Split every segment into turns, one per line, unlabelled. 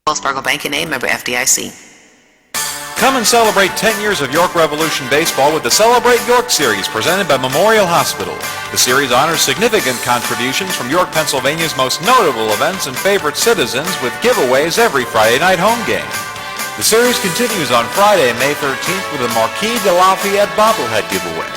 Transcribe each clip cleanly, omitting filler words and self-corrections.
Wells Fargo Bank and a member FDIC.
Come and celebrate 10 years of York Revolution baseball with the Celebrate York Series presented by Memorial Hospital. The series honors significant contributions from York, Pennsylvania's most notable events and favorite citizens with giveaways every Friday night home game. The series continues on Friday, May 13th with a Marquis de Lafayette bobblehead giveaway.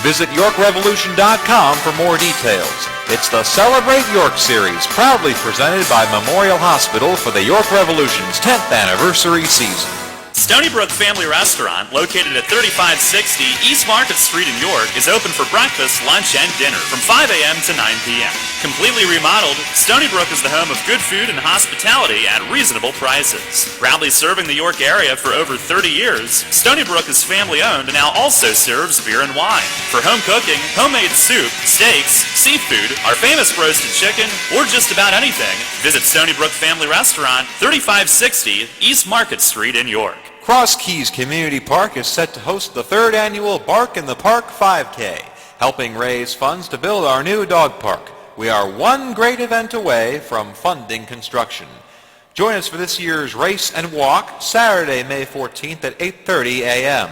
Visit YorkRevolution.com for more details. It's the Celebrate York Series, proudly presented by Memorial Hospital for the York Revolution's 10th anniversary season.
Stony Brook Family Restaurant, located at 3560 East Market Street in York, is open for breakfast, lunch, and dinner from 5 a.m. to 9 p.m. Completely remodeled, Stony Brook is the home of good food and hospitality at reasonable prices. Proudly serving the York area for over 30 years, Stony Brook is family-owned and now also serves beer and wine. For home cooking, homemade soup, steaks, seafood, our famous roasted chicken, or just about anything, visit Stony Brook Family Restaurant, 3560 East Market Street in York.
Cross Keys Community Park is set to host the 3rd annual Bark in the Park 5K, helping raise funds to build our new dog park. We are one great event away from funding construction. Join us for this year's race and walk, Saturday, May 14th at 8:30 a.m.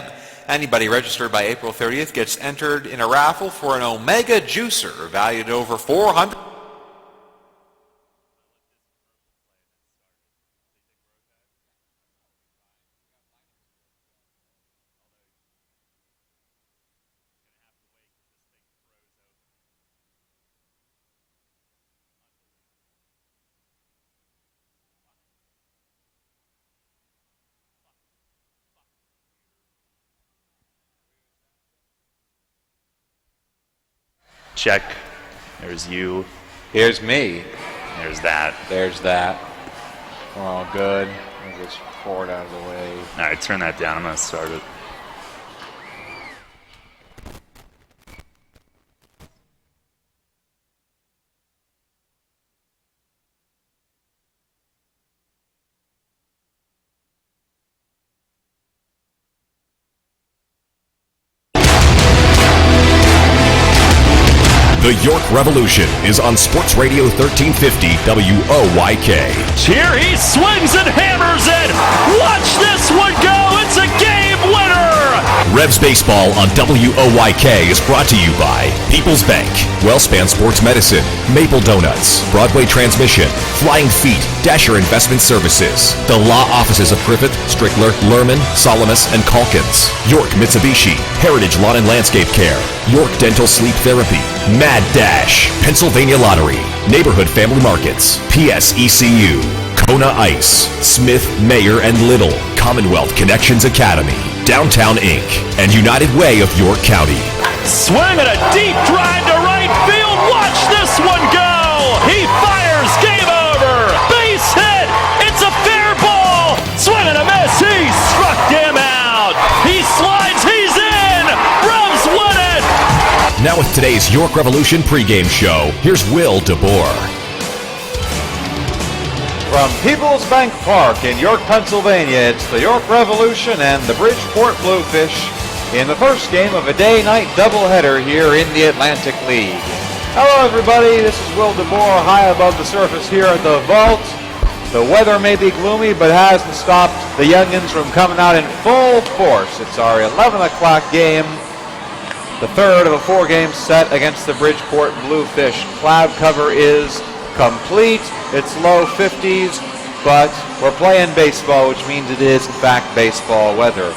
Anybody registered by April 30th gets entered in a raffle for an Omega Juicer valued at over $400.
Check. There's you.
Here's me.
There's that.
There's that. We're all good. Move this board out of the way.
All right, turn that down. I'm going to start it.
The York Revolution is on Sports Radio 1350 WOYK.
Here he swings and hammers it. Watch this one go. It's a game winner.
Revs Baseball on WOYK is brought to you by PeoplesBank, WellSpan Sports Medicine, Maple Donuts, Broadway Transmission, Flying Feet, Dasher Investment Services, the law offices of Griffith, Strickler, Lerman, Solomus, and Calkins, York Mitsubishi, Heritage Lawn and Landscape Care, York Dental Sleep Therapy, Mad Dash, Pennsylvania Lottery, Neighborhood Family Markets, PSECU, Kona Ice, Smith, Mayer and Little, Commonwealth Connections Academy, Downtown Inc., and United Way of York County.
Swing and a deep drive to right field. Watch this one go. He fires. Game over. Base hit. It's a fair ball. Swing and a miss. He struck him out. He slides. He's in. Revs win it.
Now with today's York Revolution pregame show, here's Will DeBoer.
From PeoplesBank Park in York, Pennsylvania, it's the York Revolution and the Bridgeport Bluefish in the first game of a day-night doubleheader here in the Atlantic League. Hello, everybody. This is Will DeBoer high above the surface here at the vault. The weather may be gloomy, but hasn't stopped the youngins from coming out in full force. It's our 11 o'clock game, the third of a 4-game set against the Bridgeport Bluefish. Cloud cover is complete. It's low 50s, but we're playing baseball, which means it is, in fact, baseball weather.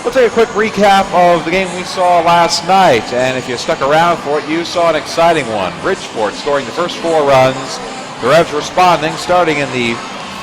We'll take a quick recap of the game we saw last night, and if you stuck around for it, you saw an exciting one. Bridgeport scoring the first 4 runs. The Revs responding, starting in the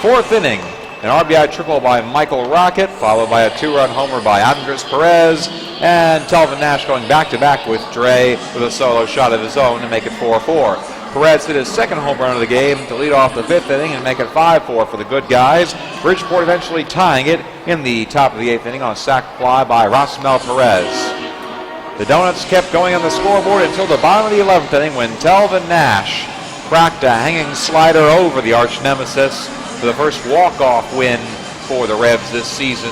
4th inning. An RBI triple by Michael Rocket, followed by a 2-run homer by Andres Perez, and Telvin Nash going back-to-back with Dre with a solo shot of his own to make it 4-4. Perez hit his second home run of the game to lead off the 5th inning and make it 5-4 for the good guys. Bridgeport eventually tying it in the top of the 8th inning on a sac fly by Rosmel Perez. The Donuts kept going on the scoreboard until the bottom of the 11th inning when Telvin Nash cracked a hanging slider over the arch nemesis for the first walk-off win for the Revs this season.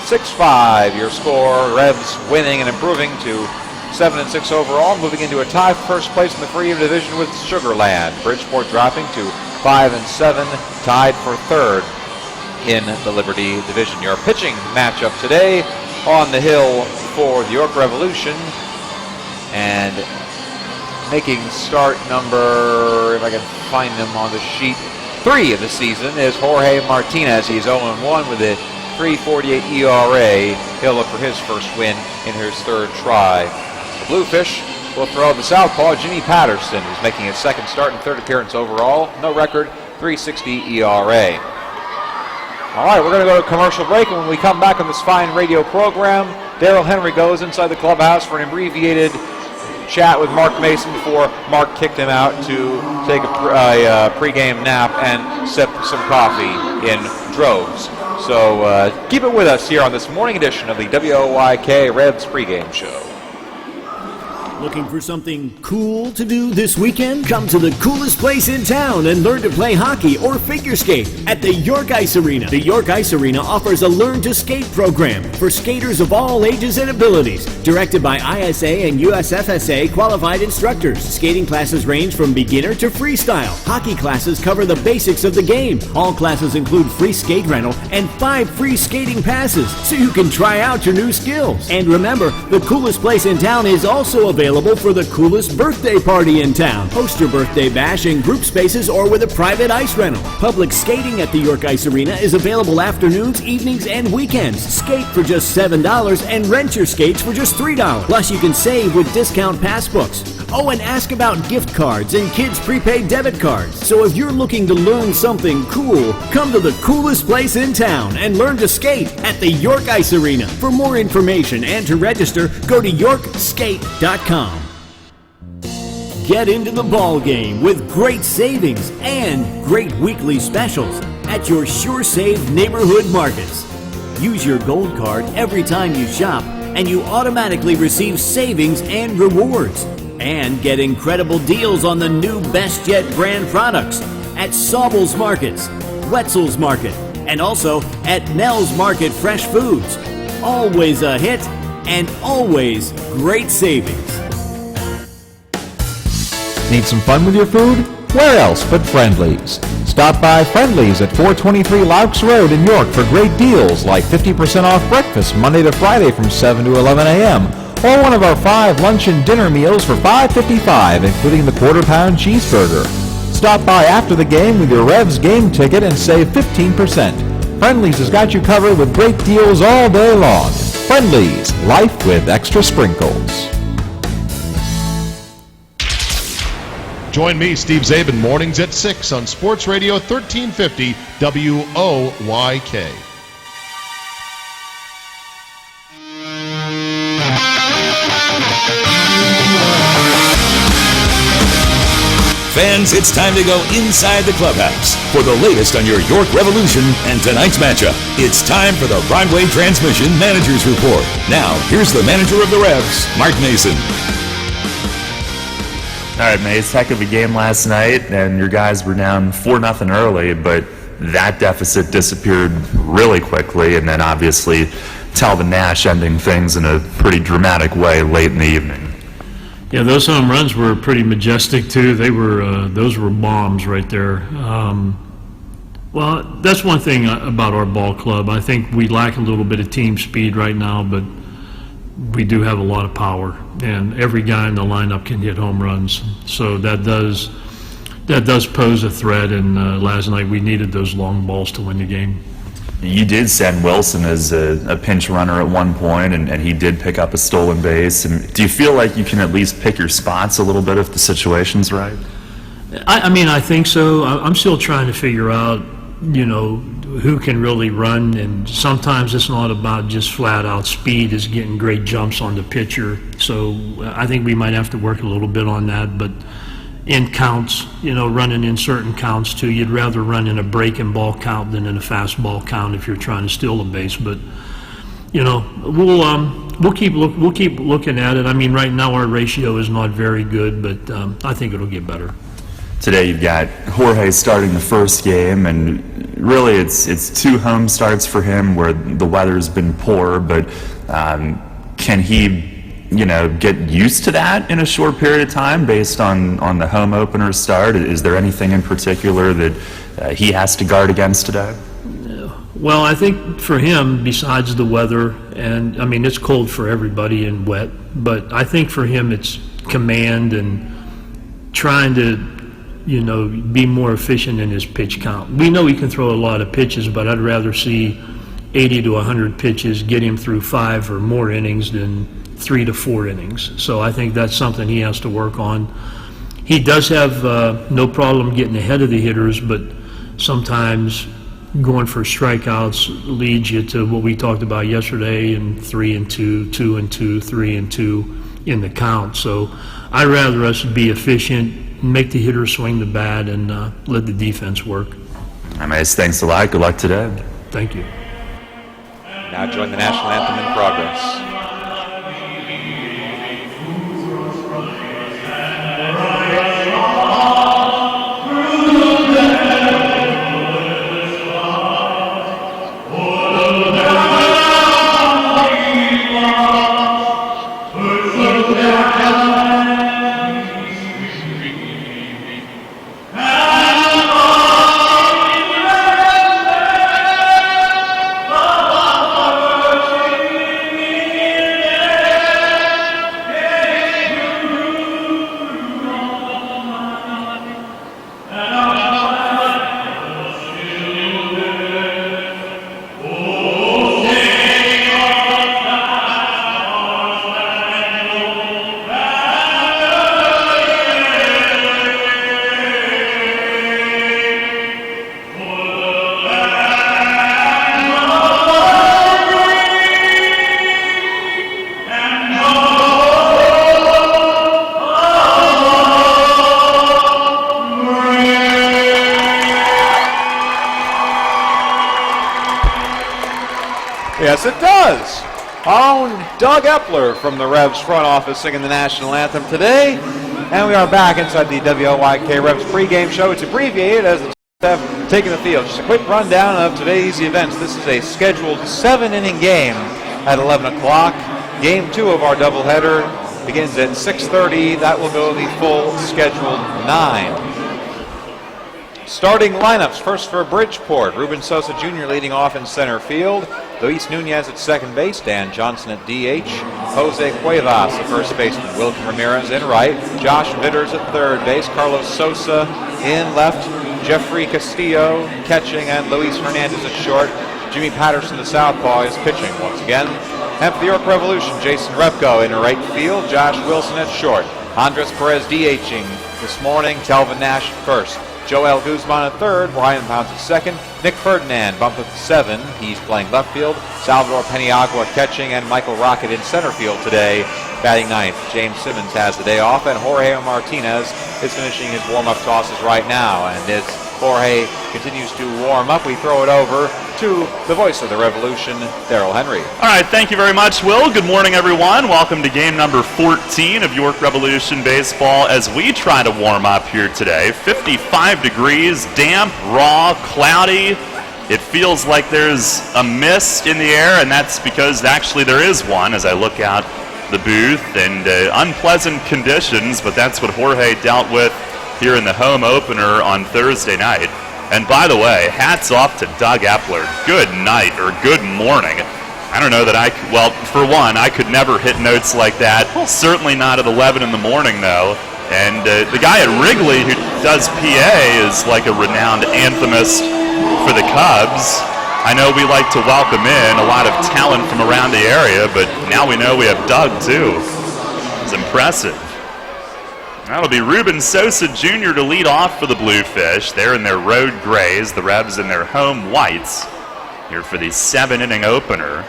6-5 your score. Revs winning and improving to 7-6 overall, moving into a tie for first place in the Free Division with Sugar Land. Bridgeport dropping to 5-7, tied for third. in the Liberty Division. Your pitching matchup today on the hill for the York Revolution, and making start number, if I can find him on the sheet, 3 of the season is Jorge Martinez. He's 0-1 with a 3.48 ERA. He'll look for his first win in his third try. The Bluefish will throw the southpaw Jimmy Patterson, who's making his second start and third appearance overall. No record, 3.60 ERA. All right, we're going to go to commercial break, and when we come back on this fine radio program, Darrell Henry goes inside the clubhouse for an abbreviated chat with Mark Mason before Mark kicked him out to take a pregame nap and sip some coffee in droves. So keep it with us here on this morning edition of the WOYK Revs pregame show.
Looking for something cool to do this weekend? Come to the coolest place in town and learn to play hockey or figure skate at the York Ice Arena. The York Ice Arena offers a Learn to Skate program for skaters of all ages and abilities, directed by ISA and USFSA qualified instructors. Skating classes range from beginner to freestyle. Hockey classes cover the basics of the game. All classes include free skate rental and 5 free skating passes, so you can try out your new skills. And remember, the coolest place in town is also available for the coolest birthday party in town. Host your birthday bash in group spaces or with a private ice rental. Public skating at the York Ice Arena is available afternoons, evenings, and weekends. Skate for just $7 and rent your skates for just $3. Plus, you can save with discount pass books. Oh, and ask about gift cards and kids' prepaid debit cards. So if you're looking to learn something cool, come to the coolest place in town and learn to skate at the York Ice Arena. For more information and to register, go to yorkskate.com. Get into the ball game with great savings and great weekly specials at your SureSave neighborhood markets. Use your gold card every time you shop, and you automatically receive savings and rewards. And get incredible deals on the new Best Yet brand products at Sobel's Markets, Wetzel's Market, and also at Nell's Market Fresh Foods. Always a hit and always great savings.
Need some fun with your food? Where else but Friendly's? Stop by Friendly's at 423 Laux Road in York for great deals like 50% off breakfast Monday to Friday from 7 to 11 a.m. or one of our 5 lunch and dinner meals for $5.55, including the quarter-pound cheeseburger. Stop by after the game with your Revs game ticket and save 15%. Friendly's has got you covered with great deals all day long. Friendly's, life with extra sprinkles.
Join me, Steve Zabin, mornings at 6 on Sports Radio 1350 WOYK.
Fans, it's time to go inside the clubhouse for the latest on your York Revolution and tonight's matchup. It's time for the Broadway Transmission Manager's Report. Now, here's the manager of the Revs, Mark Mason.
All right, Mace, heck of a game last night, and your guys were down 4-0 early, but that deficit disappeared really quickly, and then obviously Talbot Nash ending things in a pretty dramatic way late in the evening.
Yeah, those home runs were pretty majestic too. They were those were bombs right there. Well, that's one thing about our ball club. I think we lack a little bit of team speed right now, but we do have a lot of power, and every guy in the lineup can hit home runs. So that does pose a threat. And last night we needed those long balls to win the game.
You did send Wilson as a pinch runner at one point, and he did pick up a stolen base. And do you feel like you can at least pick your spots a little bit if the situation's right?
I mean, I think so. I'm still trying to figure out, who can really run, and sometimes it's not about just flat out speed, it's getting great jumps on the pitcher. So I think we might have to work a little bit on that, but in counts, running in certain counts too. You'd rather run in a breaking ball count than in a fast ball count if you're trying to steal a base. But we'll keep looking at it. I mean, right now our ratio is not very good, but I think it'll get better.
Today you've got Jorge starting the first game, and really it's 2 home starts for him where the weather's been poor, but can he get used to that in a short period of time based on the home opener start? Is there anything in particular that he has to guard against today?
Well, I think for him, besides the weather, and I mean, it's cold for everybody and wet, but I think for him it's command and trying to, be more efficient in his pitch count. We know he can throw a lot of pitches, but I'd rather see 80 to 100 pitches, get him through 5 or more innings than 3 to 4 innings. So I think that's something he has to work on. He does have no problem getting ahead of the hitters, but sometimes going for strikeouts leads you to what we talked about yesterday, and 3-2, 2-2, 3-2 in the count. So I'd rather us be efficient, make the hitter swing the bat, and let the defense work.
Anyways, thanks a lot. Good luck today.
Thank you.
Now join the national anthem in progress. Yes, it does. Our own Doug Epler from the Revs front office singing the national anthem today. And we are back inside the WOYK Revs pregame show. It's abbreviated as the staff taking the field. Just a quick rundown of today's events. This is a scheduled 7-inning game at 11 o'clock. Game 2 of our doubleheader begins at 6:30. That will go the full scheduled 9. Starting lineups, first for Bridgeport, Ruben Sosa Jr. leading off in center field, Luis Nunez at second base, Dan Johnson at DH, Jose Cuevas at first baseman, Wilton Ramirez in right, Josh Vitters at third base, Carlos Sosa in left, Jeffrey Castillo catching, and Luis Hernandez at short. Jimmy Patterson, the southpaw, is pitching once again. And for the York Revolution, Jason Repko in right field, Josh Wilson at short, Andres Perez DHing this morning, Telvin Nash at first. Joel Guzman at third, Brian Pounds at second, Nick Ferdinand bumped up to 7. He's playing left field, Salvador Peniagua catching, and Michael Rocket in center field today, batting ninth. James Simmons has the day off, and Jorge Martinez is finishing his warm-up tosses right now. And as Jorge continues to warm up, we throw it over to the voice of the Revolution, Darrell Henry.
All right, thank you very much, Will. Good morning, everyone. Welcome to game number 14 of York Revolution baseball as we try to warm up here today. 55 degrees, damp, raw, cloudy. It feels like there's a mist in the air, and that's because actually there is one as I look out the booth, and unpleasant conditions, but that's what Jorge dealt with here in the home opener on Thursday night. And by the way, hats off to Doug Epler. Good night, or good morning. I don't know that well, for one, I could never hit notes like that. Well, certainly not at 11 in the morning, though. And the guy at Wrigley who does PA is like a renowned anthemist for the Cubs. I know we like to welcome in a lot of talent from around the area, but now we know we have Doug, too. It's impressive. That'll be Ruben Sosa Jr. to lead off for the Bluefish. They're in their road grays, the Revs in their home whites, here for the 7-inning opener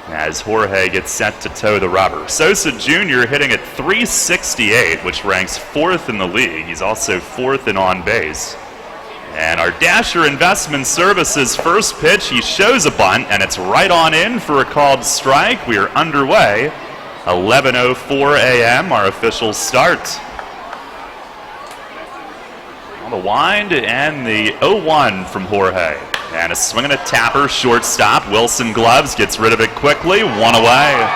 as Jorge gets set to toe the rubber. Sosa Jr. hitting at .368, which ranks 4th in the league. He's also 4th in on base. And our Dasher Investment Services first pitch, he shows a bunt, and it's right on in for a called strike. We are underway. 11:04 a.m., our official start. The wind and the 0-1 from Jorge. And a swing and a tapper, shortstop. Wilson gloves, gets rid of it quickly. One away.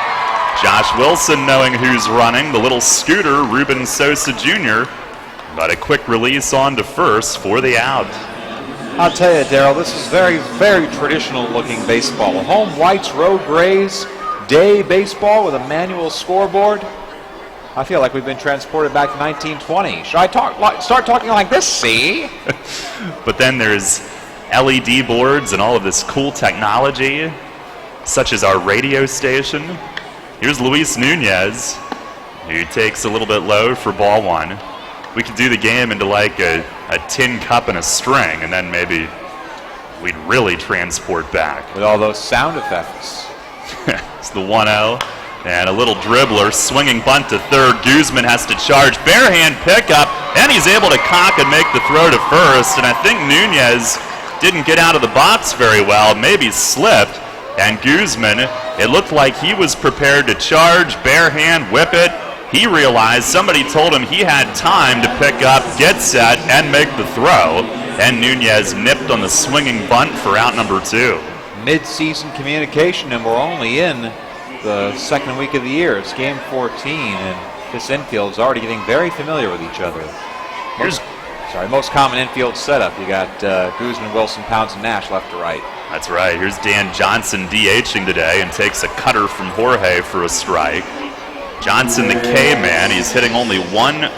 Josh Wilson knowing who's running. The little scooter, Ruben Sosa Jr. But a quick release on to first for the out.
I'll tell you, Darrell, this is very, very traditional-looking baseball. Home whites, road grays, day baseball with a manual scoreboard. I feel like we've been transported back to 1920. Should I start talking like this? See?
But then there's LED boards and all of this cool technology, such as our radio station. Here's Luis Nunez, who takes a little bit low for ball one. We could do the game into like a tin cup and a string, and then maybe we'd really transport back.
With all those sound effects.
It's the 1-0. And a little dribbler, swinging bunt to third. Guzman has to charge. Barehand pickup, and he's able to cock and make the throw to first. And I think Nunez didn't get out of the box very well, maybe slipped. And Guzman, it looked like he was prepared to charge, barehand, whip it. He realized somebody told him he had time to pick up, get set, and make the throw. And Nunez nipped on the swinging bunt for out number 2.
Mid-season communication, and we're only in the second week of the year. It's game 14, and this infield is already getting very familiar with each other. Most common infield setup. You got Guzman, Wilson, Pounds, and Nash left to right.
That's right. Here's Dan Johnson DHing today and takes a cutter from Jorge for a strike. Johnson, the K-man, he's hitting only 149,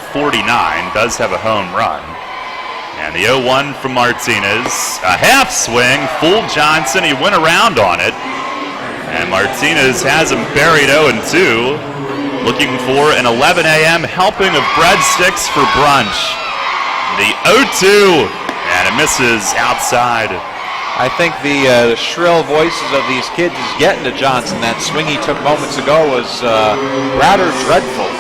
does have a home run. And the 0-1 from Martinez. A half swing, fooled Johnson. He went around on it. And Martinez has him buried 0-2. Looking for an 11 a.m. helping of breadsticks for brunch. The 0-2, and it misses outside.
I think the shrill voices of these kids is getting to Johnson. That swing he took moments ago was rather dreadful.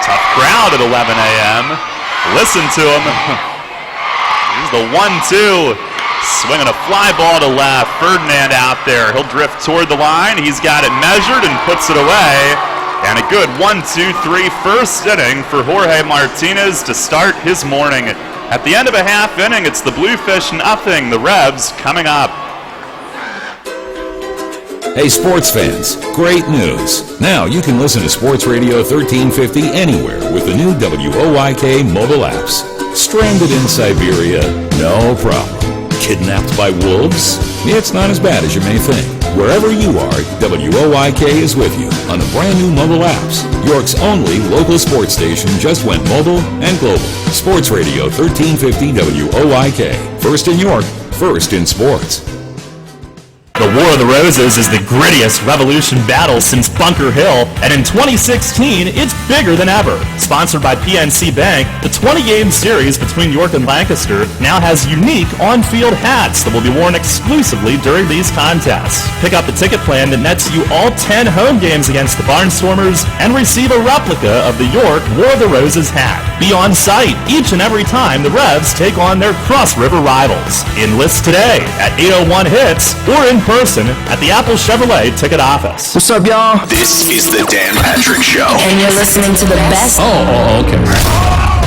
Tough crowd at 11 a.m. Listen to him. Here's the 1-2. Swinging a fly ball to left. Ferdinand out there. He'll drift toward the line. He's got it measured and puts it away. And a good 1-2-3 first inning for Jorge Martinez to start his morning. At the end of a half inning, it's the Bluefish nothing. The Revs coming up.
Hey, sports fans, great news. Now you can listen to Sports Radio 1350 anywhere with the new WOYK mobile apps. Stranded in Siberia? No problem. Kidnapped by wolves? It's not as bad as you may think. Wherever you are, WOYK is with you on the brand new mobile apps. York's only local sports station just went mobile and global. Sports Radio 1350 WOYK. First in York, first in sports.
The War of the Roses is the grittiest Revolution battle since Bunker Hill, and in 2016, it's bigger than ever. Sponsored by PNC Bank, the 20-game series between York and Lancaster now has unique on-field hats that will be worn exclusively during these contests. Pick up the ticket plan that nets you all 10 home games against the Barnstormers and receive a replica of the York War of the Roses hat. Be on site each and every time the Revs take on their Cross River rivals. Enlist today at 801-HITS or in person at the Apple Chevrolet ticket office.
What's up, y'all?
This is the Dan Patrick Show.
And you're listening to the best.
Oh, okay.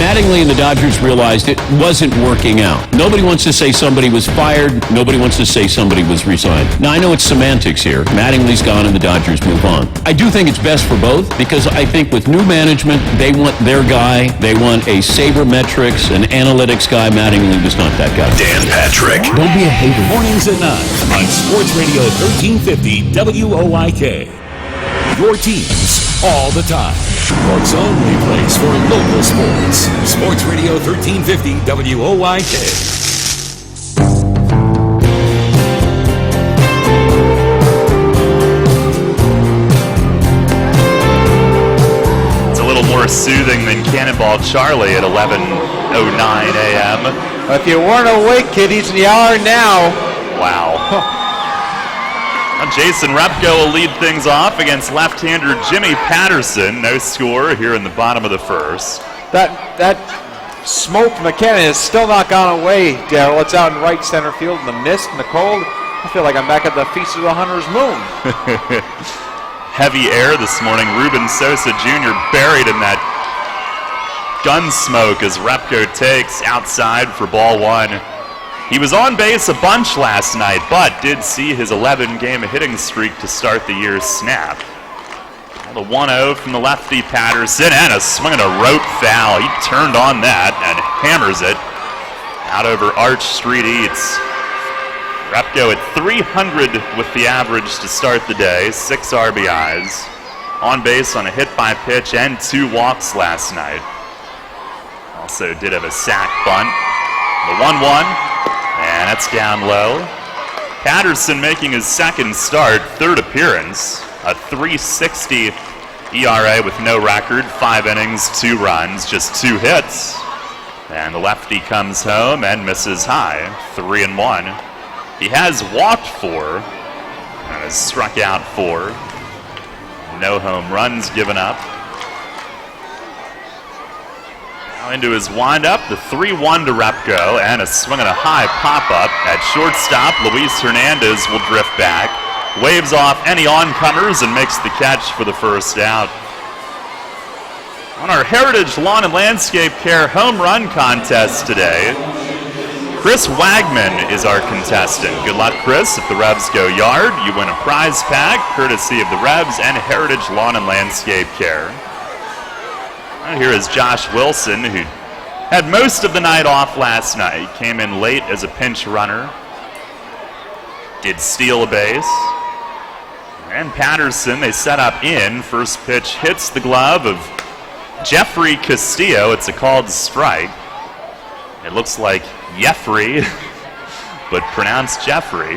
Mattingly and the Dodgers realized it wasn't working out. Nobody wants to say somebody was fired. Nobody wants to say somebody was resigned. Now, I know it's semantics here. Mattingly's gone and the Dodgers move on. I do think it's best for both because I think with new management, they want their guy. They want a sabermetrics and analytics guy. Mattingly was not that guy.
Dan Patrick.
Don't be a hater.
Mornings at 9 on Sports Radio 1350 WOYK. Your teams all the time. York's only place for local sports. Sports Radio 1350 WOYK.
It's a little more soothing than Cannonball Charlie at 11:09 a.m.
If you weren't awake, kiddies, you are now.
Wow. Jason Repko will lead things off against left-hander Jimmy Patterson. No score here in the bottom of the first.
That smoke from the cannon has still not gone away, Darrell. It's out in right center field in the mist and the cold. I feel like I'm back at the Feast of the Hunter's Moon.
Heavy air this morning. Ruben Sosa Jr. buried in that gun smoke as Repko takes outside for ball one. He was on base a bunch last night, but did see his 11-game hitting streak to start the year snap. The 1-0 from the lefty Patterson, and a swing and a rope foul. He turned on that and hammers it. Out over Arch Street Eats. Repko at 300 with the average to start the day, 6 RBIs. On base on a hit by pitch and 2 walks last night. Also did have a sac bunt. The 1-1, and that's down low. Patterson making his second start, third appearance. A 3.60 ERA with no record, 5 innings, 2 runs, just 2 hits. And the lefty comes home and misses high, 3-1. He has walked 4 and has struck out 4. No home runs given up. Now into his windup, the 3-1 to Repko, and a swing and a high pop-up at shortstop. Luis Hernandez will drift back, waves off any oncomers, and makes the catch for the first out. On our Heritage Lawn and Landscape Care home run contest today, Chris Wagman is our contestant. Good luck, Chris. If the Revs go yard, you win a prize pack, courtesy of the Revs and Heritage Lawn and Landscape Care. And here is Josh Wilson, who had most of the night off last night. Came in late as a pinch runner. Did steal a base. And Patterson, they set up in. First pitch hits the glove of Jeffrey Castillo. It's a called strike. It looks like Jeffrey, but pronounced Jeffrey.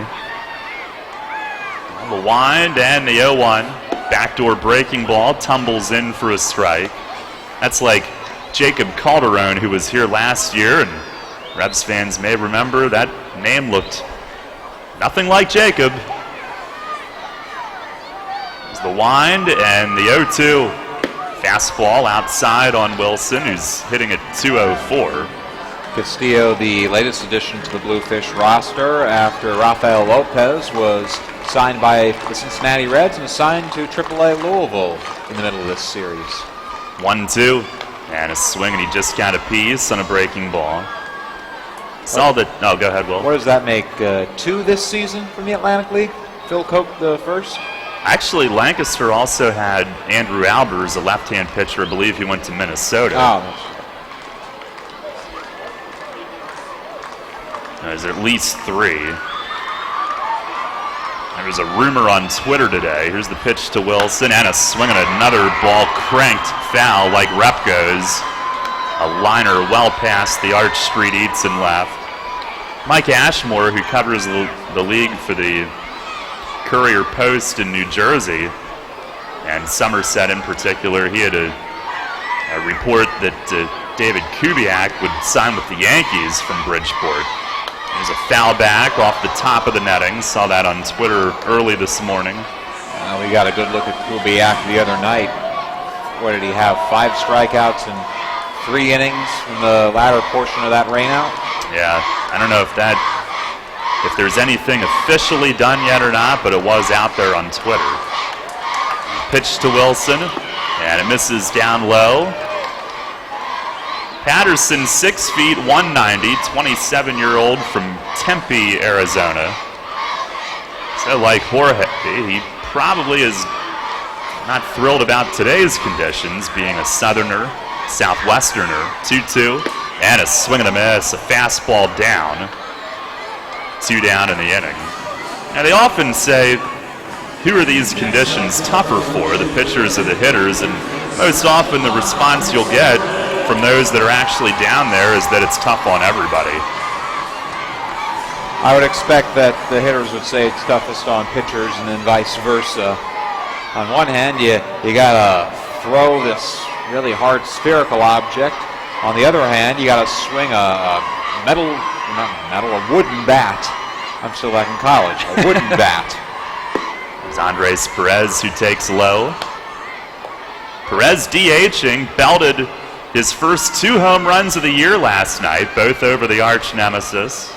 The wind and the 0-1. Backdoor breaking ball tumbles in for a strike. That's like Jacob Calderon, who was here last year, and Revs fans may remember that name looked nothing like Jacob. There's the wind and the 0-2. Fastball outside on Wilson, who's hitting at 204.
Castillo, the latest addition to the Bluefish roster after Rafael Lopez was signed by the Cincinnati Reds and assigned to AAA Louisville in the middle of this series.
1-2, and a swing, and he just got a piece on a breaking ball. Saw that. No, go ahead, Will.
What does that make? 2 this season from the Atlantic League? Phil Koch the first?
Actually, Lancaster also had Andrew Albers, a left-hand pitcher. I believe he went to Minnesota.
Oh,
There's at least 3. There was a rumor on Twitter today. Here's the pitch to Wilson, and a swing and another ball cranked foul like Repko's. A liner well past the Arch Street Eats and left. Mike Ashmore, who covers the league for the Courier Post in New Jersey, and Somerset in particular, he had a report that David Kubiak would sign with the Yankees from Bridgeport. There's a foul back off the top of the netting. Saw that on Twitter early this morning.
We got a good look at Kubiak the other night. What did he have? 5 strikeouts in 3 innings in the latter portion of that rainout?
Yeah, I don't know if there's anything officially done yet or not, but it was out there on Twitter. Pitch to Wilson, and it misses down low. Patterson, 6 feet, 190, 27-year-old from Tempe, Arizona. So like Jorge, he probably is not thrilled about today's conditions, being a southerner, southwesterner. 2-2, and a swing and a miss, a fastball down. 2 down in the inning. Now they often say, who are these conditions tougher for, the pitchers or the hitters? And most often the response you'll get from those that are actually down there is that it's tough on everybody.
I would expect that the hitters would say it's toughest on pitchers and then vice versa. On one hand, you gotta throw this really hard spherical object. On the other hand, you gotta swing a wooden bat. I'm still back in college. A wooden bat.
It's Andres Perez who takes low. Perez DHing, belted his first 2 home runs of the year last night, both over the arch nemesis.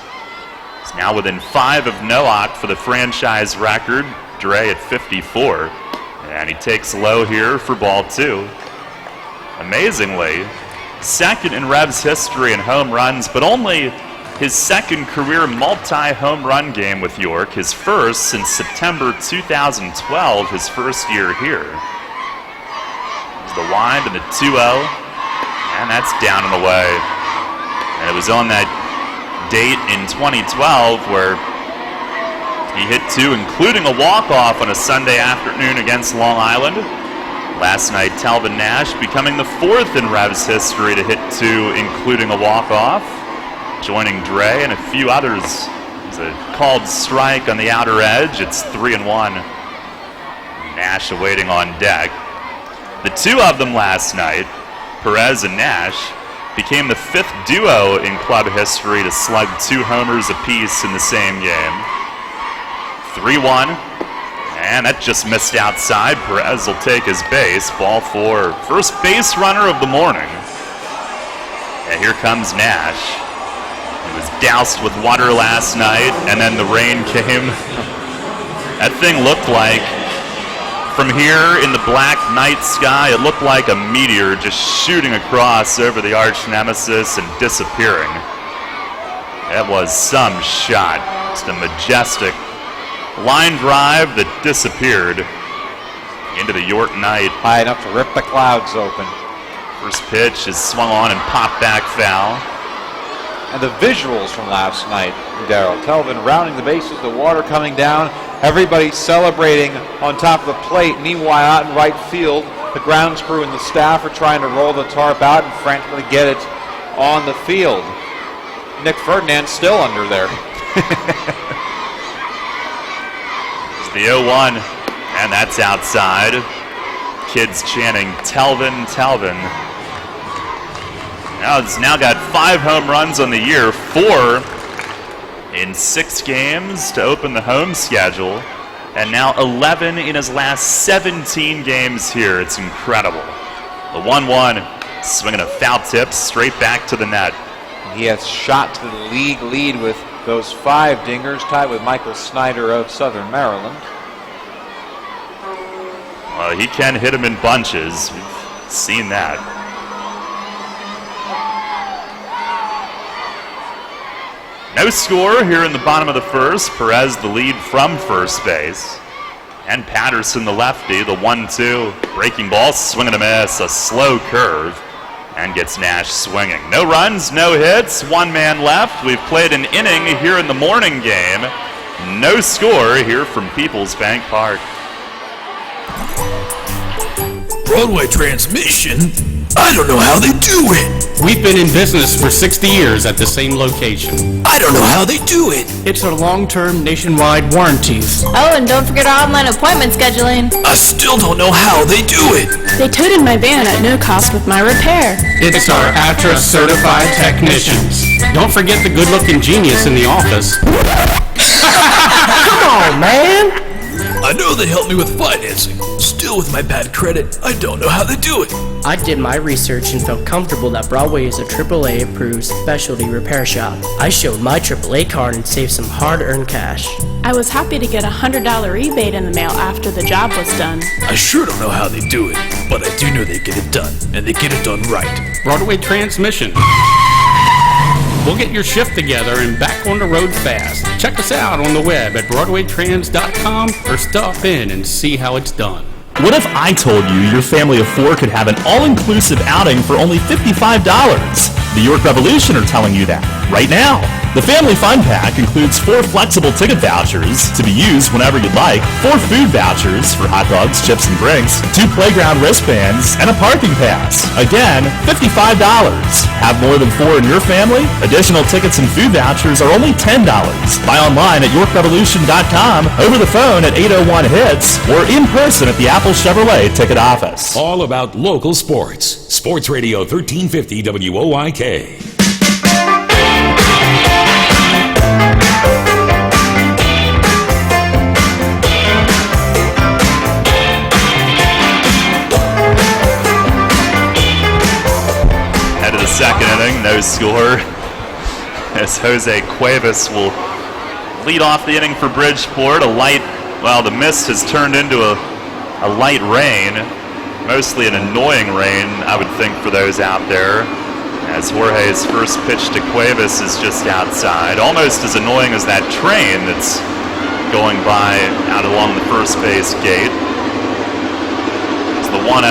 He's now within 5 of Noack for the franchise record. Dre at 54. And he takes low here for ball 2. Amazingly, second in Revs history in home runs, but only his second career multi-home run game with York, his first since September 2012, his first year here. There's the wind and the 2-0. And that's down and away. And it was on that date in 2012 where he hit 2, including a walk-off on a Sunday afternoon against Long Island. Last night, Telvin Nash becoming the 4th in Revs history to hit 2, including a walk-off, joining Dre and a few others. It's a called strike on the outer edge. It's 3-1. Nash awaiting on deck. The two of them last night, Perez and Nash, became the 5th duo in club history to slug 2 homers apiece in the same game. 3-1, and that just missed outside. Perez will take his base. Ball 4. First base runner of the morning. And here comes Nash. He was doused with water last night, and then the rain came. That thing looked like, from here in the black night sky, it looked like a meteor just shooting across over the arch nemesis and disappearing. That was some shot. Just a majestic line drive that disappeared into the York night.
High enough to rip the clouds open.
First pitch is swung on and popped back foul.
And the visuals from last night, Darryl. Telvin rounding the bases, the water coming down, everybody celebrating on top of the plate. Meanwhile, out in right field, the grounds crew and the staff are trying to roll the tarp out and frantically get it on the field. Nick Ferdinand's still under there.
It's the 0-1, and that's outside. Kids chanting, Telvin, Telvin. Now it's now got 5 home runs on the year, 4 in 6 games to open the home schedule, and now 11 in his last 17 games here. It's incredible. The 1-1, swinging a foul tip straight back to the net.
He has shot to the league lead with those 5 dingers, tied with Michael Snyder of Southern Maryland.
Well, he can hit him in bunches. We've seen that. No score here in the bottom of the first. Perez the lead from first base. And Patterson the lefty, the 1-2. Breaking ball, swing and a miss, a slow curve. And gets Nash swinging. No runs, no hits, 1 man left. We've played an inning here in the morning game. No score here from PeoplesBank Park.
Broadway transmission? I don't know how they do it.
We've been in business for 60 years at the same location.
I don't know how they do it.
It's our long-term nationwide warranties.
Oh, and don't forget our online appointment scheduling.
I still don't know how they do it.
They towed my van at no cost with my repair.
It's our ATRA certified technicians. Don't forget the good-looking genius in the office.
Come on, man. I know they helped me with financing. Still, with my bad credit, I don't know how they do it.
I did my research and felt comfortable that Broadway is a AAA approved specialty repair shop. I showed my AAA card and saved some hard-earned cash.
I was happy to get a $100 rebate in the mail after the job was done.
I sure don't know how they do it, but I do know they get it done, and they get it done right.
Broadway transmission. We'll get your shift together and back on the road fast. Check us out on the web at BroadwayTrans.com or stop in and see how it's done.
What if I told you your family of 4 could have an all-inclusive outing for only $55? The York Revolution are telling you that right now. The Family Fun Pack includes 4 flexible ticket vouchers to be used whenever you'd like, 4 food vouchers for hot dogs, chips, and drinks, 2 playground wristbands, and a parking pass. Again, $55. Have more than 4 in your family? Additional tickets and food vouchers are only $10. Buy online at YorkRevolution.com, over the phone at 801-HITS, or in person at the Apple Chevrolet ticket office.
All about local sports. Sports Radio 1350 WOYK.
Head of the second inning, no score. As Jose Cuevas will lead off the inning for Bridgeport. The mist has turned into a light rain, mostly an annoying rain, I would think, for those out there. As Jorge's first pitch to Cuevas is just outside, almost as annoying as that train that's going by out along the first base gate. It's the 1-0.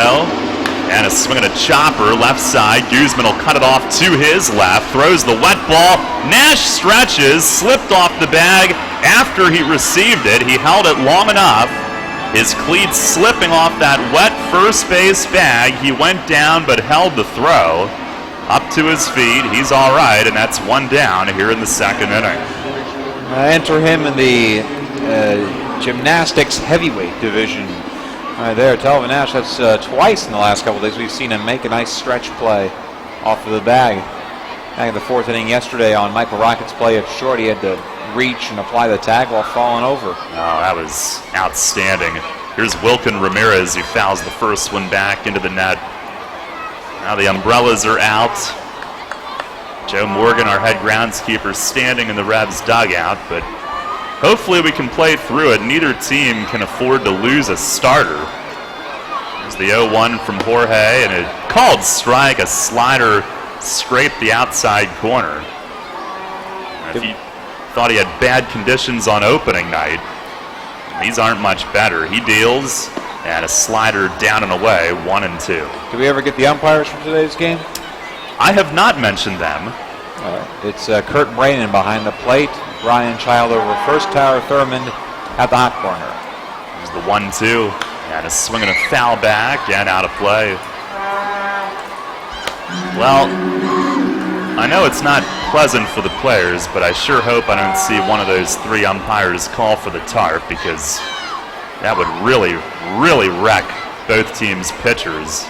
And a swing and a chopper, left side. Guzman will cut it off to his left. Throws the wet ball. Nash stretches, slipped off the bag after he received it. He held it long enough. His cleats slipping off that wet first base bag. He went down but held the throw. Up to his feet. He's all right, and that's one down here in the second inning.
Enter him in the gymnastics heavyweight division. Right there, Telvin Nash, that's twice in the last couple of days we've seen him make a nice stretch play off of the bag. Back in the fourth inning yesterday on Michael Rocket's play at short, he had to reach and apply the tag while falling over.
Oh, that was outstanding. Here's Wilkin Ramirez, who fouls the first one back into the net. Now the umbrellas are out. Joe Morgan, our head groundskeeper, standing in the Revs dugout, but hopefully we can play through it. Neither team can afford to lose a starter. There's the 0-1 from Jorge, and a called strike. A slider scraped the outside corner. If you thought he had bad conditions on opening night, these aren't much better. He deals, and a slider down and away, 1-2.
Did we ever get the umpires from today's game?
I have not mentioned them.
It's Kurt Brainen behind the plate. Ryan Child over first, Tyler Thurmond at the hot corner.
There's the 1-2, and a swing and a foul back, and out of play. Well, I know it's not pleasant for the players, but I sure hope I don't see one of those three umpires call for the tarp, because that would really, really wreck both teams' pitchers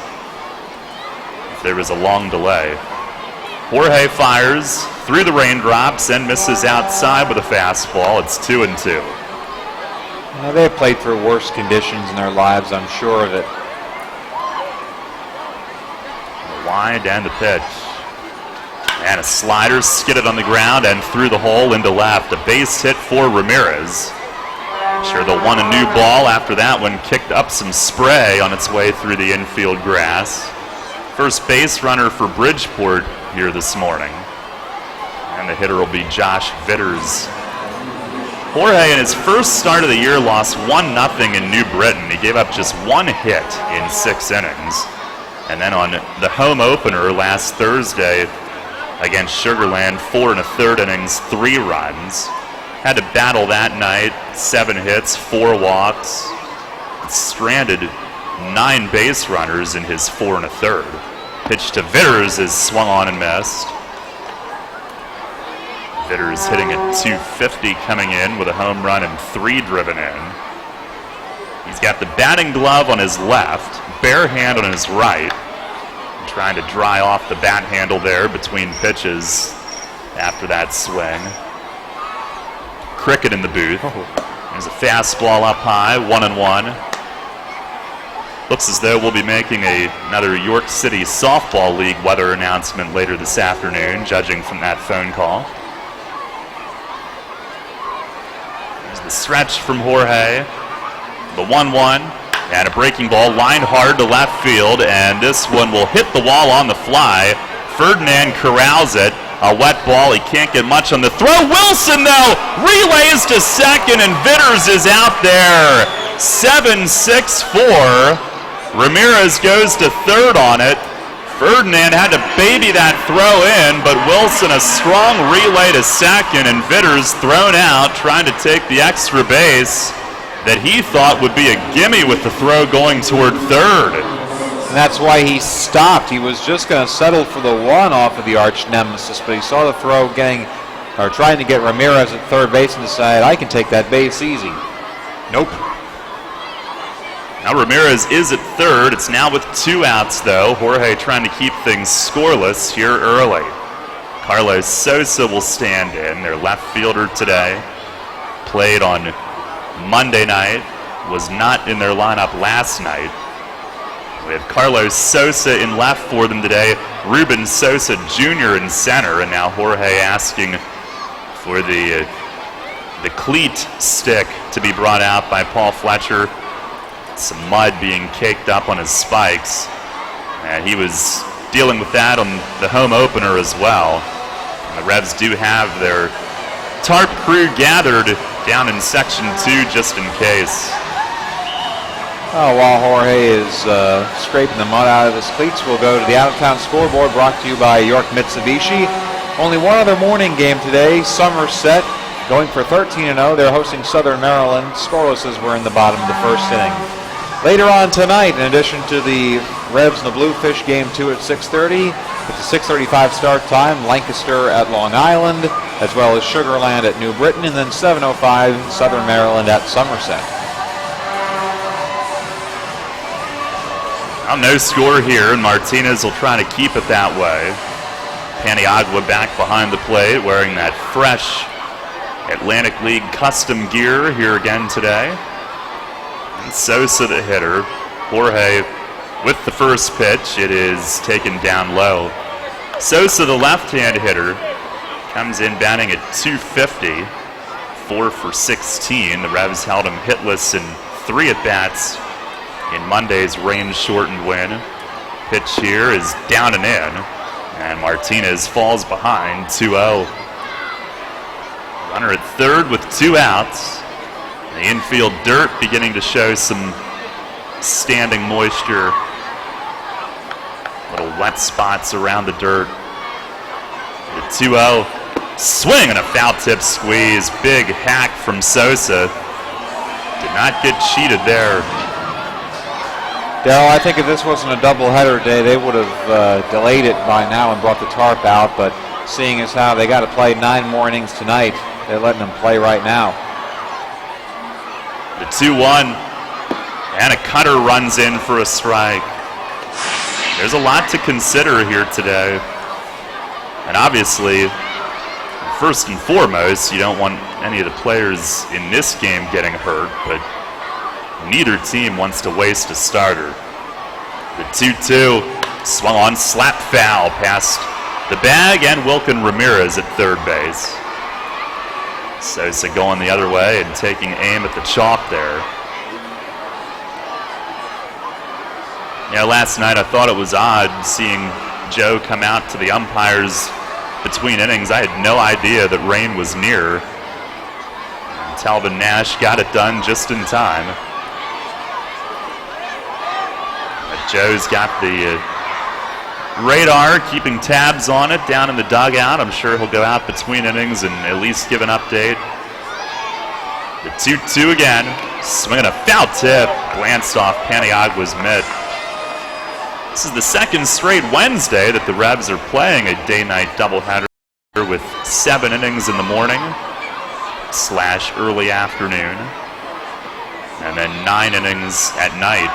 if there was a long delay. Jorge fires through the raindrops and misses outside with a fastball. It's 2-2.
They've played through worse conditions in their lives, I'm sure of it.
Wide and the pitch. And a slider skidded on the ground and through the hole into left. A base hit for Ramirez. Sure they'll want a new ball after that one kicked up some spray on its way through the infield grass. First base runner for Bridgeport here this morning. And the hitter will be Josh Vitters. Jorge, in his first start of the year, lost 1-0 in New Britain. He gave up just one hit in 6 innings. And then on the home opener last Thursday against Sugar Land, 4 1/3 innings, 3 runs. Had to battle that night, 7 hits, 4 walks. Stranded 9 base runners in his 4 1/3. Pitch to Vitters is swung on and missed. Vitters hitting at .250 coming in with a home run and 3 driven in. He's got the batting glove on his left, bare hand on his right. Trying to dry off the bat handle there between pitches after that swing. Cricket in the booth. There's a fastball up high, 1-1. Looks as though we'll be making another York City Softball League weather announcement later this afternoon, judging from that phone call. There's the stretch from Jorge. The 1-1, and a breaking ball lined hard to left field, and this one will hit the wall on the fly. Ferdinand corrals it. A wet ball, he can't get much on the throw. Wilson, though, relays to second, and Vitters is out there. 7-6-4. Ramirez goes to third on it. Ferdinand had to baby that throw in, but Wilson a strong relay to second, and Vitters thrown out trying to take the extra base that he thought would be a gimme with the throw going toward third.
And that's why he stopped. He was just going to settle for the one off of the arch nemesis, but he saw the throw trying to get Ramirez at third base and decided, I can take that base easy. Nope.
Now Ramirez is at third. It's now with 2 outs, though. Jorge trying to keep things scoreless here early. Carlos Sosa will stand in, their left fielder today. Played on Monday night, was not in their lineup last night. We have Carlos Sosa in left for them today, Ruben Sosa Jr. in center, and now Jorge asking for the cleat stick to be brought out by Paul Fletcher. Some mud being caked up on his spikes, and he was dealing with that on the home opener as well. And the Revs do have their tarp crew gathered down in Section 2 just in case.
While Jorge is scraping the mud out of his cleats, we'll go to the out-of-town scoreboard brought to you by York Mitsubishi. Only one other morning game today, Somerset going for 13-0. They're hosting Southern Maryland. Scoreless as we're in the bottom of the first inning. Later on tonight, in addition to the Revs and the Bluefish game 2 at 6:30, it's a 6:35 start time, Lancaster at Long Island, as well as Sugar Land at New Britain, and then 7:05 Southern Maryland at Somerset.
Well, no score here, and Martinez will try to keep it that way. Paniagua back behind the plate, wearing that fresh Atlantic League custom gear here again today. And Sosa the hitter. Jorge with the first pitch. It is taken down low. Sosa, the left-hand hitter, comes in batting at .250, 4 for 16. The Revs held him hitless in 3 at-bats in Monday's rain-shortened win. Pitch here is down and in, and Martinez falls behind 2-0. Runner at third with 2 outs. The infield dirt beginning to show some standing moisture. Little wet spots around the dirt. The 2-0 swing and a foul tip squeeze. Big hack from Sosa. Did not get cheated there.
Darrell, I think if this wasn't a doubleheader day, they would have delayed it by now and brought the tarp out, but seeing as how they got to play 9 more innings tonight, they're letting them play right now.
The 2-1, and a cutter runs in for a strike. There's a lot to consider here today. And obviously, first and foremost, you don't want any of the players in this game getting hurt, but neither team wants to waste a starter. The 2-2 swung on, slap foul past the bag and Wilkin Ramirez at third base. Sosa going the other way and taking aim at the chalk there. Yeah, last night I thought it was odd seeing Joe come out to the umpires between innings. I had no idea that rain was near. And Talvin Nash got it done just in time. But Joe's got the radar, keeping tabs on it down in the dugout. I'm sure he'll go out between innings and at least give an update. The 2-2 again. Swinging a foul tip. Glanced off Paniagua's mitt. This is the second straight Wednesday that the Revs are playing a day-night doubleheader with 7 innings in the morning / early afternoon. And then 9 innings at night.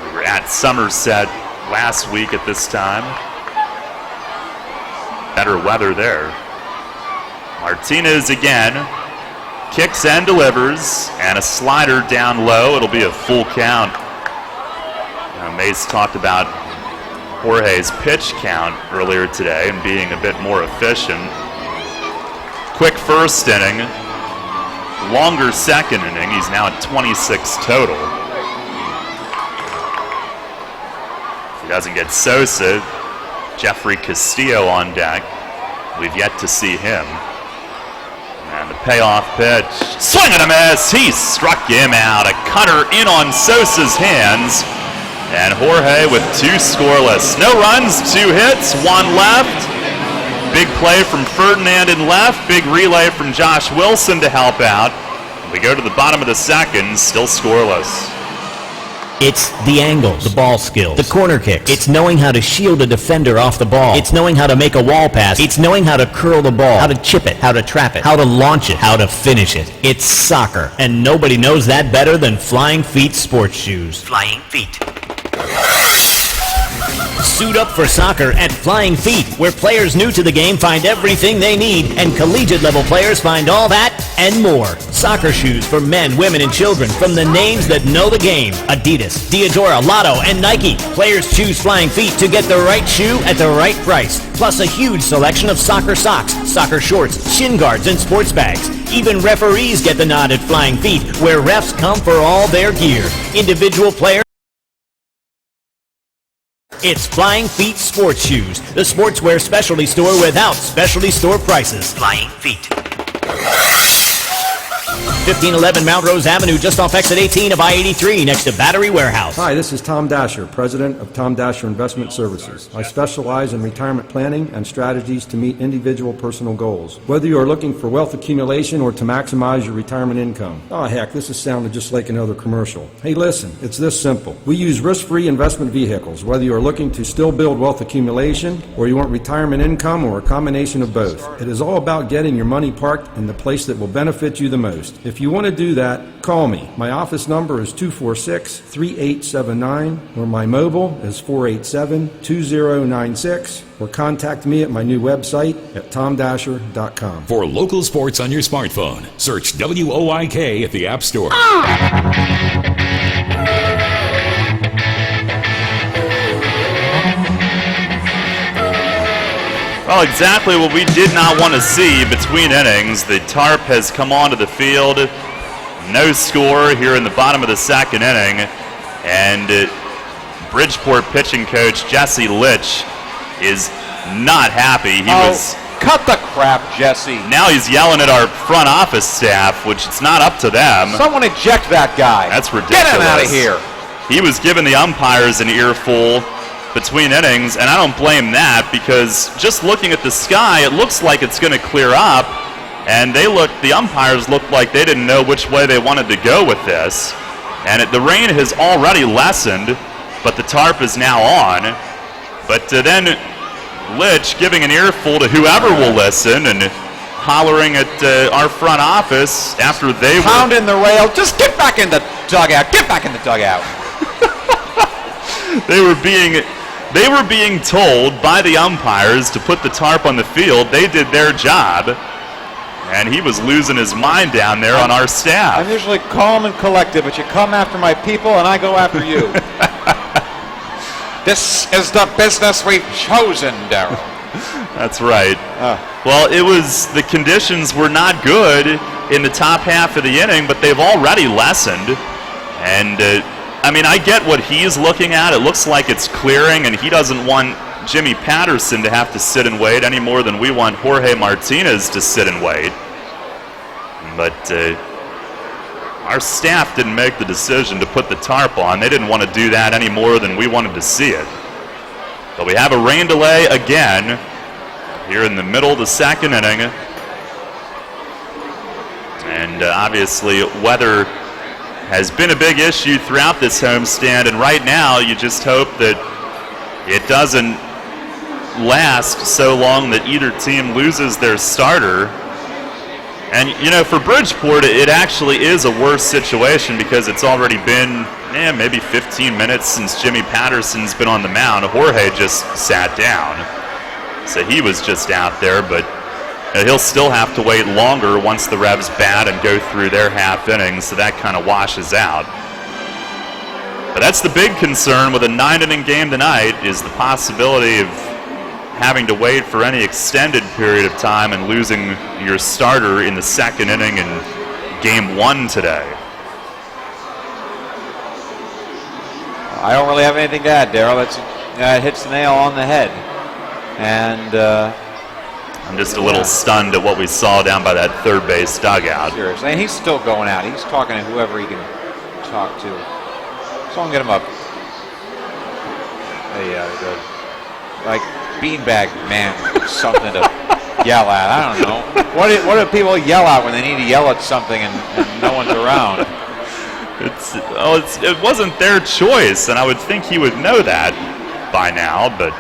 We were at Somerset last week at this time. Better weather there. Martinez again. Kicks and delivers. And a slider down low. It'll be a full count. Mace talked about Jorge's pitch count earlier today and being a bit more efficient. Quick first inning. Longer second inning. He's now at 26 total. He doesn't get Sosa. Jeffrey Castillo on deck. We've yet to see him. And the payoff pitch. Swing and a miss. He struck him out. A cutter in on Sosa's hands. And Jorge with 2 scoreless. No runs, 2 hits, 1 left. Big play from Ferdinand in left. Big relay from Josh Wilson to help out. We go to the bottom of the second, still scoreless.
It's the angles, the ball skills, the corner kicks. It's knowing how to shield a defender off the ball. It's knowing how to make a wall pass. It's knowing how to curl the ball, how to chip it, how to trap it, how to launch it, how to finish it. It's soccer, and nobody knows that better than Flying Feet sports shoes. Flying Feet. Suit up for soccer at Flying Feet, where players new to the game find everything they need, and collegiate-level players find all that and more. Soccer shoes for men, women, and children from the names that know the game. Adidas, Diadora, Lotto, and Nike. Players choose Flying Feet to get the right shoe at the right price. Plus a huge selection of soccer socks, soccer shorts, shin guards, and sports bags. Even referees get the nod at Flying Feet, where refs come for all their gear. Individual players. It's Flying Feet Sports Shoes, the sportswear specialty store without specialty store prices. Flying Feet. 1511 Mount Rose Avenue, just off exit 18 of I-83, next to Battery Warehouse.
Hi, this is Tom Dasher, President of Tom Dasher Investment Services. I specialize in retirement planning and strategies to meet individual personal goals. Whether you are looking for wealth accumulation or to maximize your retirement income. Oh, heck, this is sounding just like another commercial. Hey, listen, it's this simple. We use risk-free investment vehicles, whether you are looking to still build wealth accumulation or you want retirement income or a combination of both. It is all about getting your money parked in the place that will benefit you the most. If you want to do that, call me. My office number is 246-3879, or my mobile is 487-2096, or contact me at my new website at tomdasher.com.
For local sports on your smartphone, search WOIK at the App Store.
Well, exactly what we did not want to see between innings. The tarp has come onto the field. No score here in the bottom of the second inning. And Bridgeport pitching coach Jesse Litch is not happy.
Cut the crap, Jesse.
Now he's yelling at our front office staff, which it's not up to them.
Someone eject that guy.
That's ridiculous.
Get him out of here.
He was giving the umpires an earful between innings, and I don't blame that, because just looking at the sky, it looks like it's going to clear up, and the umpires looked like they didn't know which way they wanted to go with this. And the rain has already lessened, but the tarp is now on. But then Litch giving an earful to whoever will listen and hollering at our front office after they
pounding the rail. Just get back in the dugout. Get back in the dugout.
They were being told by the umpires to put the tarp on the field. They did their job, and he was losing his mind down there on our staff.
I'm usually calm and collected, but you come after my people, and I go after you. This is the business we've chosen, Darryl.
That's right. Well, the conditions were not good in the top half of the inning, but they've already lessened. And I get what he's looking at. It looks like it's clearing, and he doesn't want Jimmy Patterson to have to sit and wait any more than we want Jorge Martinez to sit and wait. But our staff didn't make the decision to put the tarp on. They didn't want to do that any more than we wanted to see it. But we have a rain delay again here in the middle of the second inning. And obviously weather has been a big issue throughout this homestand, and right now you just hope that it doesn't last so long that either team loses their starter. And for Bridgeport, it actually is a worse situation because it's already been maybe 15 minutes since Jimmy Patterson's been on the mound. Jorge just sat down, so he was just out there, but he'll still have to wait longer once the Revs bat and go through their half innings, so that kind of washes out. But that's the big concern with a 9-inning game tonight, is the possibility of having to wait for any extended period of time and losing your starter in the second inning in Game 1 today.
I don't really have anything to add, Darryl. That hits the nail on the head. And
I'm just a little stunned at what we saw down by that third base dugout.
Seriously, and he's still going out. He's talking to whoever he can talk to. Someone get him up. Like beanbag man, something to yell at. I don't know. What do people yell at when they need to yell at something and no one's around?
It wasn't their choice, and I would think he would know that by now, but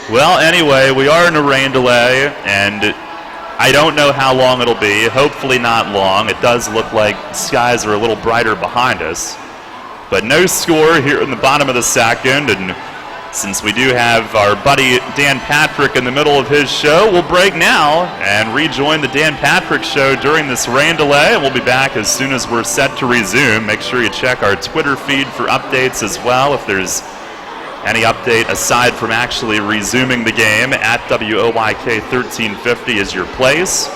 well, anyway, we are in a rain delay, and I don't know how long it'll be. Hopefully not long. It does look like skies are a little brighter behind us. But no score here in the bottom of the second, and since we do have our buddy Dan Patrick in the middle of his show, we'll break now and rejoin the Dan Patrick show during this rain delay. We'll be back as soon as we're set to resume. Make sure you check our Twitter feed for updates as well. If there's any update aside from actually resuming the game, at WOYK 1350 is your place.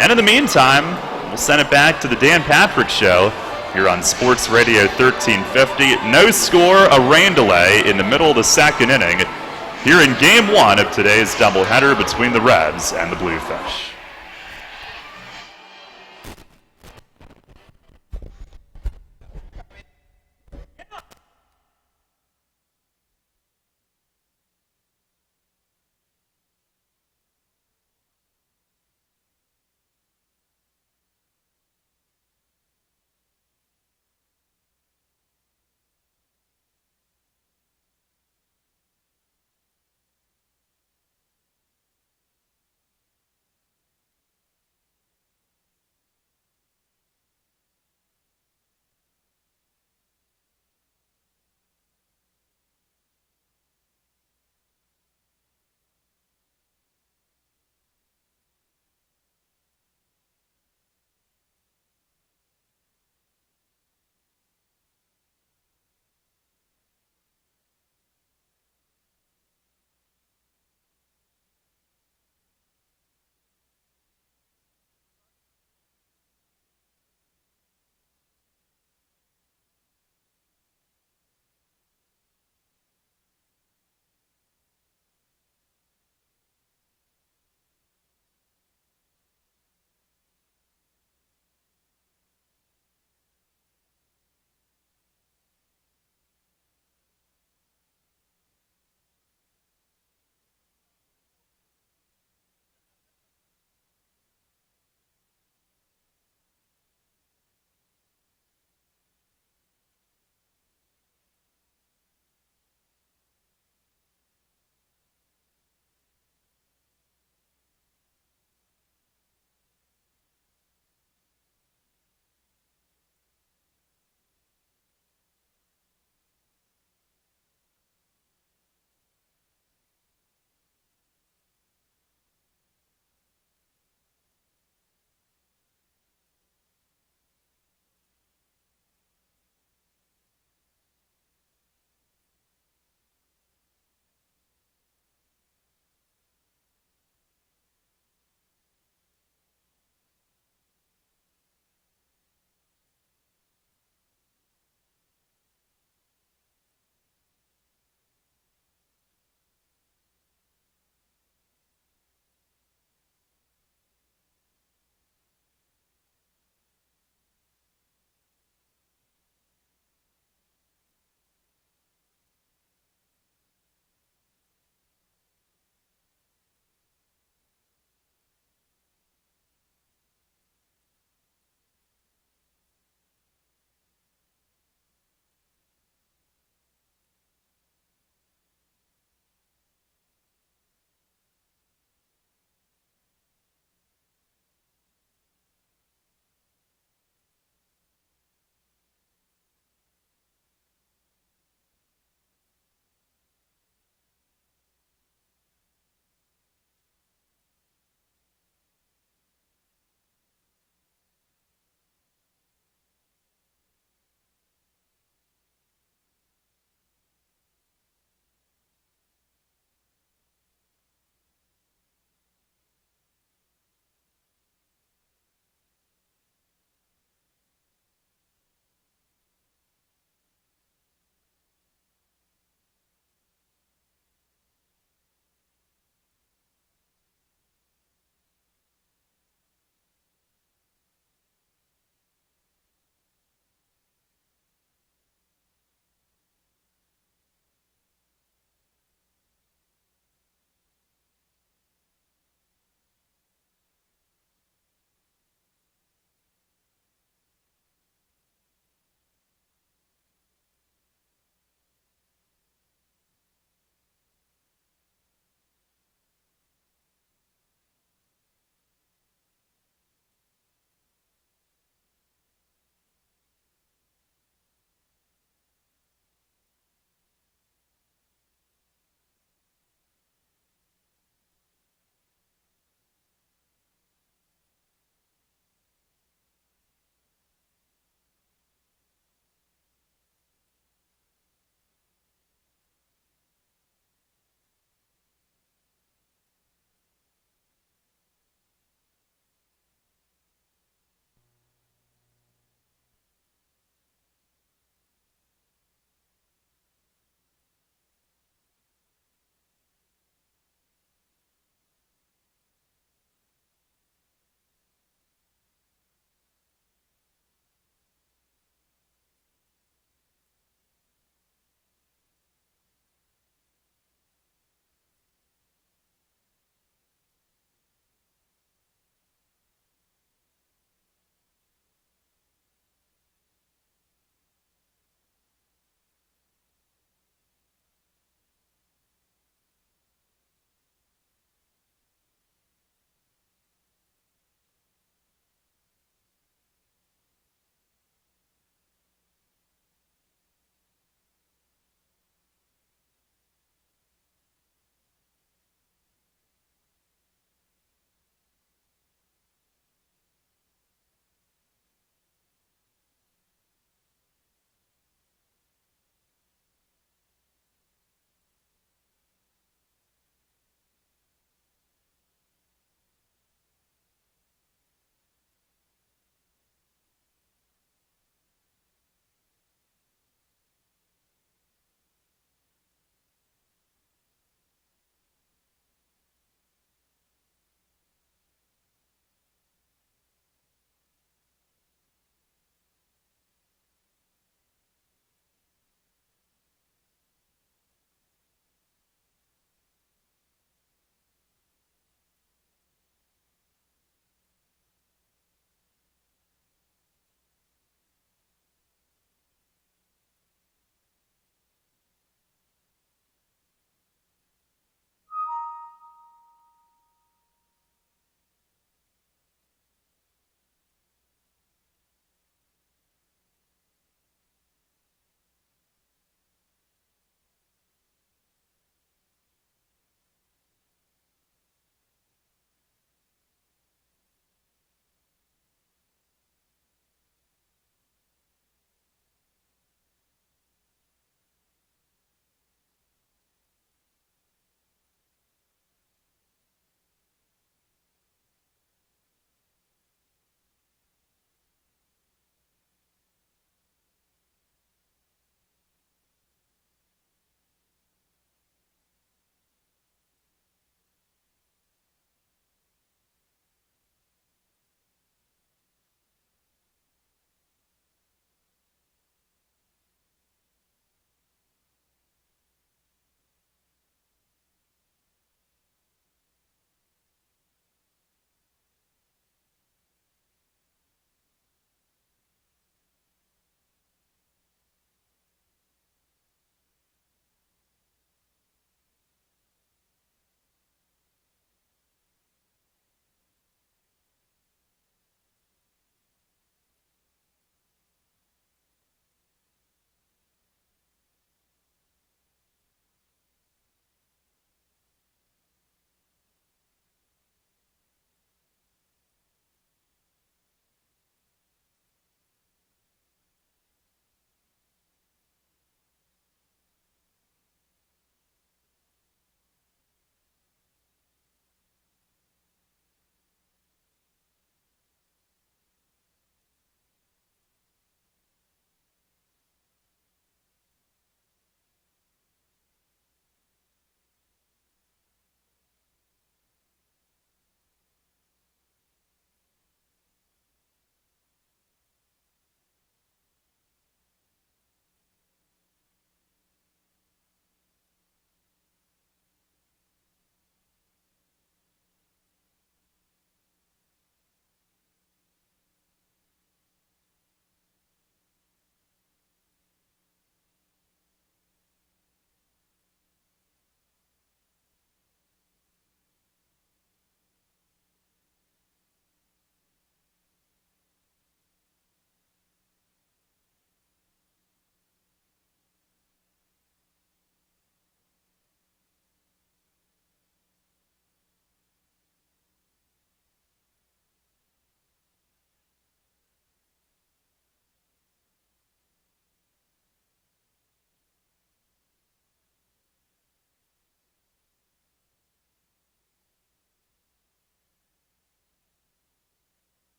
And in the meantime, we'll send it back to the Dan Patrick show here on Sports Radio 1350. No score, a rain delay in the middle of the second inning here in Game 1 of today's doubleheader between the Revs and the Bluefish.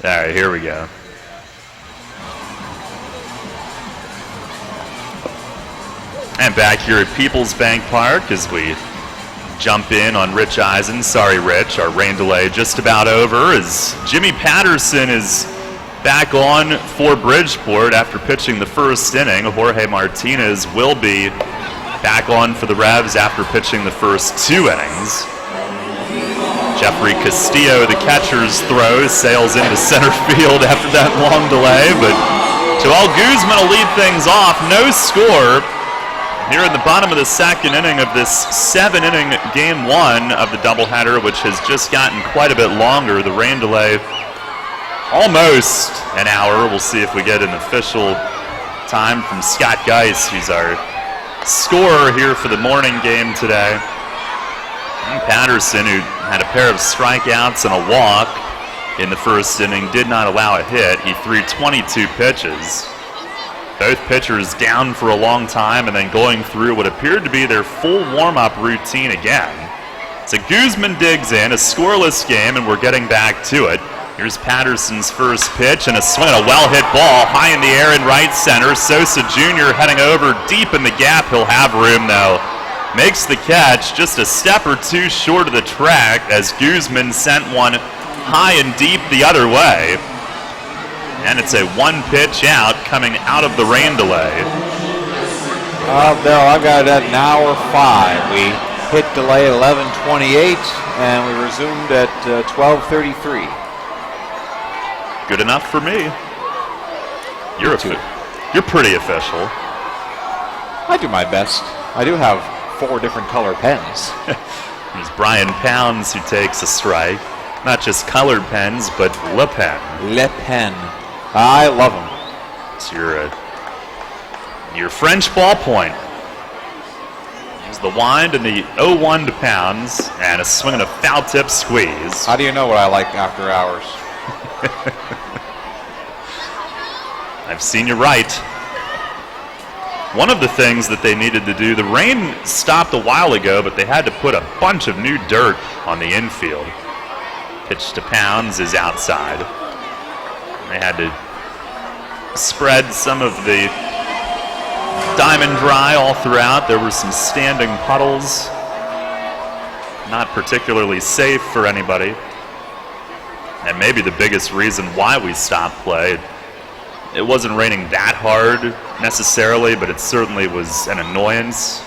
All right, here we go. And back here at PeoplesBank Park as we jump in on Rich Eisen. Sorry, Rich, our rain delay just about over as Jimmy Patterson is back on for Bridgeport after pitching the first inning. Jorge Martinez will be back on for the Revs after pitching the first 2 innings. Jeffrey Castillo, the catcher's throw, sails into center field after that long delay, but Joel Guzman will lead things off. No score here in the bottom of the second inning of this 7-inning game 1 of the doubleheader, which has just gotten quite a bit longer. The rain delay almost an hour. We'll see if we get an official time from Scott Geis, who's our scorer here for the morning game today. And Patterson, who had a pair of strikeouts and a walk in the first inning, did not allow a hit. He threw 22 pitches. Both pitchers down for a long time and then going through what appeared to be their full warm-up routine again. So Guzman digs in, a scoreless game, and we're getting back to it. Here's Patterson's first pitch and a swing on a well-hit ball high in the air in right center. Sosa Jr. heading over deep in the gap. He'll have room, though. Makes the catch just a step or two short of the track as Guzman sent one high and deep the other way. And it's a 1-pitch out coming out of the rain delay.
Daryl, I've got it at an hour 5. We hit delay at 11:28, and we resumed at 12:33.
Good enough for me. You're pretty official.
I do my best. I do have 4 different color pens.
There's Brian Pounds who takes a strike. Not just colored pens, but Le Pen.
Le Pen. I love them.
So your French ballpoint. There's the wind and the 0-1 to Pounds, and a swing and a foul tip squeeze.
How do you know what I like after hours?
I've seen you right. One of the things that they needed to do, the rain stopped a while ago, but they had to put a bunch of new dirt on the infield. Pitch to Pounds is outside. They had to spread some of the diamond dry all throughout. There were some standing puddles. Not particularly safe for anybody. And maybe the biggest reason why we stopped play. It wasn't raining that hard necessarily, but it certainly was an annoyance.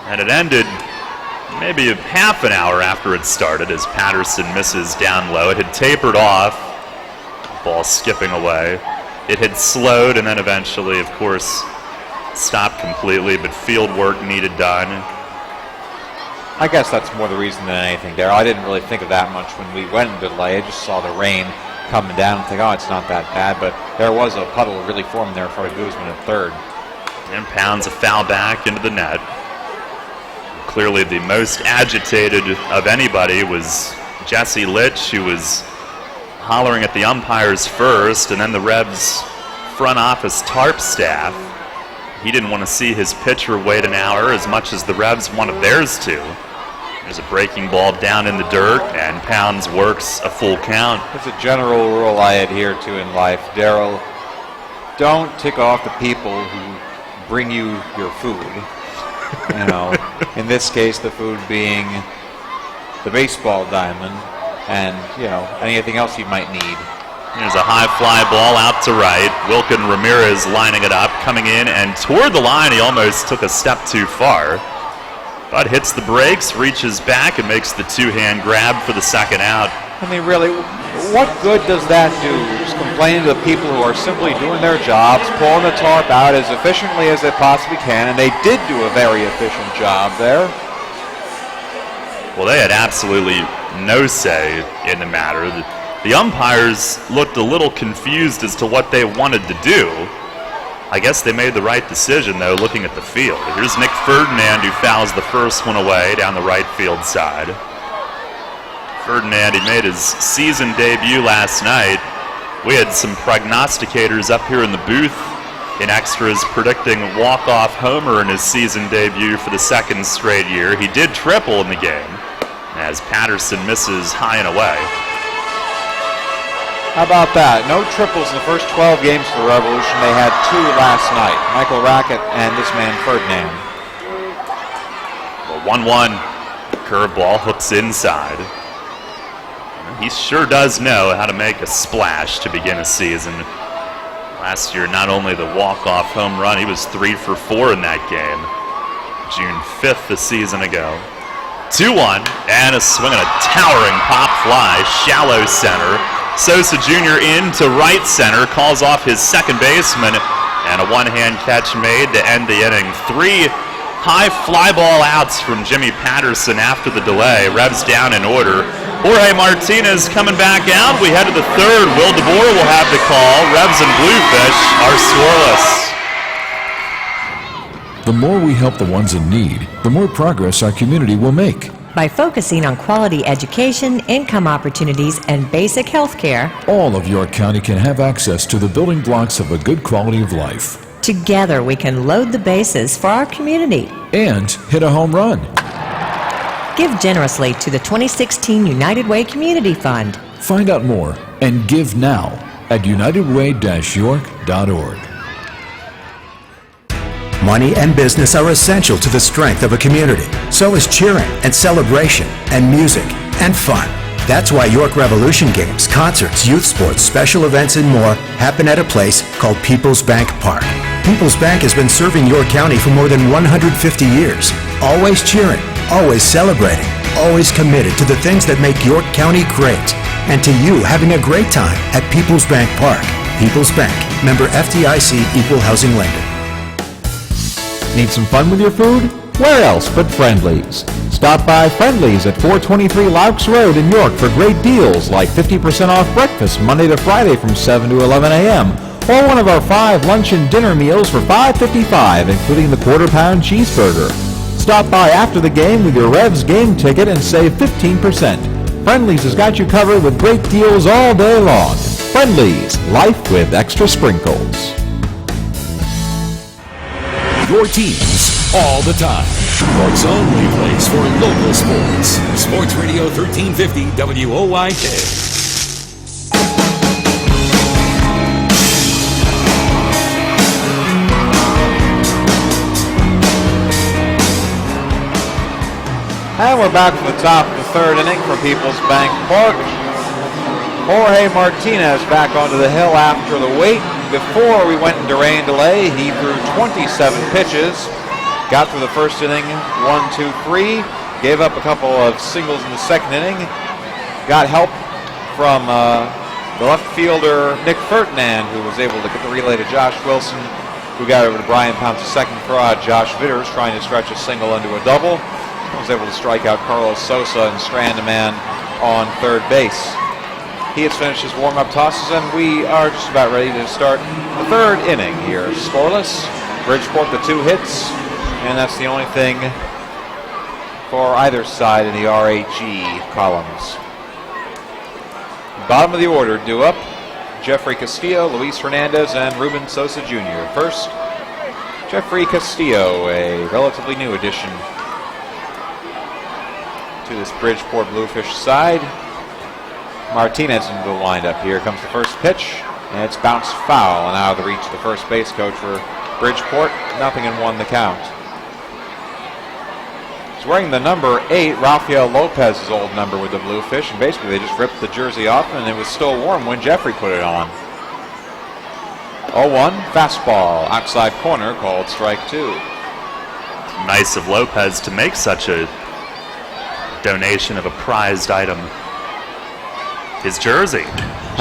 And it ended maybe a half an hour after it started as Patterson misses down low. It had tapered off, ball skipping away. It had slowed and then eventually, of course, stopped completely, but field work needed done.
I guess that's more the reason than anything, Daryl. I didn't really think of that much when we went into delay. I just saw the rain coming down and think, oh, it's not that bad, but there was a puddle really forming there in front of Guzman at third.
And Pounds a foul back into the net. Clearly the most agitated of anybody was Jesse Litch, who was hollering at the umpires first, and then the Revs front office tarp staff. He didn't want to see his pitcher wait an hour as much as the Revs wanted theirs to. There's a breaking ball down in the dirt, and Pounds works a full count.
It's a general rule I adhere to in life, Daryl. Don't tick off the people who bring you your food. You know, in this case, the food being the baseball diamond and, you know, anything else you might need.
There's a high fly ball out to right. Wilkin Ramirez lining it up, coming in, and toward the line, he almost took a step too far. But hits the brakes, reaches back, and makes the two-hand grab for the second out.
I mean, really, what good does that do? Just complaining to the people who are simply doing their jobs, pulling the tarp out as efficiently as they possibly can, and they did do a very efficient job there.
Well, they had absolutely no say in the matter. The umpires looked a little confused as to what they wanted to do. I guess they made the right decision, though, looking at the field. Here's Nick Ferdinand, who fouls the first one away down the right field side. Ferdinand, he made his season debut last night. We had some prognosticators up here in the booth in extras predicting walk-off homer in his season debut for the second straight year. He did triple in the game as Patterson misses high and away.
How about that? No triples in the first 12 games for the Revolution. They had 2 last night. Michael Rackett and this man, Ferdinand.
The 1-1 curveball hooks inside. He sure does know how to make a splash to begin a season. Last year, not only the walk-off home run, he was 3 for 4 in that game. June 5th, a season ago. 2-1, and a swing and a towering pop fly, shallow center. Sosa Jr. in to right center, calls off his second baseman, and a one-hand catch made to end the inning. 3 high fly ball outs from Jimmy Patterson after the delay. Revs down in order. Jorge Martinez coming back out. We head to the third. Will DeBoer will have the call. Revs and Bluefish are scoreless.
The more we help the ones in need, the more progress our community will make.
By focusing on quality education, income opportunities, and basic health care,
all of York County can have access to the building blocks of a good quality of life.
Together we can load the bases for our community
and hit a home run.
Give generously to the 2016 United Way Community Fund.
Find out more and give now at unitedway-york.org.
Money and business are essential to the strength of a community. So is cheering and celebration and music and fun. That's why York Revolution games, concerts, youth sports, special events, and more happen at a place called PeoplesBank Park. PeoplesBank has been serving York County for more than 150 years. Always cheering, always celebrating, always committed to the things that make York County great. And to you having a great time at PeoplesBank Park. People's Bank, member FDIC, equal housing lender.
Need some fun with your food? Where else but Friendly's? Stop by Friendly's at 423 Loucks Road in York for great deals like 50% off breakfast Monday to Friday from 7 to 11 a.m. or one of our 5 lunch and dinner meals for $5.55, including the quarter-pound cheeseburger. Stop by after the game with your Revs game ticket and save 15%. Friendly's has got you covered with great deals all day long. Friendly's, life with extra sprinkles.
Your teams all the time. York's only place for local sports. Sports Radio 1350 WOYK.
And we're back from the top of the third inning for PeoplesBank Park. Jorge Martinez back onto the hill after the wait. Before we went into rain delay, he threw 27 pitches. Got through the first inning, 1, 2, 3. Gave up a couple of singles in the second inning. Got help from the left fielder, Nick Ferdinand, who was able to get the relay to Josh Wilson, who got over to Brian Pounce's second throw out. Josh Vitters trying to stretch a single into a double. Was able to strike out Carlos Sosa and strand a man on third base. He has finished his warm-up tosses, and we are just about ready to start the third inning here. Scoreless. Bridgeport, the 2 hits, and that's the only thing for either side in the RAG columns. Bottom of the order, due up, Jeffrey Castillo, Luis Hernandez, and Ruben Sosa Jr. First, Jeffrey Castillo, a relatively new addition to this Bridgeport Bluefish side. Martinez into the windup. Here comes the first pitch, and it's bounced foul and out of the reach of the first base coach for Bridgeport. 0-1 the count. He's wearing the number 8, Rafael Lopez's old number with the Bluefish, and basically they just ripped the jersey off, and it was still warm when Jeffrey put it on. 0-1, fastball, outside corner, called strike 2.
Nice of Lopez to make such a donation of a prized item. His jersey.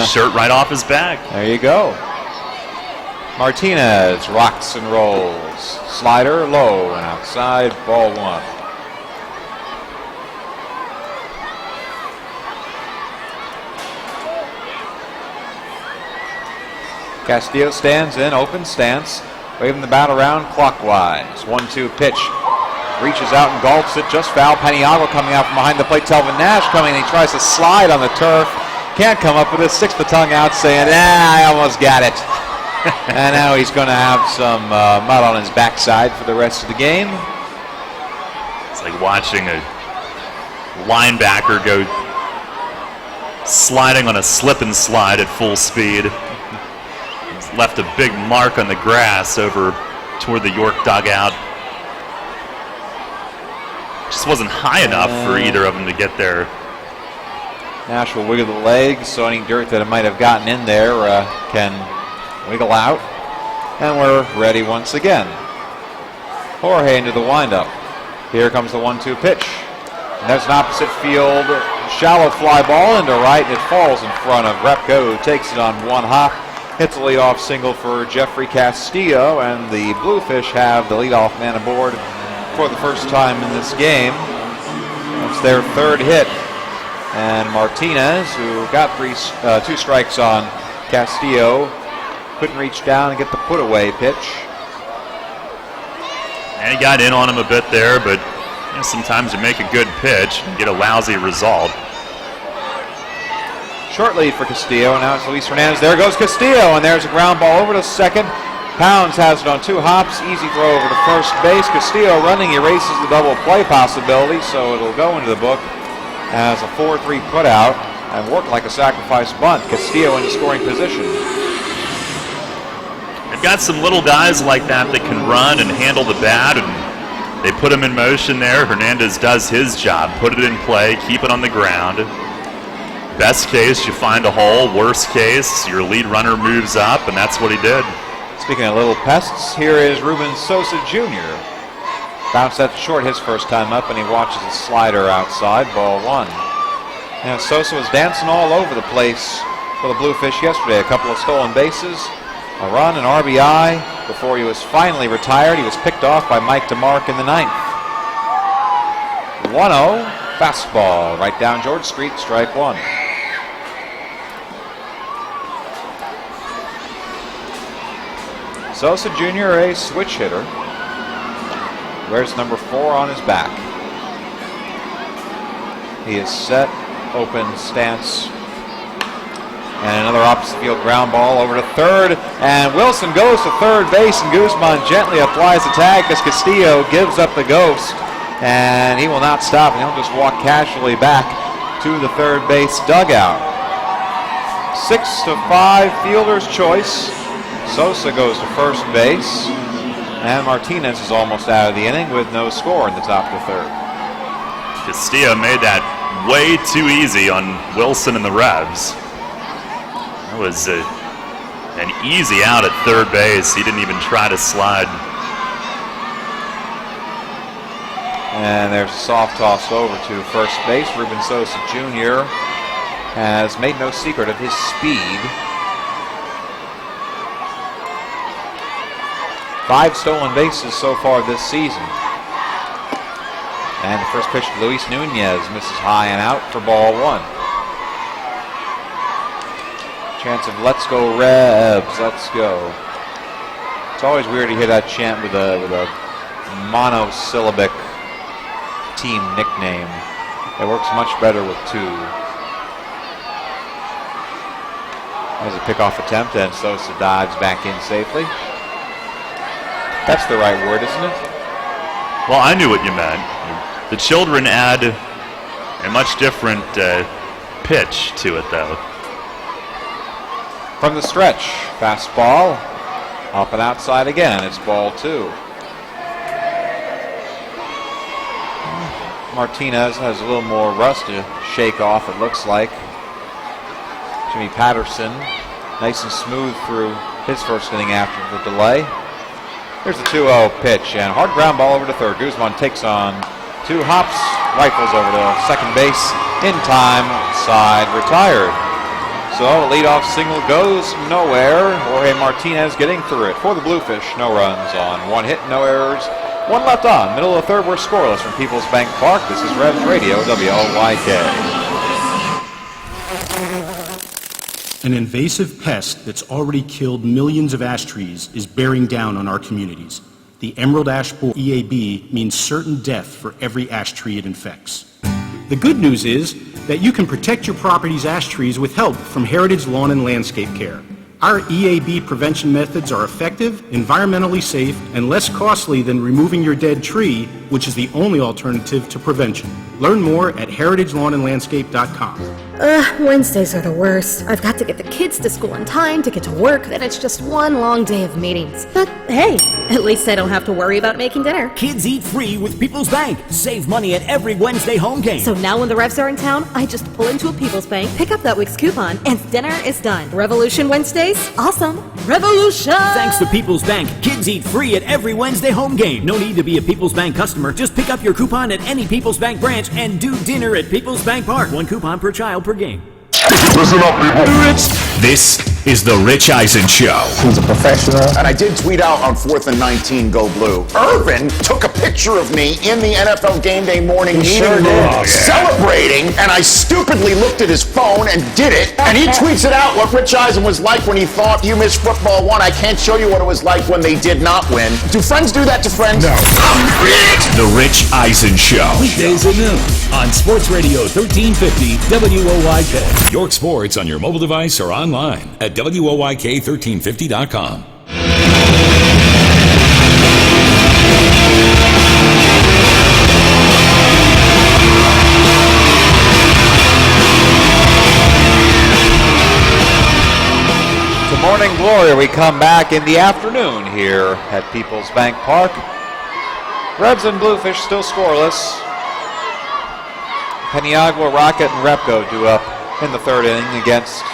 Shirt right off his back.
There you go. Martinez rocks and rolls. Slider low and outside, ball 1. Castillo stands in, open stance, waving the bat around clockwise. 1-2 pitch. Reaches out and gulps it, just foul. Paniagua coming out from behind the plate. Telvin Nash coming, and he tries to slide on the turf. Can't come up with it, sticks the tongue out saying, I almost got it. And now he's going to have some mud on his backside for the rest of the game.
It's like watching a linebacker go
sliding on a slip and slide at full speed. He's left a big mark on the grass over toward the York dugout. Just wasn't high enough for either of them to get there.
Nash will wiggle the legs, so any dirt that it might have gotten in there can wiggle out. And we're ready once again. Jorge into the windup. Here comes the 1-2 pitch. And there's an opposite field shallow fly ball into right, and it falls in front of Repko, who takes it on one hop. Hits a leadoff single for Jeffrey Castillo, and the Bluefish have the leadoff man aboard for the first time in this game. It's their third hit. And Martinez, who got 2 strikes on Castillo, couldn't reach down and get the put-away pitch.
And he got in on him a bit there, but sometimes you make a good pitch and get a lousy result.
Short lead for Castillo, and now it's Luis Hernandez. There goes Castillo, and there's a ground ball over to second. Pounds has it on 2 hops. Easy throw over to first base. Castillo running erases the double play possibility, so it'll go into the book as a 4-3 putout and work like a sacrifice bunt. Castillo into scoring position.
They've got some little guys like that that can run and handle the bat, and they put him in motion there. Hernandez does his job, put it in play, keep it on the ground. Best case, you find a hole. Worst case, your lead runner moves up, and that's what he did.
Speaking of little pests, here is Ruben Sosa Jr. Bounced that short his first time up, and he watches a slider outside, ball 1. Now, Sosa was dancing all over the place for the Bluefish yesterday. A couple of stolen bases, a run, an RBI. Before he was finally retired, he was picked off by Mike DeMark in the 9th. 1-0, fastball, right down George Street, strike 1. Sosa Jr., a switch hitter. Wears number 4 on his back. He is set, open stance. And another opposite field ground ball over to third. And Wilson goes to third base, and Guzman gently applies the tag because Castillo gives up the ghost. And he will not stop, and he'll just walk casually back to the third base dugout. 6-5 fielder's choice. Sosa goes to first base. And Martinez is almost out of the inning with no score in the top of the third.
Castillo made that way too easy on Wilson and the Revs. That was an easy out at third base. He didn't even try to slide.
And there's a soft toss over to first base. Ruben Sosa Jr. has made no secret of his speed. 5 stolen bases so far this season. And the first pitch to Luis Nunez misses high and out for ball 1. Chance of let's go Revs, let's go. It's always weird to hear that chant with a monosyllabic team nickname. It works much better with 2. There's a pickoff attempt, and Sosa dives back in safely. That's the right word, isn't it?
Well, I knew what you meant. The children add a much different pitch to it, though.
From the stretch, fastball, up and outside again. It's ball 2. Martinez has a little more rust to shake off, it looks like. Jimmy Patterson, nice and smooth through his first inning after the delay. Here's the 2-0 pitch, and hard ground ball over to third. Guzman takes on 2 hops, rifles over to second base, in time, side retired. So a leadoff single goes nowhere. Jorge Martinez getting through it for the Bluefish. No runs on 1 hit, no errors. 1 left on. Middle of the third, we're scoreless from PeoplesBank Park. This is Revs Radio, WOYK.
An invasive pest that's already killed millions of ash trees is bearing down on our communities. The emerald ash borer EAB means certain death for every ash tree it infects. The good news is that you can protect your property's ash trees with help from Heritage Lawn and Landscape Care. Our EAB prevention methods are effective, environmentally safe, and less costly than removing your dead tree which is the only alternative to prevention. Learn more at heritagelawnandlandscape.com.
Wednesdays are the worst. I've got to get the kids to school on time, to get to work, then it's just one long day of meetings. But hey, at least I don't have to worry about making dinner.
Kids eat free with People's Bank. Save money at every Wednesday home game.
So now when the Revs are in town, I just pull into a People's Bank, pick up that week's coupon, and dinner is done. Revolution Wednesdays? Awesome. Revolution!
Thanks to People's Bank, kids eat free at every Wednesday home game. No need to be a People's Bank customer. Just pick up your coupon at any People's Bank branch and do dinner at PeoplesBank Park. One coupon per child per game.
Listen up, people. This is the Rich Eisen Show.
He's a professional. And I did tweet out on 4th and 19, go blue. Irvin took a picture of me in the NFL Game Day morning meeting room celebrating, and I stupidly looked at his phone and did it. And he tweets it out what Rich Eisen was like when he thought You Miss Football won. I can't show you what it was like when they did not win. Do friends do that to friends? No.
The Rich Eisen Show.
Weekdays at noon on Sports Radio 1350 WOYK. York Sports on your mobile device or online at WOYK1350.com.
To Morning Glory, we come back in the afternoon here at PeoplesBank Park. Revs and Bluefish still scoreless. Peniagua, Rocket, and Repco due up in the third inning against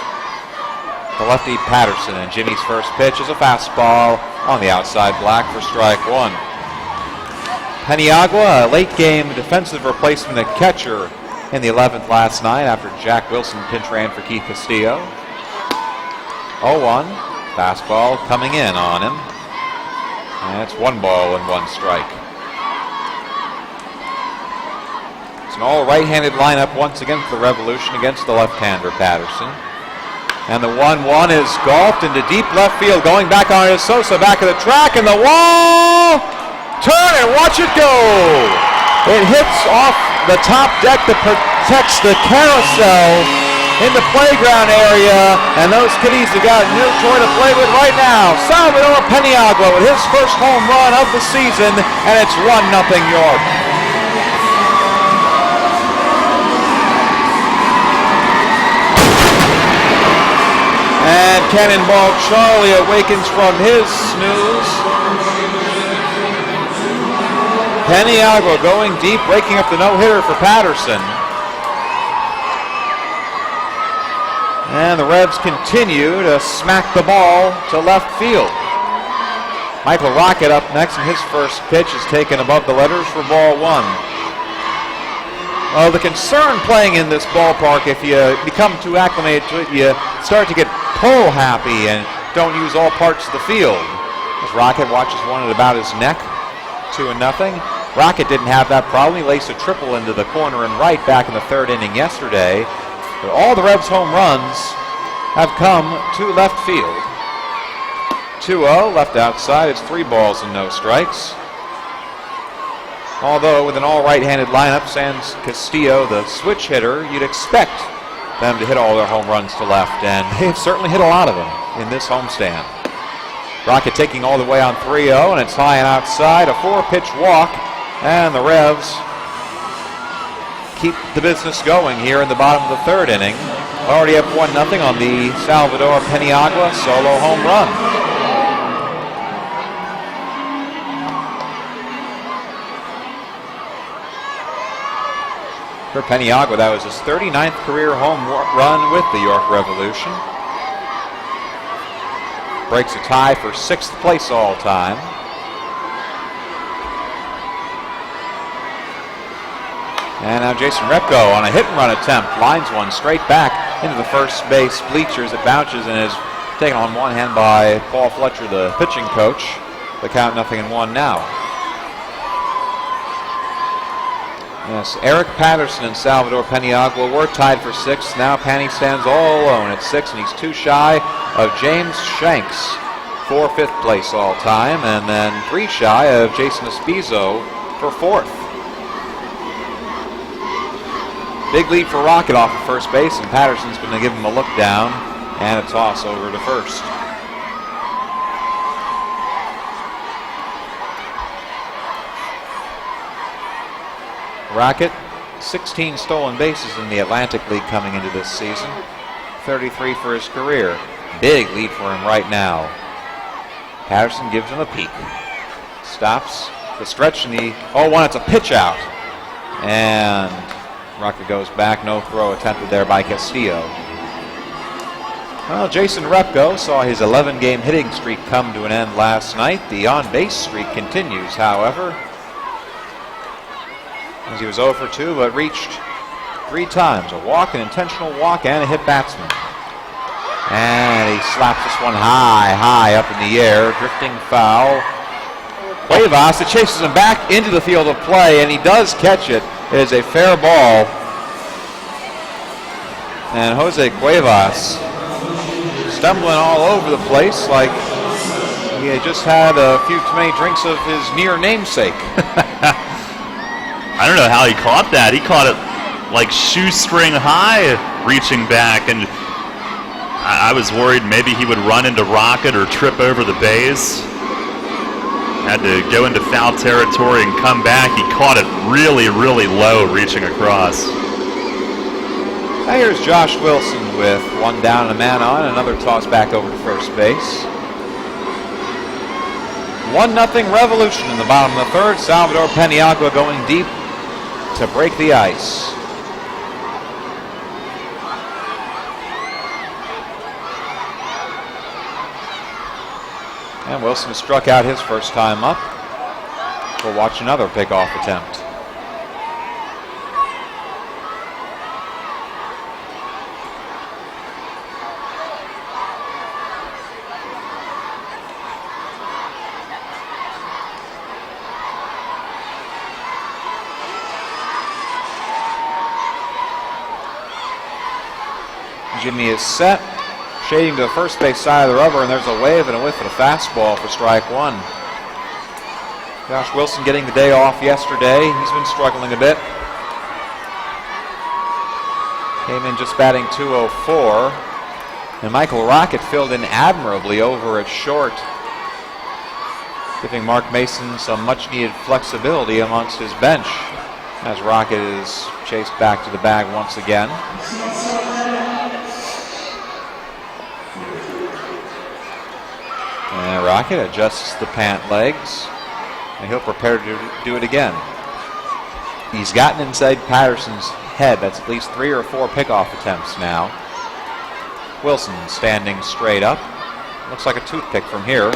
the lefty Patterson. And Jimmy's first pitch is a fastball on the outside black for strike one. Peniagua, a late game defensive replacement at catcher in the 11th last night after Jack Wilson pinch ran for Keith Castillo. 0-1. Fastball coming in on him. And it's 1 ball and 1 strike. It's an all right-handed lineup once again for the Revolution against the left-hander Patterson. And the 1-1 is golfed into deep left field, going back on it is Sosa, back of the track, and the wall! Turn and watch it go! It hits off the top deck that protects the carousel in the playground area, and those kiddies have got no toy to play with right now. Salvador Peniagua with his first home run of the season, and it's 1-0 York. And Cannonball Charlie awakens from his snooze. Peniagua going deep, breaking up the no-hitter for Patterson. And the Revs continue to smack the ball to left field. Michael Rocket up next, and his first pitch is taken above the letters for ball 1. Well, the concern playing in this ballpark, if you become too acclimated to it, you start to get pull happy and don't use all parts of the field. As Rocket watches one at about his neck, 2-0. Rocket didn't have that problem. He laced a triple into the corner and right back in the third inning yesterday. But all the Revs' home runs have come to left field. 2-0, left outside. It's 3 balls and no strikes. Although with an all right-handed lineup, sans Castillo, the switch hitter, you'd expect them to hit all their home runs to left, and they've certainly hit a lot of them in this homestand. Rocket taking all the way on 3-0, and it's high and outside, a 4-pitch walk, and the Revs keep the business going here in the bottom of the third inning. Already up 1-0 on the Salvador Peniagua solo home run. For Peniagua, that was his 39th career home run with the York Revolution. Breaks a tie for 6th place all time. And now Jason Repko on a hit-and-run attempt. Lines one straight back into the first base bleachers. It bounces and is taken on one hand by Paul Fletcher, the pitching coach. The count 0-1 now. Yes, Eric Patterson and Salvador Peniagua were tied for 6th. Now Penny stands all alone at 6, and he's 2 shy of James Shanks for 5th place all time, and then 3 shy of Jason Espizo for 4th. Big lead for Rocket off of first base, and Patterson's going to give him a look down and a toss over to first. Rocket, 16 stolen bases in the Atlantic League coming into this season. 33 for his career. Big lead for him right now. Patterson gives him a peek. Stops the stretch and the 0-1. It's a pitch out. And Rocket goes back. No throw attempted there by Castillo. Well, Jason Repko saw his 11-game hitting streak come to an end last night. The on-base streak continues, however, as he was 0 for 2, but reached 3 times. A walk, an intentional walk, and a hit batsman. And he slaps this one high up in the air, drifting foul. Cuevas, it chases him back into the field of play, and he does catch it. It is a fair ball. And Jose Cuevas stumbling all over the place like he had just had a few too many drinks of his near namesake.
I don't know how he caught that. He caught it like shoestring high, reaching back, and I was worried maybe he would run into Rocket or trip over the base. Had to go into foul territory and come back. He caught it really, really low, reaching across.
Now here's Josh Wilson with 1 down and a man on. Another toss back over to first base. 1-0 Revolution in the bottom of the third. Salvador Paniagua going deep to break the ice. And Wilson struck out his first time up. We'll watch another pickoff attempt. Jimmy is set, shading to the first base side of the rubber, and there's a wave and a whiff and a fastball for strike 1. Josh Wilson getting the day off yesterday. He's been struggling a bit. Came in just batting .204. And Michael Rocket filled in admirably over at short, giving Mark Mason some much-needed flexibility amongst his bench as Rocket is chased back to the bag once again. And Rocket adjusts the pant legs, and he'll prepare to do it again. He's gotten inside Patterson's head. That's at least 3 or 4 pickoff attempts now. Wilson standing straight up. Looks like a toothpick from here.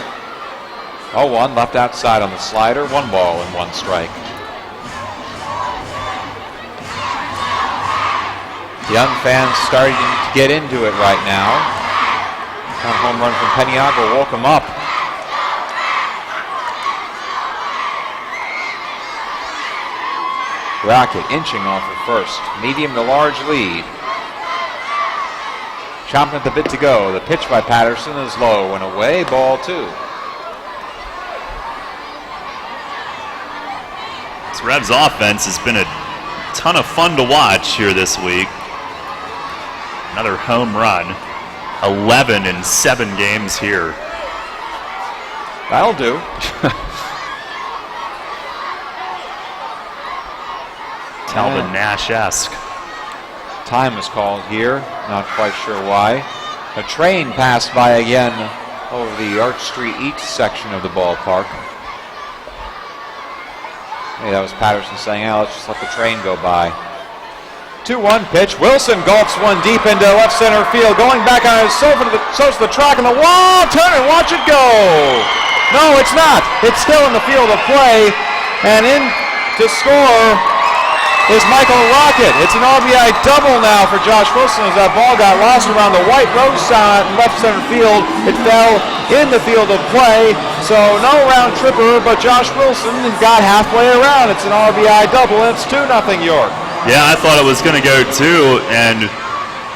0-1 left outside on the slider. 1 ball and 1 strike. Young fans starting to get into it right now. A home run from Paniagua woke him up. Rocket inching off of first. Medium to large lead. Chomping at the bit to go. The pitch by Patterson is low and away. Ball 2.
This Revs offense has been a ton of fun to watch here this week. Another home run. 11 in 7 games here.
That'll do.
Calvin Nash-esque.
Time is called here. Not quite sure why. A train passed by again over the Arch Street East section of the ballpark. Maybe that was Patterson saying, let's just let the train go by. 2-1 pitch. Wilson gulps one deep into left center field. Going back on his sofa to the track on the wall. Turn it, watch it go. No, it's not. It's still in the field of play. And in to score is Michael Rocket. It's an RBI double now for Josh Wilson as that ball got lost around the white rose sign in left center field. It fell in the field of play. So no round tripper, but Josh Wilson got halfway around. It's an RBI double, and it's 2-0 York.
Yeah, I thought it was going to go 2, and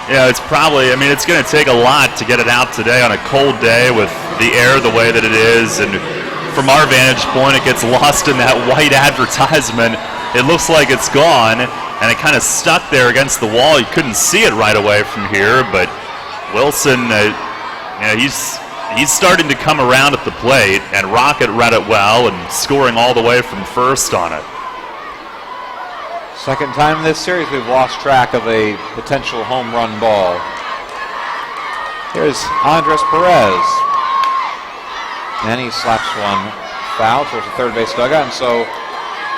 it's probably, it's going to take a lot to get it out today on a cold day with the air the way that it is, and from our vantage point, it gets lost in that white advertisement. It looks like it's gone, and it kind of stuck there against the wall. You couldn't see it right away from here, but Wilson, he's starting to come around at the plate, and Rocket read it well and scoring all the way from first on it.
Second time in this series we've lost track of a potential home run ball. Here's Andres Perez. And he slaps one foul towards the third base dugout. And so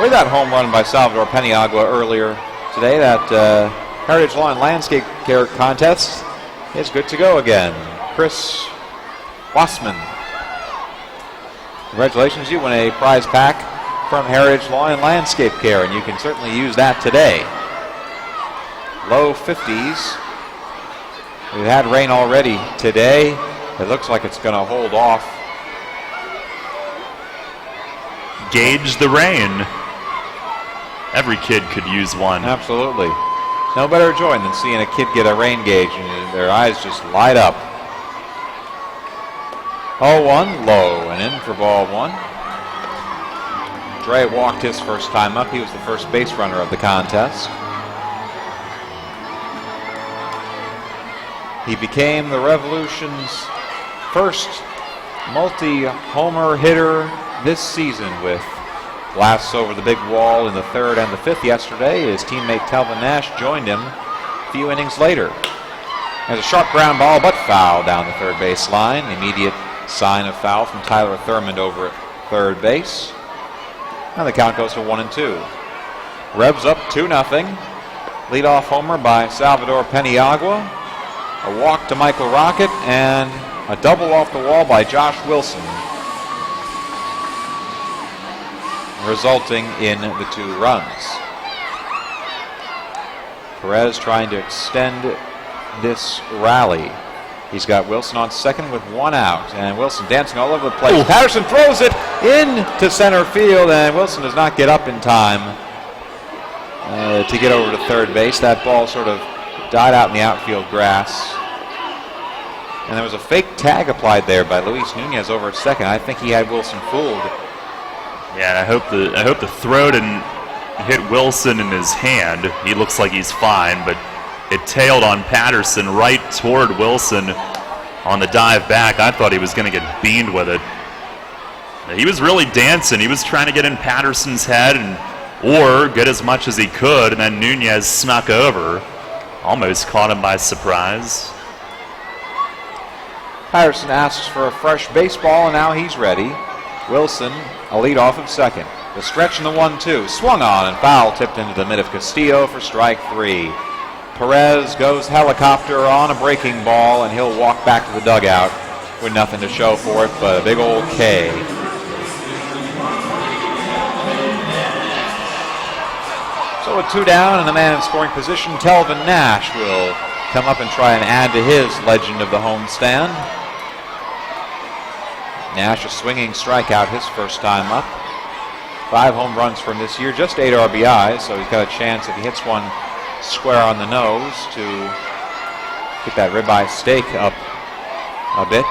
with that home run by Salvador Peniagua earlier today, that Heritage Lawn Landscape Care contest is good to go again. Chris Wassman, congratulations, you win a prize pack from Heritage Lawn and Landscape Care, and you can certainly use that today. Low 50s. We've had rain already today. It looks like it's going to hold off.
Gauge the rain. Every kid could use one.
Absolutely. No better joy than seeing a kid get a rain gauge and their eyes just light up. 0-1, low and in for ball one. Dre walked his first time up. He was the first base runner of the contest. He became the Revolution's first multi-homer hitter this season with blasts over the big wall in the third and the fifth yesterday. His teammate Telvin Nash joined him a few innings later. There's a sharp ground ball, but foul down the third base line. Immediate sign of foul from Tyler Thurmond over at third base. Now the count goes to 1-2. Revs up 2-0. Leadoff homer by Salvador Peniagua. A walk to Michael Rocket and a double off the wall by Josh Wilson, resulting in the 2 runs. Perez trying to extend this rally. He's got Wilson on second with 1 out, and Wilson dancing all over the place. Ooh. Patterson throws it into center field, and Wilson does not get up in time to get over to third base. That ball sort of died out in the outfield grass. And there was a fake tag applied there by Luis Nunez over at second. I think he had Wilson fooled.
Yeah, I hope the throw didn't hit Wilson in his hand. He looks like he's fine, but it tailed on Patterson right toward Wilson on the dive back. I thought he was going to get beamed with it. He was really dancing. He was trying to get in Patterson's head or get as much as he could, and then Nunez snuck over. Almost caught him by surprise.
Patterson asks for a fresh baseball, and now he's ready. Wilson, a leadoff of second. The stretch in the 1-2. Swung on and foul tipped into the mid of Castillo for strike 3. Perez goes helicopter on a breaking ball, and he'll walk back to the dugout with nothing to show for it but a big old K. So with 2 down and a man in scoring position, Telvin Nash will come up and try and add to his legend of the homestand. Nash a swinging strikeout his first time up. 5 home runs from this year, just 8 RBIs, so he's got a chance if he hits one square on the nose to get that ribeye steak up a bit.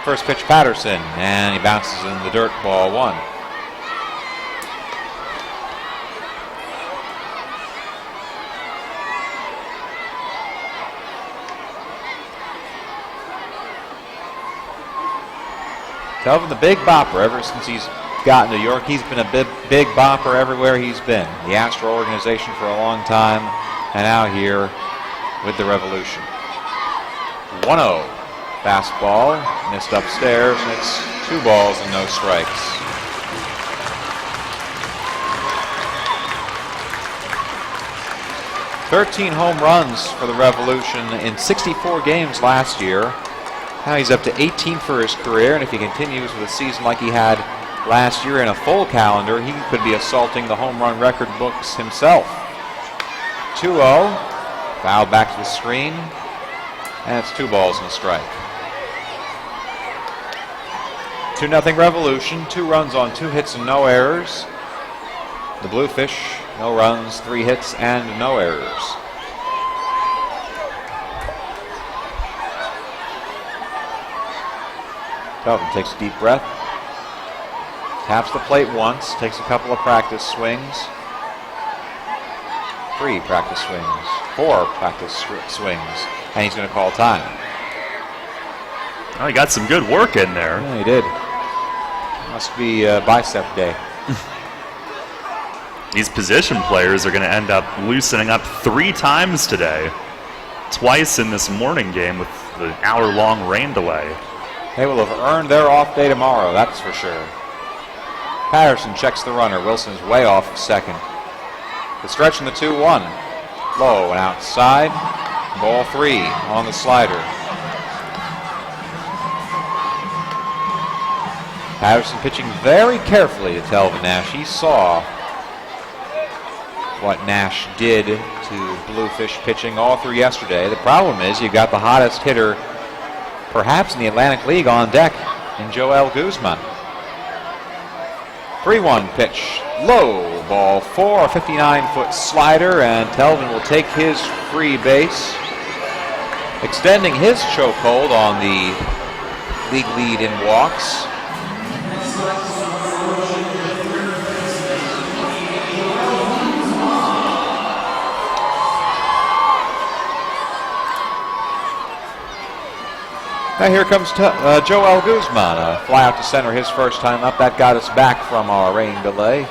First pitch Patterson, and he bounces in the dirt, ball 1. Telvin, the big bopper, ever since he's gotten to York, he's been a big bopper everywhere he's been. The Astro organization for a long time, and now here with the Revolution. 1-0. Fastball, missed upstairs, and it's 2 balls and no strikes. "13 home runs for the Revolution in 64 games last year. Now he's up to 18 for his career, and if he continues with a season like he had last year in a full calendar, he could be assaulting the home run record books himself." 2-0. Foul back to the screen, and it's 2 balls and a strike. 2-0 Revolution, 2 runs on 2 hits and no errors. The Bluefish, no runs, 3 hits, and no errors. Telvin takes a deep breath, taps the plate once, takes a couple of practice swings. 3 practice swings, 4 practice swings, and he's going to call time.
Oh, he got some good work in there.
Yeah, he did. Must be bicep day.
These position players are going to end up loosening up 3 times today. Twice in this morning game with the hour-long rain delay.
They will have earned their off day tomorrow, that's for sure. Patterson checks the runner. Wilson's way off second. The stretch in the 2-1. Low and outside. Ball 3 on the slider. Patterson pitching very carefully to Telvin Nash. He saw what Nash did to Bluefish pitching all through yesterday. The problem is you've got the hottest hitter perhaps in the Atlantic League on deck in Joel Guzman. 3-1 pitch. Low, ball 4, a 59-foot slider, and Telvin will take his free base, extending his chokehold on the league lead in walks. Now here comes Joel Guzman, a fly out to center his first time up. That got us back from our rain delay.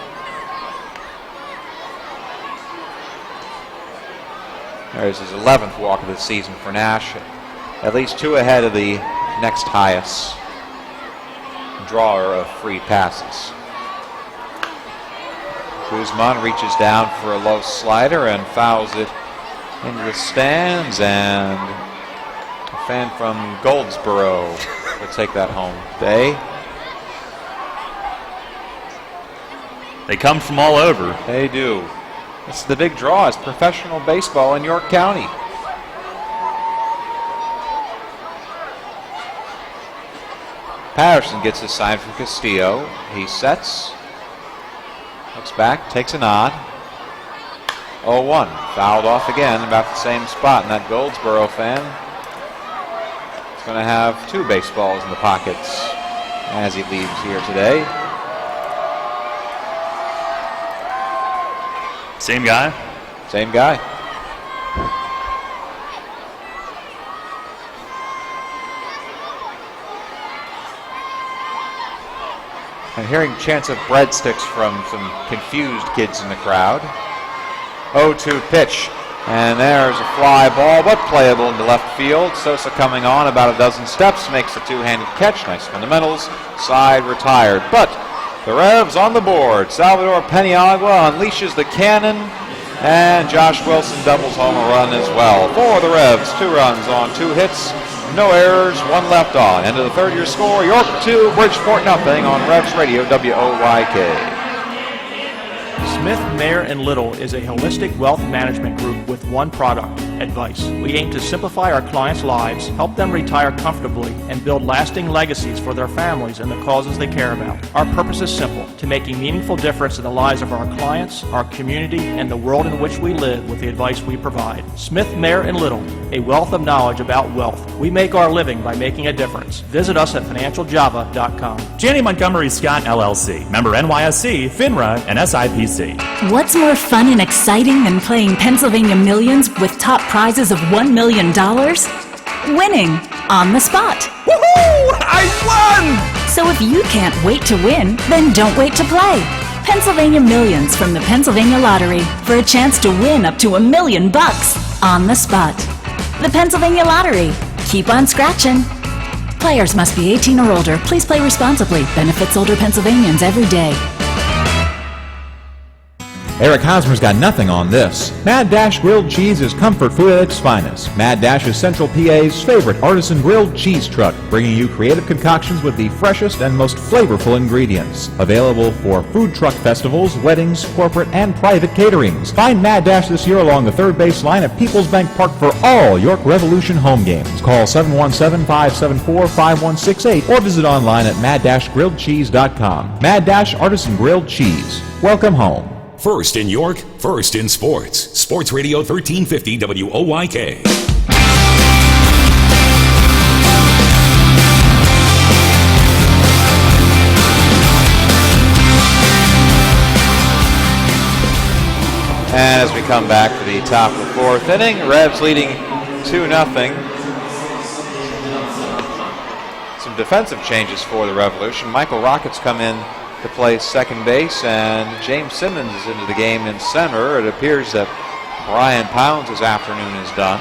There's his 11th walk of the season for Nash, at least 2 ahead of the next highest drawer of free passes. Guzman reaches down for a low slider and fouls it into the stands, and a fan from Goldsboro will take that home.
They come from all over.
They do. It's the big draw. It's professional baseball in York County. Patterson gets his sign from Castillo. He sets, looks back, takes a nod. 0-1, fouled off again, about the same spot, and that Goldsboro fan is going to have 2 baseballs in the pockets as he leaves here today.
Same guy?
Same guy. I'm hearing chants of breadsticks from some confused kids in the crowd. 0-2 pitch. And there's a fly ball, but playable into left field. Sosa coming on about a dozen steps, makes a 2-handed catch. Nice fundamentals. Side retired. But the Revs on the board. Salvador Peniagua unleashes the cannon, and Josh Wilson doubles home a run as well. For the Revs, 2 runs on 2 hits, no errors, 1 left on. End of the third, your score, York 2, Bridgeport nothing on Revs Radio WOYK.
Smith, Mayer & Little is a holistic wealth management group with one product, advice. We aim to simplify our clients' lives, help them retire comfortably, and build lasting legacies for their families and the causes they care about. Our purpose is simple, to make a meaningful difference in the lives of our clients, our community, and the world in which we live with the advice we provide. Smith, Mayer & Little, a wealth of knowledge about wealth. We make our living by making a difference. Visit us at financialjava.com.
Janney Montgomery Scott LLC, member NYSE, FINRA, and SIPC.
What's more fun and exciting than playing Pennsylvania Millions with top prizes of $1 million? Winning on the spot.
Woohoo! I won!
So if you can't wait to win, then don't wait to play. Pennsylvania Millions from the Pennsylvania Lottery for a chance to win up to $1 million on the spot. The Pennsylvania Lottery. Keep on scratching. Players must be 18 or older. Please play responsibly. Benefits older Pennsylvanians every day.
Eric Hosmer's got nothing on this. Mad Dash Grilled Cheese is comfort food at its finest. Mad Dash is Central PA's favorite artisan grilled cheese truck, bringing you creative concoctions with the freshest and most flavorful ingredients. Available for food truck festivals, weddings, corporate, and private caterings. Find Mad Dash this year along the third base line at PeoplesBank Park for all York Revolution home games. Call 717-574-5168 or visit online at mad-grilledcheese.com. Mad Dash Artisan Grilled Cheese. Welcome home.
First in York, first in sports. Sports Radio 1350 WOYK.
And as we come back to the top of the 4th inning, Revs leading 2-0. Some defensive changes for the Revolution. Michael Rockets come in to play second base, and James Simmons is into the game in center. It appears that Brian Pounds' afternoon is done.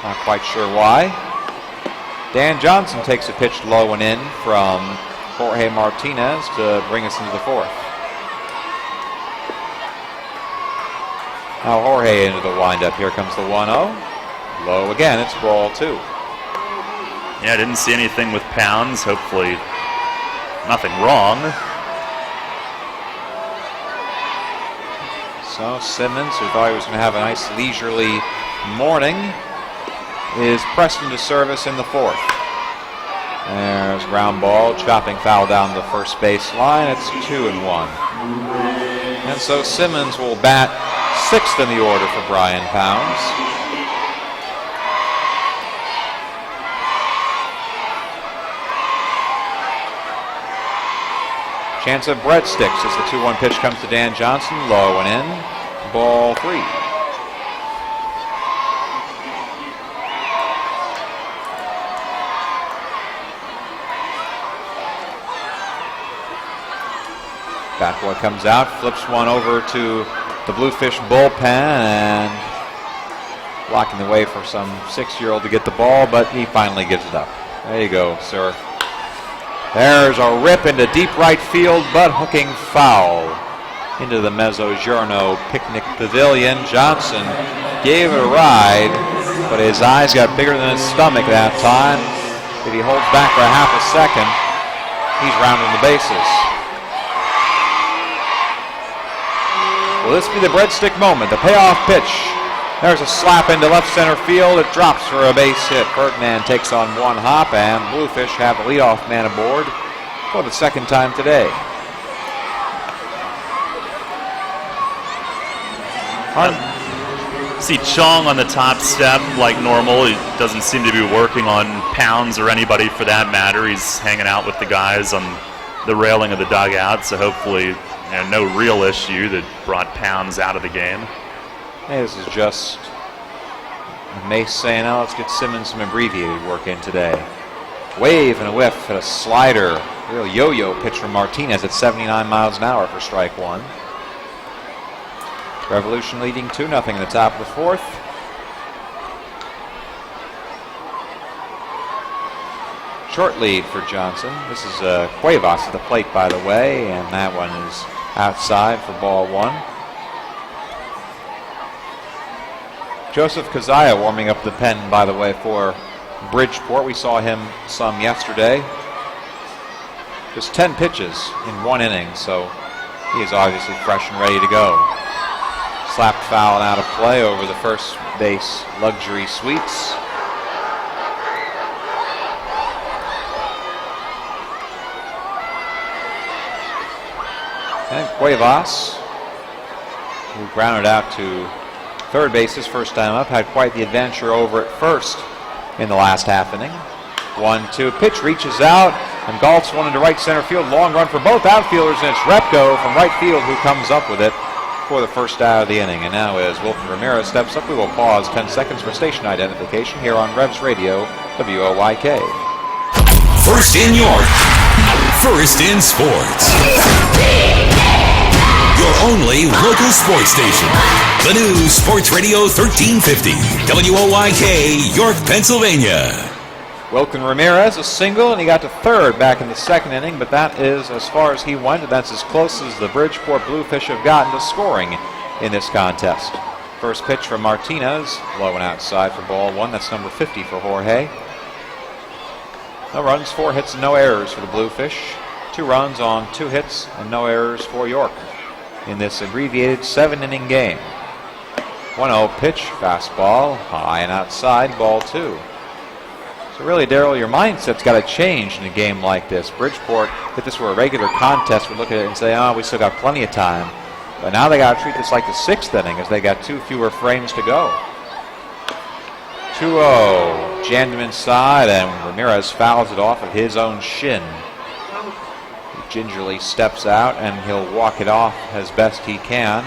Not quite sure why. Dan Johnson takes a pitch low and in from Jorge Martinez to bring us into the fourth. Now Jorge into the windup. Here comes the 1-0. Low again. It's ball 2.
Yeah, I didn't see anything with Pounds. Hopefully nothing wrong.
So Simmons, who thought he was going to have a nice leisurely morning, is pressed into service in the fourth. There's ground ball, chopping foul down the first base line. It's 2-1. And so Simmons will bat sixth in the order for Brian Pounds. Chance of breadsticks as the 2-1 pitch comes to Dan Johnson, low and in, ball 3. Bat boy comes out, flips one over to the Bluefish bullpen, and blocking the way for some 6-year-old to get the ball, but he finally gives it up. There you go, sir. There's a rip into deep right field, but hooking foul into the Mezzogiorno picnic pavilion. Johnson gave it a ride, but his eyes got bigger than his stomach that time. If he holds back for a half a second, he's rounding the bases. Will this be the breadstick moment, the payoff pitch? There's a slap into left center field. It drops for a base hit. Ferdinand takes on one hop, and Bluefish have the leadoff man aboard for the second time today.
See Chong on the top step like normal. He doesn't seem to be working on Pounds or anybody for that matter. He's hanging out with the guys on the railing of the dugout, so hopefully no real issue that brought Pounds out of the game.
Hey, this is just Mace saying, oh, let's get Simmons some abbreviated work in today. Wave and a whiff at a slider. Real yo-yo pitch from Martinez at 79 miles an hour for strike 1. Revolution leading 2-0 in the top of the fourth. Short lead for Johnson. This is Cuevas at the plate, by the way, and that one is outside for ball 1. Joseph Kazaya warming up the pen, by the way, for Bridgeport. We saw him some yesterday. Just 10 pitches in 1 inning, so he is obviously fresh and ready to go. Slapped foul and out of play over the first base luxury suites. And Cuevas, who grounded out to third base his first time up, had quite the adventure over at first in the last half inning. 1-2 pitch reaches out and golfs one into right center field. Long run for both outfielders, and it's Repko from right field who comes up with it for the first out of the inning. And now as Wilton Ramirez steps up, we will pause 10 seconds for station identification here on Revs Radio, WOYK.
First in York, first in sports. Your only local sports station. The new Sports Radio 1350, WOYK, York, Pennsylvania.
Wilton Ramirez, a single, and he got to third back in the second inning, but that is as far as he went, and that's as close as the Bridgeport Bluefish have gotten to scoring in this contest. First pitch from Martinez, low and outside for ball 1. That's number 50 for Jorge. No runs, 4 hits, and no errors for the Bluefish. 2 runs on 2 hits and no errors for York in this abbreviated 7-inning game. 1-0 pitch, fastball, high and outside, ball 2. So really, Darryl, your mindset's got to change in a game like this. Bridgeport, if this were a regular contest, would look at it and say, oh, we still got plenty of time. But now they got to treat this like the 6th inning, as they got 2 fewer frames to go. 2-0, jammed him inside, and Ramirez fouls it off of his own shin. He gingerly steps out, and he'll walk it off as best he can,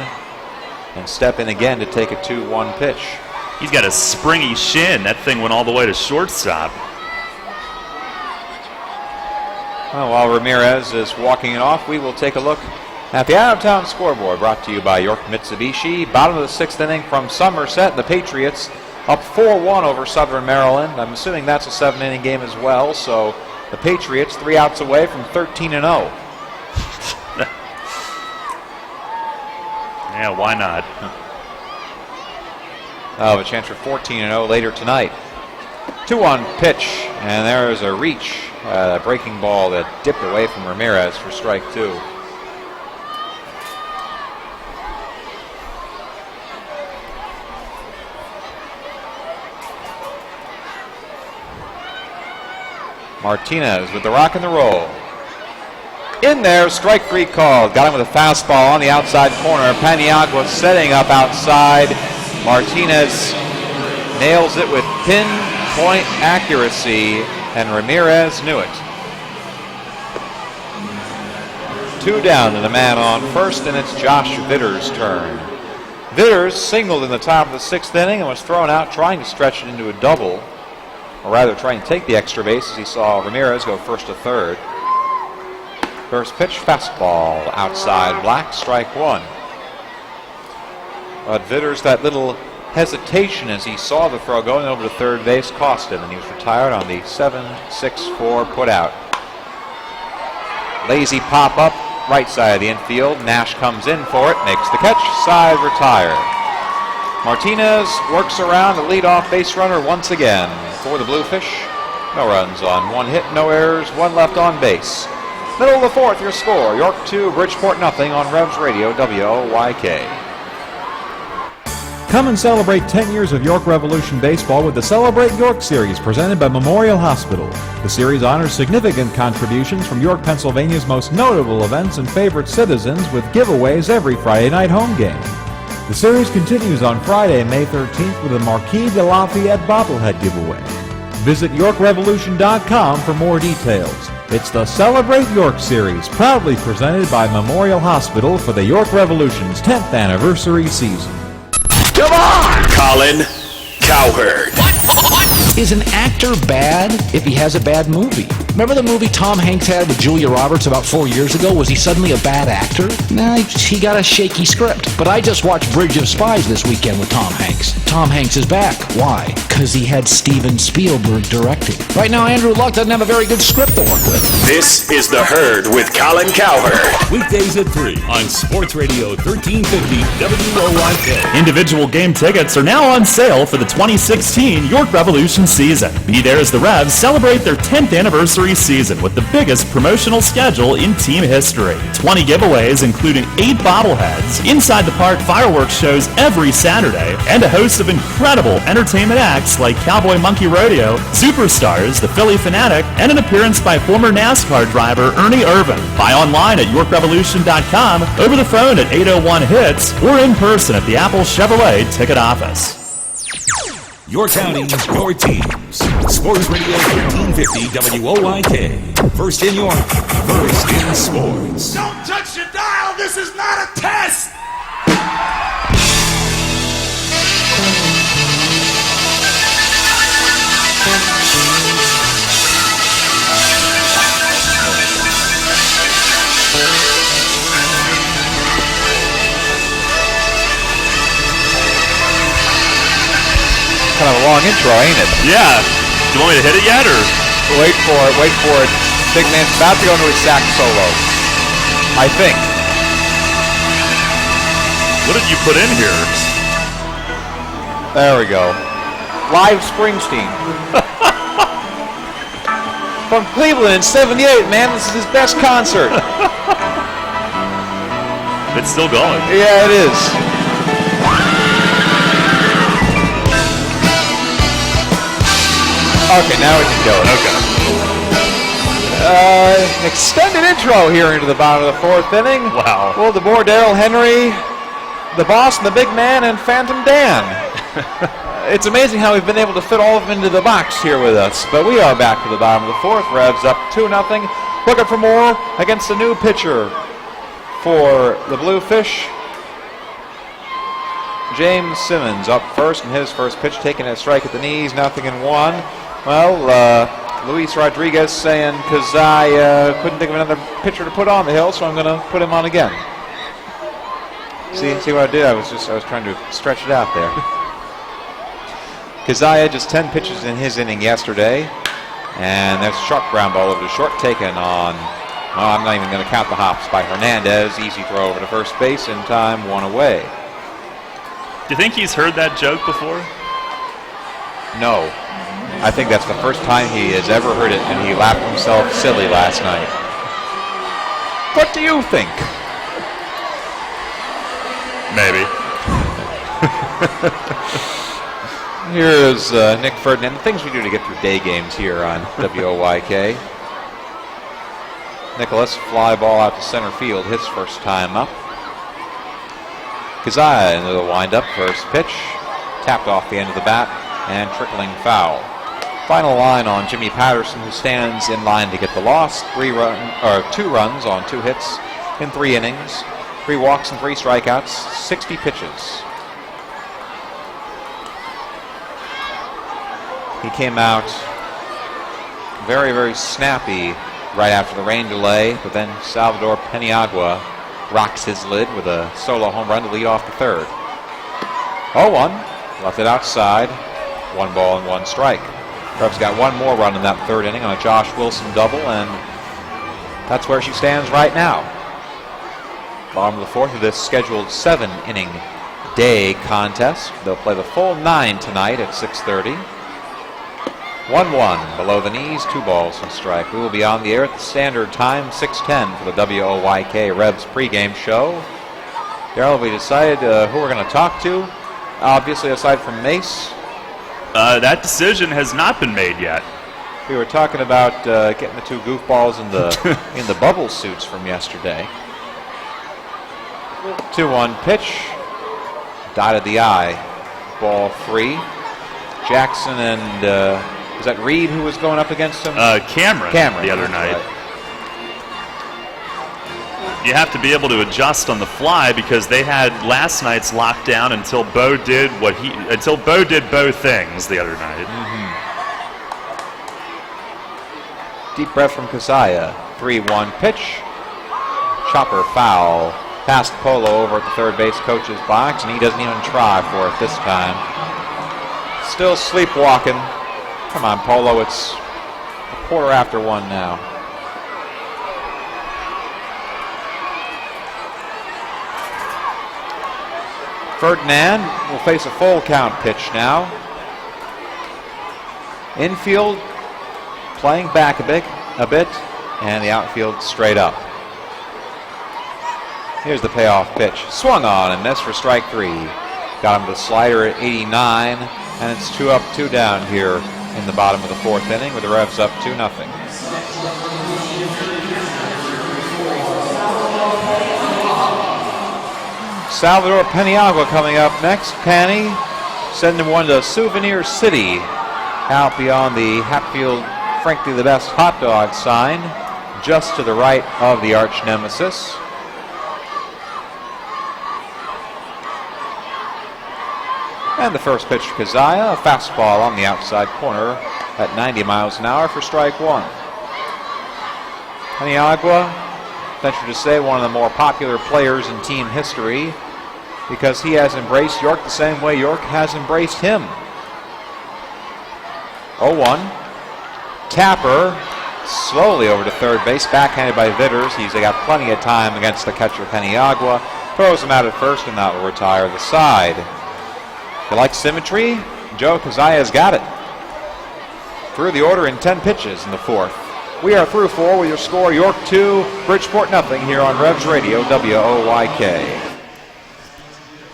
and step in again to take a 2-1 pitch.
He's got a springy shin. That thing went all the way to shortstop.
Well, while Ramirez is walking it off, we will take a look at the out-of-town scoreboard, brought to you by York Mitsubishi. Bottom of the 6th inning from Somerset. The Patriots up 4-1 over Southern Maryland. I'm assuming that's a 7-inning game as well, so the Patriots 3 outs away from 13-0.
Yeah, why not?
A chance for 14-0 later tonight. 2-1 pitch, and there's a reach, a breaking ball that dipped away from Ramirez for strike 2. Martinez with the rock and the roll. In there, strike 3 called. Got him with a fastball on the outside corner. Paniagua setting up outside. Martinez nails it with pinpoint accuracy, and Ramirez knew it. 2 down to the man on first, and it's Josh Vitter's turn. Vitters singled in the top of the 6th inning and was thrown out trying to stretch it into a double, or rather trying to take the extra base as he saw Ramirez go first to third. First pitch, fastball, outside black, strike 1. But Vitters, that little hesitation as he saw the throw going over to third base, cost him, and he was retired on the 7-6-4 put out. Lazy pop up, right side of the infield. Nash comes in for it, makes the catch, side retired. Martinez works around the leadoff base runner once again for the Bluefish. No runs on 1 hit, no errors, 1 left on base. Middle of the 4th, your score, York 2, Bridgeport nothing on Revs Radio, WOYK.
Come and celebrate 10 years of York Revolution baseball with the Celebrate York Series presented by Memorial Hospital. The series honors significant contributions from York, Pennsylvania's most notable events and favorite citizens with giveaways every Friday night home game. The series continues on Friday, May 13th with a Marquis de Lafayette bobblehead giveaway. Visit YorkRevolution.com for more details. It's the Celebrate York Series, proudly presented by Memorial Hospital for the York Revolution's 10th anniversary season.
Come on! Colin Cowherd. What? Is an actor bad if he has a bad movie? Remember the movie Tom Hanks had with Julia Roberts about 4 years ago? Was he suddenly a bad actor? Nah, he got a shaky script. But I just watched Bridge of Spies this weekend with Tom Hanks. Tom Hanks is back. Why? Because he had Steven Spielberg directing. Right now, Andrew Luck doesn't have a very good script to work with.
This is The Herd with Colin Cowherd. Weekdays at 3 on Sports Radio 1350 WOYK.
Individual game tickets are now on sale for the 2016 York Revolution season. Be there as the Revs celebrate their 10th anniversary season with the biggest promotional schedule in team history. 20 giveaways, including 8 bobbleheads, inside the park fireworks shows every Saturday, and a host of incredible entertainment acts like Cowboy Monkey Rodeo, Superstars, the Philly Fanatic, and an appearance by former NASCAR driver Ernie Irvan. Buy online at YorkRevolution.com, over the phone at 801-HITS, or in person at the Apple Chevrolet ticket office.
Your county, your teams. Sports Radio 1350 WOYK. First in York, first in sports.
Don't touch your dial. This is not a test.
Kind of a long intro, ain't it?
Yeah. Do you want me to hit it yet, or?
Wait for it. Big man's about to go into his sax solo, I think.
What did you put in here?
There we go. Live Springsteen. From Cleveland in 78, man. This is his best concert.
It's still going.
Yeah, it is. Okay, now we can go.
Okay.
Extended intro here into the bottom of the 4th inning.
Wow.
Well, the board, Darrell Henry, the boss, and the big man, and Phantom Dan. It's amazing how we've been able to fit all of them into the box here with us. But we are back to the bottom of the 4th. Revs up 2-0. Looking for more against the new pitcher for the Bluefish. James Simmons up first in his first pitch, taking a strike at the knees, 0-1. Well, Luis Rodriguez saying, because I couldn't think of another pitcher to put on the hill, so I'm going to put him on again. See what I did? I was trying to stretch it out there. Kazaya just 10 pitches in his inning yesterday, and there's a sharp ground ball over to short, taken on. Well, I'm not even going to count the hops by Hernandez. Easy throw over to first base in time, 1 away.
Do you think he's heard that joke before?
No. I think that's the first time he has ever heard it, and he laughed himself silly last night. What do you think?
Maybe.
Here's Nick Ferdinand. The things we do to get through day games here on WOYK. Nicholas, fly ball out to center field, his first time up. Kazaya into the windup, first pitch. Tapped off the end of the bat and trickling foul. Final line on Jimmy Patterson, who stands in line to get the loss. 2 runs on 2 hits in 3 innings. 3 walks and 3 strikeouts, 60 pitches. He came out very, very snappy right after the rain delay, but then Salvador Peniagua rocks his lid with a solo home run to lead off the third. 0-1, left it outside, 1 ball and 1 strike. Revs got 1 more run in that third inning on a Josh Wilson double, and that's where she stands right now. Bottom of the fourth of this scheduled 7-inning day contest. They'll play the full 9 tonight at 6:30. 1-1 below the knees, 2 balls and strike. We will be on the air at the standard time, 6:10 for the WOYK Revs pregame show. Darryl, we decided who we're going to talk to. Obviously, aside from Mace.
That decision has not been made yet.
We were talking about getting the 2 goofballs in the in the bubble suits from yesterday. 2-1 pitch. Dotted the I. Ball 3. Jackson and was that Reed who was going up against him?
Cameron the other night.
Right.
You have to be able to adjust on the fly because they had last night's lockdown until Bo did both things the other night.
Deep breath from Kazaya. 3-1 pitch. Chopper foul. Past Polo over at the third base coach's box, and he doesn't even try for it this time. Still sleepwalking. Come on, Polo. It's 1:15 now. Ferdinand will face a full count pitch now. Infield playing back a bit, and the outfield straight up. Here's the payoff pitch. Swung on and missed for strike 3. Got him the slider at 89, and it's 2 up, 2 down here in the bottom of the 4th inning with the Revs up 2-0. Salvador Peniagua coming up next. Penny sending one to Souvenir City out beyond the Hatfield Frankly the Best hot dog sign, just to the right of the arch nemesis. And the first pitch to Kazaya, a fastball on the outside corner at 90 miles an hour for strike 1. Peniagua, venture to say, one of the more popular players in team history because he has embraced York the same way York has embraced him. 0-1. Tapper slowly over to third base, backhanded by Vitters. He's got plenty of time against the catcher Peniagua. Throws him out at first, and that will retire the side. If you like symmetry, Joe Kazaya's got it. Through the order in 10 pitches in the 4th. We are through 4 with your score, York 2, Bridgeport nothing here on Revs Radio, WOYK.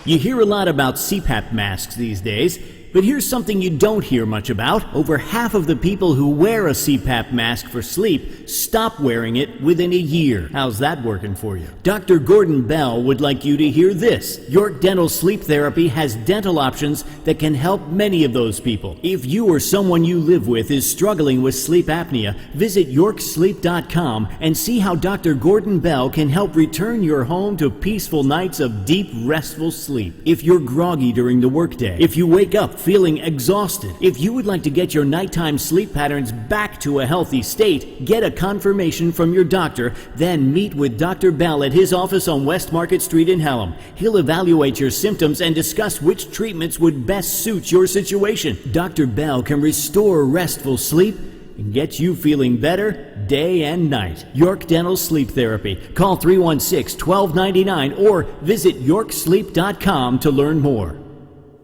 You hear a lot about CPAP masks these days, but here's something you don't hear much about. Over half of the people who wear a CPAP mask for sleep stop wearing it within a year. How's that working for you? Dr. Gordon Bell would like you to hear this. York Dental Sleep Therapy has dental options that can help many of those people. If you or someone you live with is struggling with sleep apnea, visit yorksleep.com and see how Dr. Gordon Bell can help return your home to peaceful nights of deep, restful sleep. If you're groggy during the workday, if you wake up feeling exhausted? If you would like to get your nighttime sleep patterns back to a healthy state, get a confirmation from your doctor, then meet with Dr. Bell at his office on West Market Street in Hallam. He'll evaluate your symptoms and discuss which treatments would best suit your situation. Dr. Bell can restore restful sleep and get you feeling better day and night. York Dental Sleep Therapy. Call 316-1299 or visit yorksleep.com to learn more.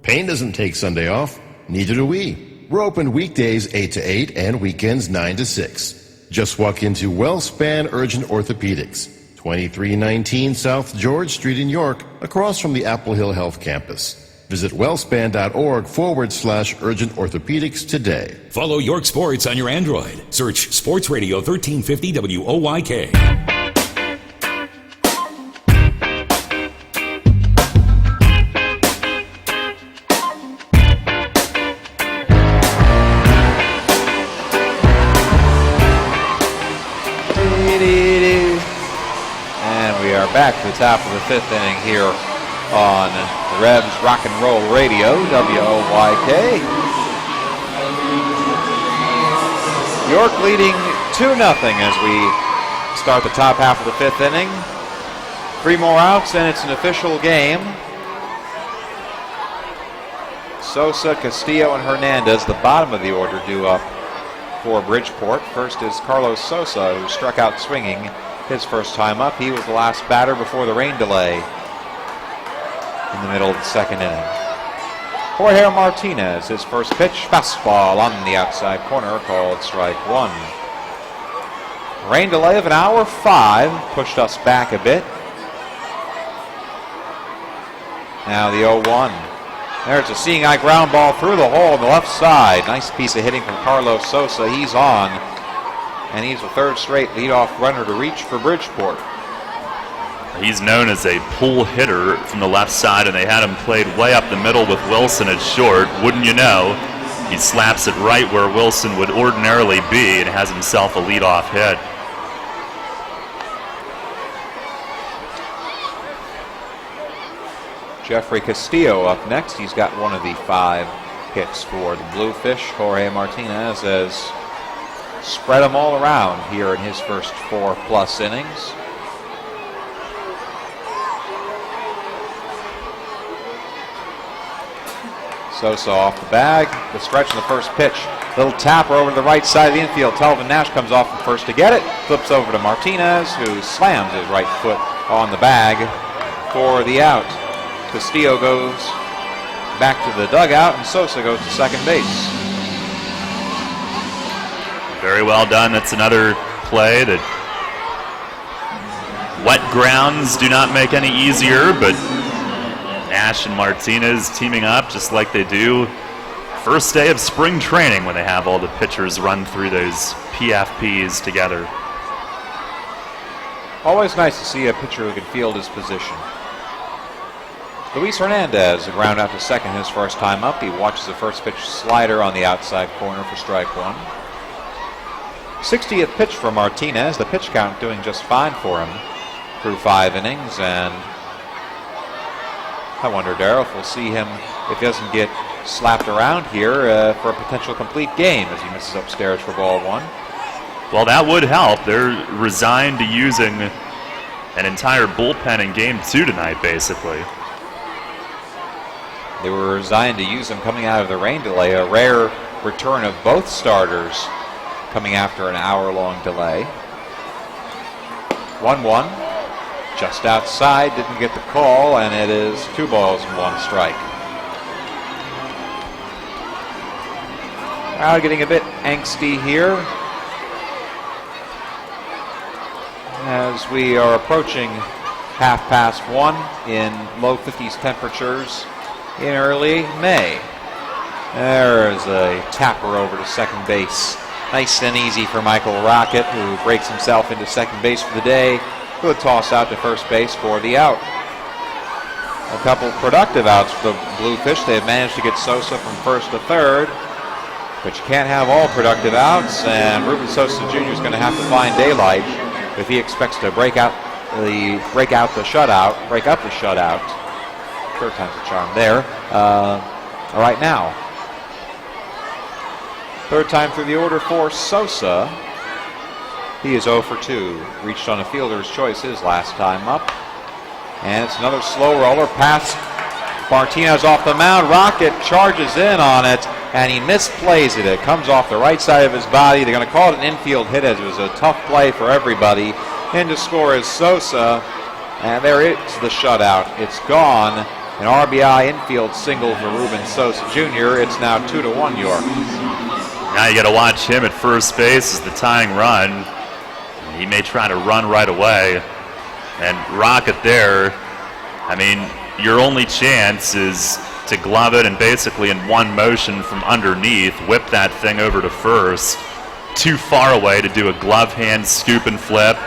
Payne doesn't take Sunday off. Neither do we. We're open weekdays 8 to 8 and weekends 9 to 6. Just walk into WellSpan Urgent Orthopedics, 2319 South George Street in York, across from the Apple Hill Health Campus. Visit wellspan.org/urgent orthopedics today.
Follow York Sports on your Android. Search Sports Radio 1350 WOYK.
And we are back to the top of the fifth inning here on the Revs Rock and Roll Radio, WOYK. York leading 2-0 as we start the top half of the fifth inning. 3 more outs and it's an official game. Sosa, Castillo, and Hernandez, the bottom of the order, due up for Bridgeport. First is Carlos Sosa, who struck out swinging his first time up. He was the last batter before the rain delay in the middle of the second inning. Jorge Martinez, his first pitch, fastball on the outside corner, called strike one. Rain delay of an hour 5 pushed us back a bit. Now the 0-1. There's a seeing eye ground ball through the hole on the left side. Nice piece of hitting from Carlos Sosa. He's on, and he's the third straight leadoff runner to reach for Bridgeport.
He's known as a pull hitter from the left side, and they had him played way up the middle with Wilson at short. Wouldn't you know, he slaps it right where Wilson would ordinarily be and has himself a leadoff hit.
Jeffrey Castillo up next. He's got one of the 5 hits for the Bluefish. Jorge Martinez has spread them all around here in his first 4+ innings. Sosa off the bag, the stretch of the first pitch. Little tapper over to the right side of the infield. Telvin Nash comes off from first to get it. Flips over to Martinez, who slams his right foot on the bag for the out. Castillo goes back to the dugout, and Sosa goes to second base.
Very well done. That's another play that wet grounds do not make any easier, but Nash and Martinez teaming up just like they do first day of spring training when they have all the pitchers run through those PFPs together.
Always nice to see a pitcher who can field his position. Luis Hernandez, a ground out to second his first time up. He watches the first pitch slider on the outside corner for strike one. 60th pitch for Martinez. The pitch count doing just fine for him through 5 innings, and I wonder, Darryl, if we'll see him, if he doesn't get slapped around here for a potential complete game as he misses upstairs for ball 1.
Well, that would help. They're resigned to using an entire bullpen in game 2 tonight, basically.
They were resigned to use him coming out of the rain delay, a rare return of both starters coming after an hour-long delay. 1-1. Just outside, didn't get the call, and it is 2 balls and 1 strike. Crowd getting a bit angsty here as we are approaching 1:30 in low 50s temperatures in early May. There's a tapper over to second base. Nice and easy for Michael Rocket, who breaks himself into second base for the day. Good toss out to first base for the out. A couple productive outs for the Bluefish. They've managed to get Sosa from first to third, but you can't have all productive outs, and Ruben Sosa Jr. is going to have to find daylight if he expects to break up the shutout. Third time's a charm there. Right now, Third time through the order for Sosa. He is 0 for 2. Reached on a fielder's choice his last time up. And it's another slow roller past Martinez off the mound. Rocket charges in on it, and he misplays it. It comes off the right side of his body. They're going to call it an infield hit, as it was a tough play for everybody. In to score is Sosa, and there is the shutout. It's gone. An RBI infield single for Ruben Sosa Jr. It's now 2-1 York.
Now you got to watch him at first base as the tying run. He may try to run right away. And Rocket there, I mean, your only chance is to glove it and basically in one motion from underneath, whip that thing over to first. Too far away to do a glove hand scoop and flip.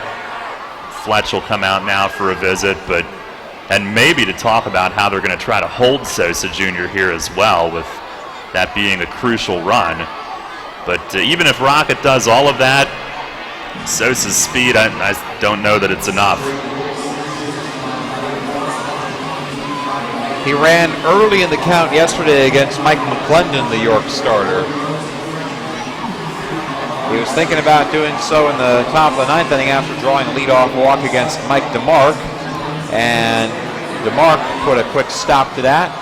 Fletch will come out now for a visit, and maybe to talk about how they're going to try to hold Sosa Jr. here as well, with that being a crucial run. But even if Rocket does all of that, Sosa's speed, I don't know that it's enough.
He ran early in the count yesterday against Mike McClendon, the York starter. He was thinking about doing so in the top of the ninth inning after drawing a leadoff walk against Mike DeMarc. And DeMarc put a quick stop to that.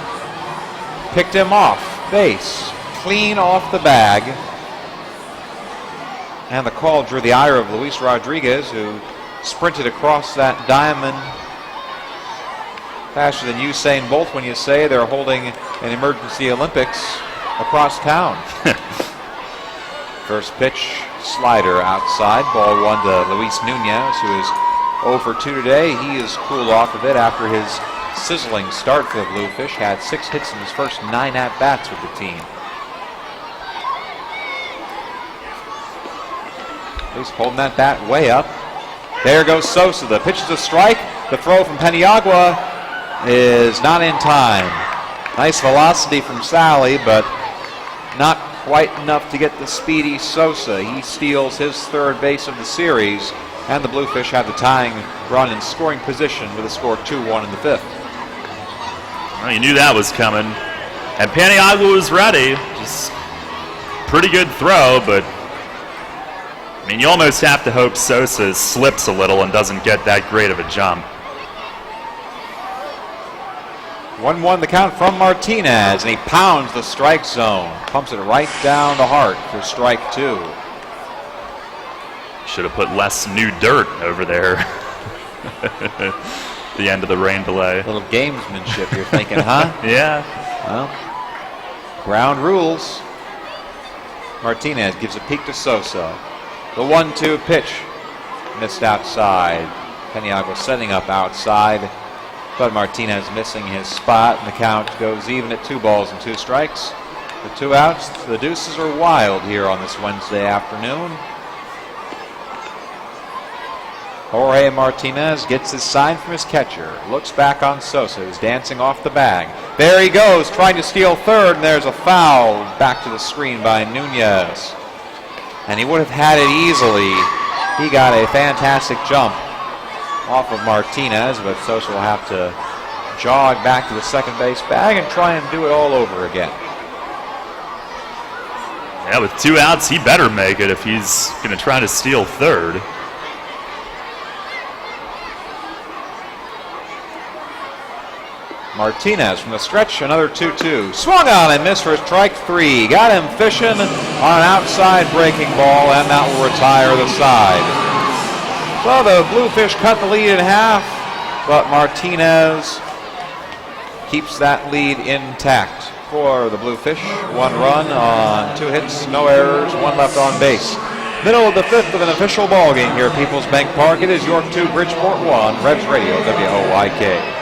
Picked him off base, clean off the bag. And the call drew the ire of Luis Rodriguez, who sprinted across that diamond faster than Usain Bolt when you say they're holding an emergency Olympics across town. First pitch, slider outside. Ball 1 to Luis Nunez, who is 0 for 2 today. He is cooled off a bit after his sizzling start for the Bluefish. Had 6 hits in his first 9 at-bats with the team. He's holding that bat way up. There goes Sosa. The pitch is a strike. The throw from Paniagua is not in time. Nice velocity from Sally, but not quite enough to get the speedy Sosa. He steals his third base of the series, and the Bluefish have the tying run in scoring position with a score 2-1 in the 5th.
Well, you knew that was coming. And Paniagua was ready. Just pretty good throw, but I mean, you almost have to hope Sosa slips a little and doesn't get that great of a jump.
1-1 the count from Martinez, and he pounds the strike zone. Pumps it right down the heart for strike 2.
Should have put less new dirt over there. The end of the rain delay.
A little gamesmanship, you're thinking, huh?
Yeah.
Well, ground rules. Martinez gives a peek to Sosa. The 1-2 pitch missed outside. Paniagua setting up outside, but Martinez missing his spot, and the count goes even at 2 balls and 2 strikes. The 2 outs, the deuces are wild here on this Wednesday afternoon. Jorge Martinez gets his sign from his catcher. Looks back on Sosa, who's dancing off the bag. There he goes, trying to steal third, and there's a foul back to the screen by Nunez. And he would have had it easily. He got a fantastic jump off of Martinez, but Sosa will have to jog back to the second base bag and try and do it all over again.
Yeah, with 2 outs, he better make it if he's going to try to steal third.
Martinez from the stretch, another 2-2. Swung on and missed for strike 3. Got him fishing on an outside breaking ball, and that will retire the side. So the Bluefish cut the lead in half, but Martinez keeps that lead intact for the Bluefish. 1 run on 2 hits, no errors, 1 left on base. Middle of the 5th of an official ball game here at PeoplesBank Park. It is York 2, Bridgeport 1, Revs Radio, WOYK.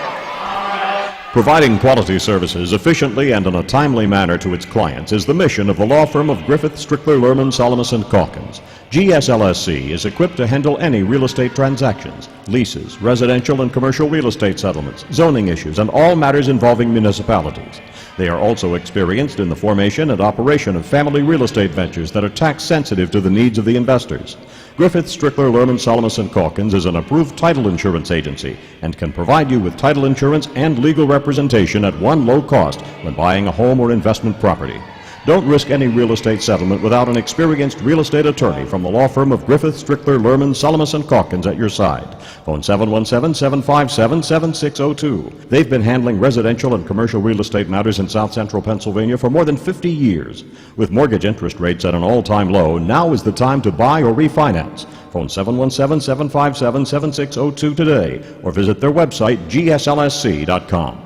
Providing quality services efficiently and in a timely manner to its clients is the mission of the law firm of Griffith, Strickler, Lerman, Salamis & Calkins. GSLSC is equipped to handle any real estate transactions, leases, residential and commercial real estate settlements, zoning issues, and all matters involving municipalities. They are also experienced in the formation and operation of family real estate ventures that are tax sensitive to the needs of the investors. Griffith, Strickler, Lerman, Salamis & Calkins is an approved title insurance agency and can provide you with title insurance and legal representation at one low cost when buying a home or investment property. Don't risk any real estate settlement without an experienced real estate attorney from the law firm of Griffith, Strickler, Lerman, Salamis & Calkins at your side. Phone 717-757-7602. They've been handling residential and commercial real estate matters in South Central Pennsylvania for more than 50 years. With mortgage interest rates at an all-time low, now is the time to buy or refinance. Phone 717-757-7602 today or visit their website, gslsc.com.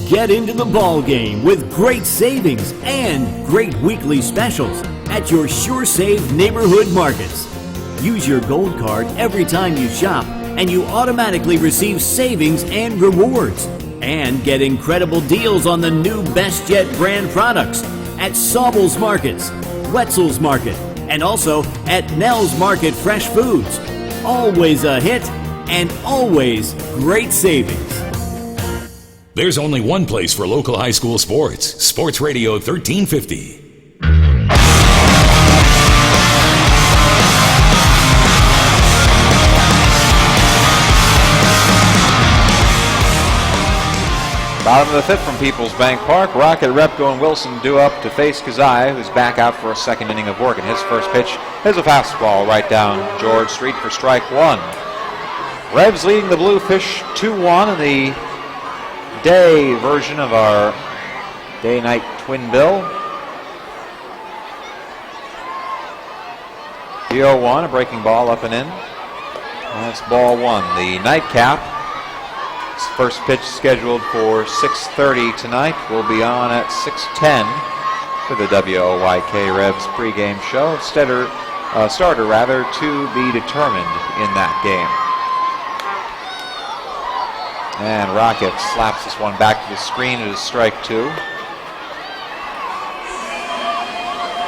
Get into the ball game with great savings and great weekly specials at your Sure Save neighborhood markets. Use your gold card every time you shop and you automatically receive savings and rewards. And get incredible deals on the new Best Yet brand products at Saubel's Markets, Wetzel's Market, and also at Nell's Market Fresh Foods. Always a hit and always great savings.
There's only one place for local high school sports. Sports Radio 1350.
Bottom of the fifth from PeoplesBank Park. Rocket, Repko, and Wilson due up to face Kazai, who's back out for a second inning of work. And his first pitch is a fastball right down George Street for strike one. Revs leading the Bluefish 2-1 in the day version of our day-night twin bill. The 0-1, a breaking ball up and in. That's ball one. The nightcap, first pitch scheduled for 6:30 tonight, will be on at 6:10 for the WOYK Revs pregame show. Starter to be determined in that game. And Rocket slaps this one back to the screen. It is strike two.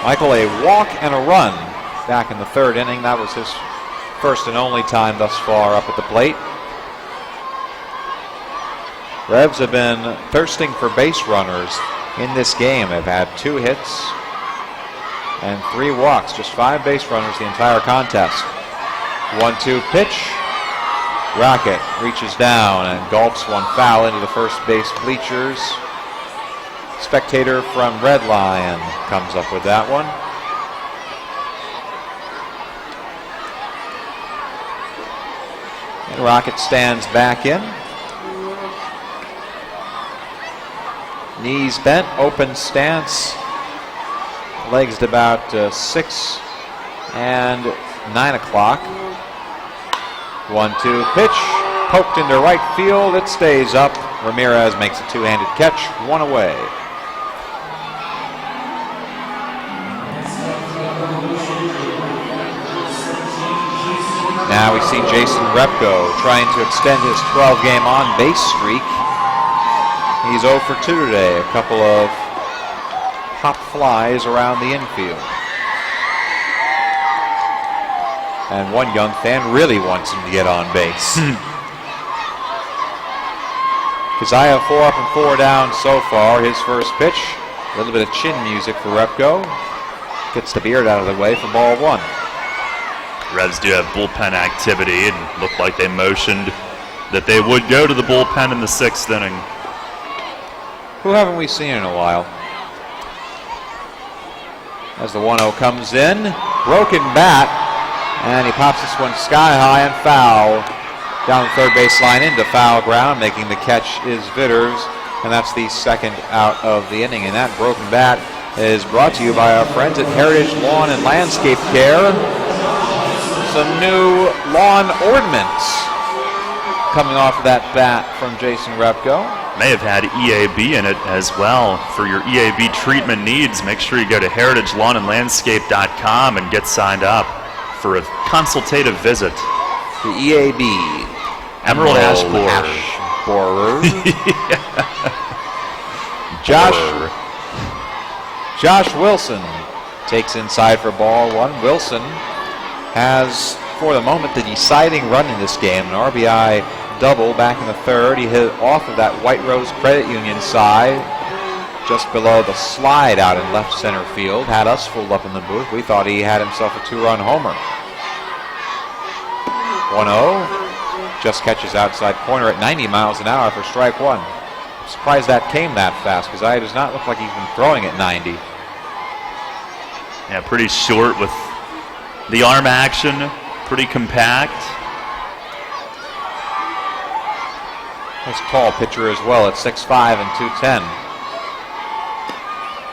Michael, a walk and a run back in the third inning. That was his first and only time thus far up at the plate. Revs have been thirsting for base runners in this game. They've had 2 hits and 3 walks. Just 5 base runners the entire contest. 1-2 pitch. Rocket reaches down and gulps one foul into the first base bleachers. Spectator from Red Lion comes up with that one. And Rocket stands back in. Knees bent, open stance. Legs at about 6 and 9 o'clock. 1-2 pitch, poked into right field. It stays up. Ramirez makes a two-handed catch, one away. Now we see Jason Repko trying to extend his 12-game on-base streak. He's 0 for 2 today. A couple of pop flies around the infield. And one young fan really wants him to get on base. Keziah 4 up and 4 down so far. His first pitch, a little bit of chin music for Repko. Gets the beard out of the way for ball one.
Revs do have bullpen activity and looked like they motioned that they would go to the bullpen in the 6th inning.
Who haven't we seen in a while? As the 1-0 comes in, broken bat. And he pops this one sky high and foul. Down the third baseline into foul ground. Making the catch is Vitters. And that's the second out of the inning. And that broken bat is brought to you by our friends at Heritage Lawn and Landscape Care. Some new lawn ornaments coming off of that bat from Jason Repko.
May have had EAB in it as well. For your EAB treatment needs, make sure you go to heritagelawnandlandscape.com and get signed up for a consultative visit.
The EAB.
Emerald Ash
Borer. Josh Wilson takes inside for ball one. Wilson has, for the moment, the deciding run in this game. An RBI double back in the third. He hit off of that White Rose Credit Union side, just below the slide out in left center field. Had us fooled up in the booth. We thought he had himself a 2-run homer. 1-0. Just catches outside corner at 90 miles an hour for strike one. surprised that came that fast. Keziah does not look like he's been throwing at 90.
Yeah, pretty short with the arm action, pretty compact.
Nice tall pitcher as well at 6'5" and 210.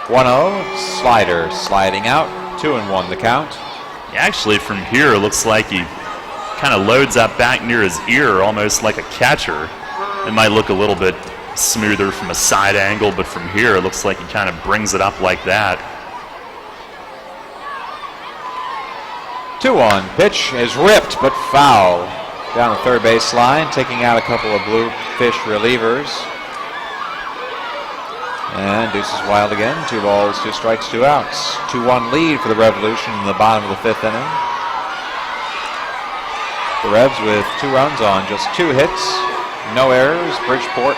1-0, slider sliding out, 2-1 the count.
Actually, from here, it looks like he kind of loads up back near his ear, almost like a catcher. It might look a little bit smoother from a side angle, but from here, it looks like he kind of brings it up like that.
2-1, pitch is ripped, but foul. Down the third base line, taking out a couple of Bluefish relievers. And deuces wild again. 2 balls, 2 strikes, 2 outs. 2-1 lead for the Revolution in the bottom of the 5th inning. The Revs with 2 runs on just 2 hits, no errors. Bridgeport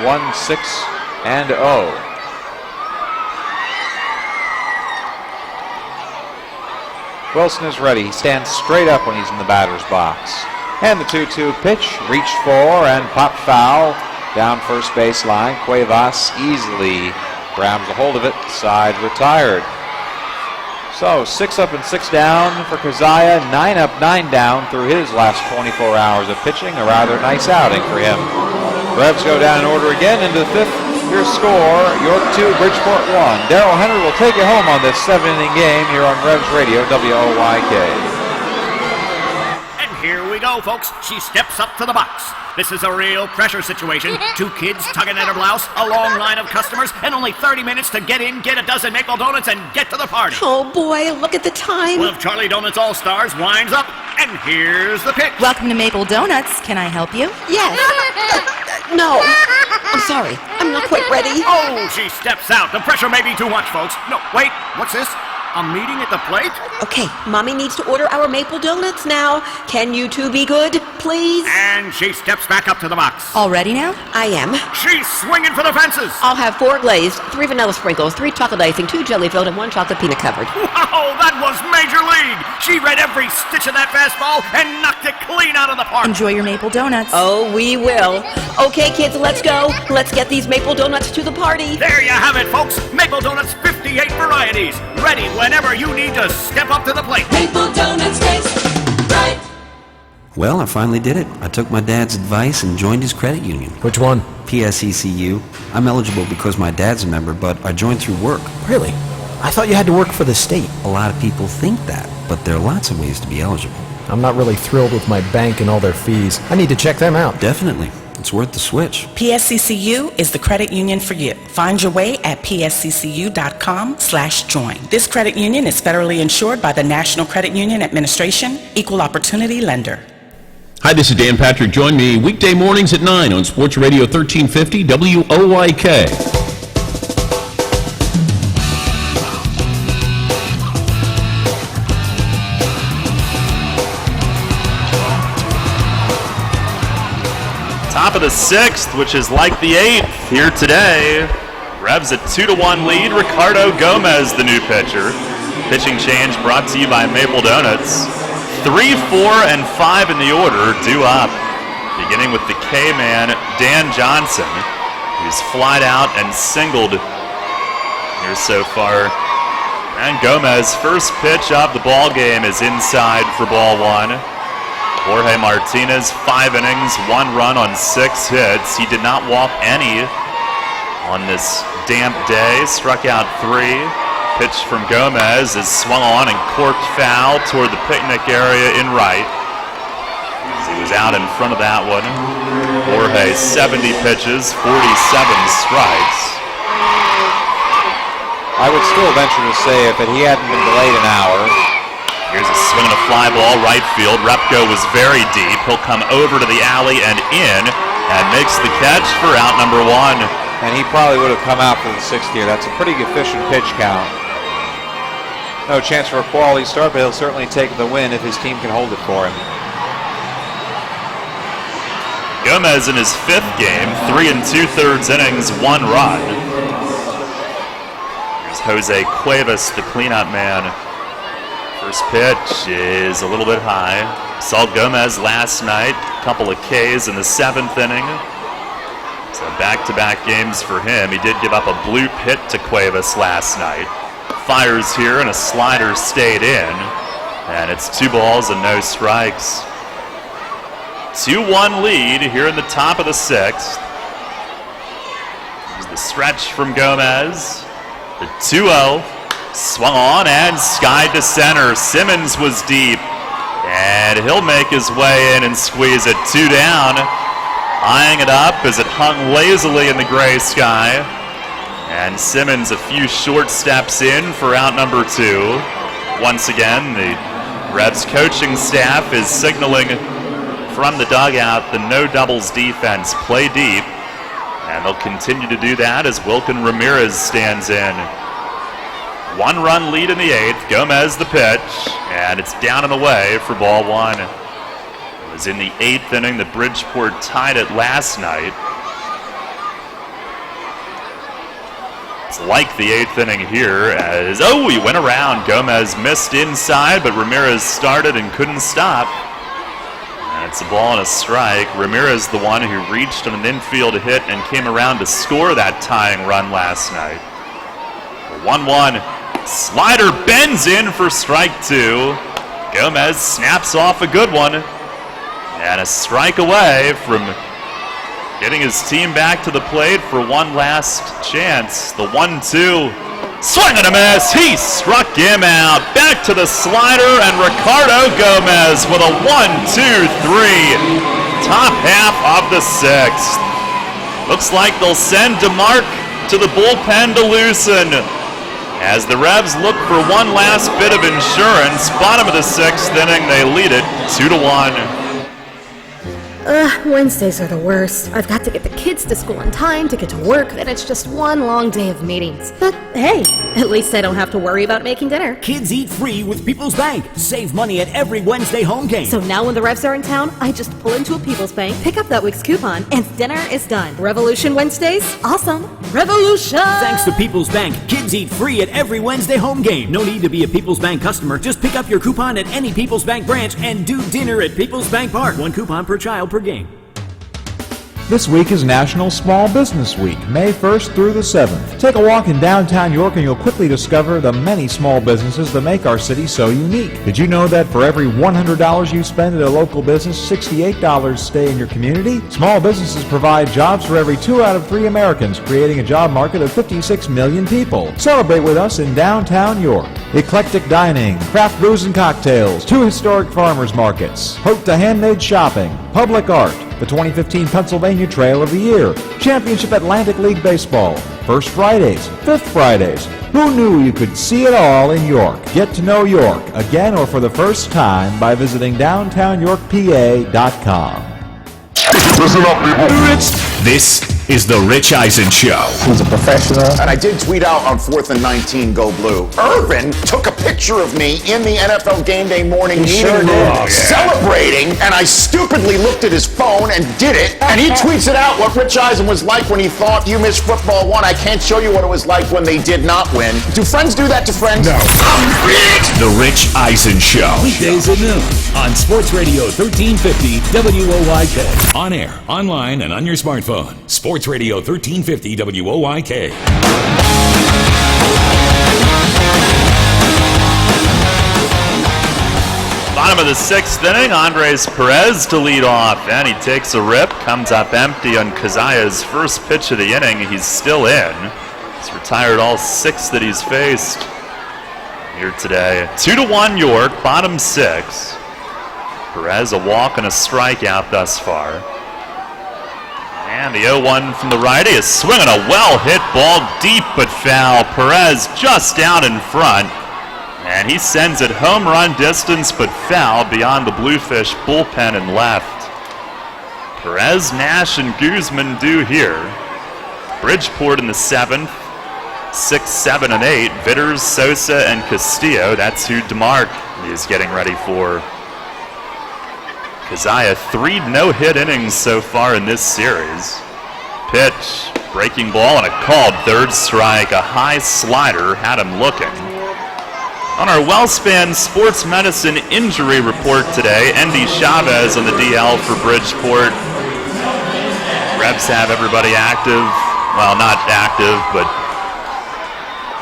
1-6-0. Wilson is ready. He stands straight up when he's in the batter's box. And the 2-2 pitch, reached for and popped foul. Down first base line, Cuevas easily grabs a hold of it, side retired. So 6 up and 6 down for Keziah, 9 up, 9 down through his last 24 hours of pitching. A rather nice outing for him. Revs go down in order again into the 5th. Here's score, York 2, Bridgeport 1. Darrell Henry will take you home on this 7-inning game here on Revs Radio, WOYK.
Here we go, folks. She steps up to the box. This is a real pressure situation. 2 kids tugging at her blouse, a long line of customers, and only 30 minutes to get in, get a dozen maple donuts, and get to the party.
Oh boy, look at the time.
Well, Charlie Donuts All-Stars winds up, and here's the pitch.
Welcome to Maple Donuts. Can I help you?
Yes. No. I'm sorry. I'm not quite ready.
Oh, she steps out. The pressure may be too much, folks. No, wait. What's this? A meeting at the plate?
Okay, Mommy needs to order our maple donuts now. Can you two be good, please?
And she steps back up to the box.
All ready now?
I am.
She's swinging for the fences.
I'll have 4 glazed, 3 vanilla sprinkles, 3 chocolate icing, 2 jelly filled, and 1 chocolate peanut covered.
Wow, that was Major League. She read every stitch of that fastball and knocked it clean out of the park.
Enjoy your maple donuts.
Oh, we will. Okay, kids, let's go. Let's get these maple donuts to the party.
There you have it, folks. Maple Donuts, 58 varieties. Ready whenever you need to step up to the plate.
Maple Donuts taste right.
Well, I finally did it. I took my dad's advice and joined his credit union.
Which one?
PSECU. I'm eligible because my dad's a member, but I joined through work.
Really? I thought you had to work for the state.
A lot of people think that, but there are lots of ways to be eligible.
I'm not really thrilled with my bank and all their fees. I need to check them out.
Definitely. It's worth the switch.
PSCCU is the credit union for you. Find your way at psccu.com/join. This credit union is federally insured by the National Credit Union Administration, Equal Opportunity Lender.
Hi, this is Dan Patrick. Join me weekday mornings at 9 on Sports Radio 1350 WOYK.
Top of the 6th, which is like the 8th here today. Revs a 2-1 lead. Ricardo Gomez, the new pitcher. Pitching change brought to you by Maple Donuts. 3, 4, and 5 in the order due up. Beginning with the K-man, Dan Johnson, who's flied out and singled here so far. And Gomez, first pitch of the ball game is inside for ball 1. Jorge Martinez, 5 innings, 1 run on 6 hits. He did not walk any on this damp day. Struck out 3. Pitch from Gomez is swung on and corked foul toward the picnic area in right. He was out in front of that one. Jorge, 70 pitches, 47 strikes.
I would still venture to say if he hadn't been delayed an hour.
Here's a swing and a fly ball, right field. Repko was very deep. He'll come over to the alley and in, and makes the catch for out number 1.
And he probably would have come out for the 6th here. That's a pretty efficient pitch count. No chance for a quality start, but he'll certainly take the win if his team can hold it for him.
Gomez in his 5th game, 3 2/3 innings, 1 run. Here's Jose Cuevas, the cleanup man. First pitch is a little bit high. Saw Gomez last night, couple of Ks in the 7th inning. So back-to-back games for him. He did give up a bloop hit to Cuevas last night. Fires here and a slider stayed in. And it's 2 balls and no strikes. 2-1 lead here in the top of the 6th. Here's the stretch from Gomez. The 2-0. Swung on and skied to center. Simmons was deep. And he'll make his way in and squeeze it. 2 down. Eyeing it up as it hung lazily in the gray sky. And Simmons a few short steps in for out number 2. Once again, the Revs coaching staff is signaling from the dugout the no doubles defense. Play deep. And they'll continue to do that as Wilkin Ramirez stands in. 1-run lead in the 8th. Gomez the pitch. And it's down and away for ball 1. It was in the 8th inning that Bridgeport tied it last night. It's like the 8th inning here as, he went around. Gomez missed inside, but Ramirez started and couldn't stop. And it's a ball and a strike. Ramirez the one who reached on an infield hit and came around to score that tying run last night. 1-1. Slider bends in for strike 2. Gomez snaps off a good one. And a strike away from getting his team back to the plate for one last chance. The 1-2. Swing and a miss. He struck him out. Back to the slider, and Ricardo Gomez with a 1-2-3. Top half of the 6th. Looks like they'll send DeMarc to the bullpen to loosen. As the Revs look for one last bit of insurance, bottom of the 6th inning, they lead it 2-1.
Wednesdays are the worst. I've got to get the kids to school on time, to get to work, then it's just one long day of meetings. But hey, at least I don't have to worry about making dinner.
Kids eat free with People's Bank. Save money at every Wednesday home game.
So now when the Revs are in town, I just pull into a People's Bank, pick up that week's coupon, and dinner is done. Revolution Wednesdays? Awesome. Revolution!
Thanks to People's Bank, kids eat free at every Wednesday home game. No need to be a People's Bank customer. Just pick up your coupon at any People's Bank branch and do dinner at People's Bank Park. One coupon per child per game.
This week is National Small Business Week, May 1st through the 7th. Take a walk in downtown York and you'll quickly discover the many small businesses that make our city so unique. Did you know that for every $100 you spend at a local business, $68 stay in your community? Small businesses provide jobs for every 2 out of 3 Americans, creating a job market of 56 million people. Celebrate with us in downtown York. Eclectic dining, craft brews and cocktails, 2 historic farmers markets, hope to handmade shopping, public art, the 2015 Pennsylvania Trail of the Year, Championship Atlantic League Baseball, First Fridays, Fifth Fridays. Who knew you could see it all in York? Get to know York, again or for the first time, by visiting downtownyorkpa.com.
Listen up, people. This is The Rich Eisen Show.
He's a professional. And I did tweet out on 4th and 19, go blue. Irvin took a picture of me in the NFL Game Day morning meeting room celebrating, and I stupidly looked at his phone and did it. And he tweets it out what Rich Eisen was like when he thought You Miss Football won. I can't show you what it was like when they did not win. Do friends do that to friends?
No. The Rich Eisen Show.
Weekdays at noon on Sports Radio 1350 WOYK. On air, online, and on your smartphone. Sports Radio 1350 WOYK.
Bottom of the 6th inning, Andres Perez to lead off, and he takes a rip, comes up empty on Kazaya's first pitch of the inning. He's still in. He's retired all 6 that he's faced here today. 2-1 York, bottom 6. Perez a walk and a strikeout thus far. And the 0-1 from the righty is swinging a well-hit ball deep but foul. Perez just down in front. And he sends it home run distance but foul beyond the Bluefish bullpen and left. Perez, Nash, and Guzman do here. Bridgeport in the 7th. 6, 7, and 8. Vitters, Sosa, and Castillo. That's who DeMarc is getting ready for. Kazaya, 3 no-hit innings so far in this series. Pitch, breaking ball, and a called third strike. A high slider had him looking. On our WellSpan Sports Medicine injury report today, Endy Chavez on the DL for Bridgeport. Revs have everybody active. Well, not active, but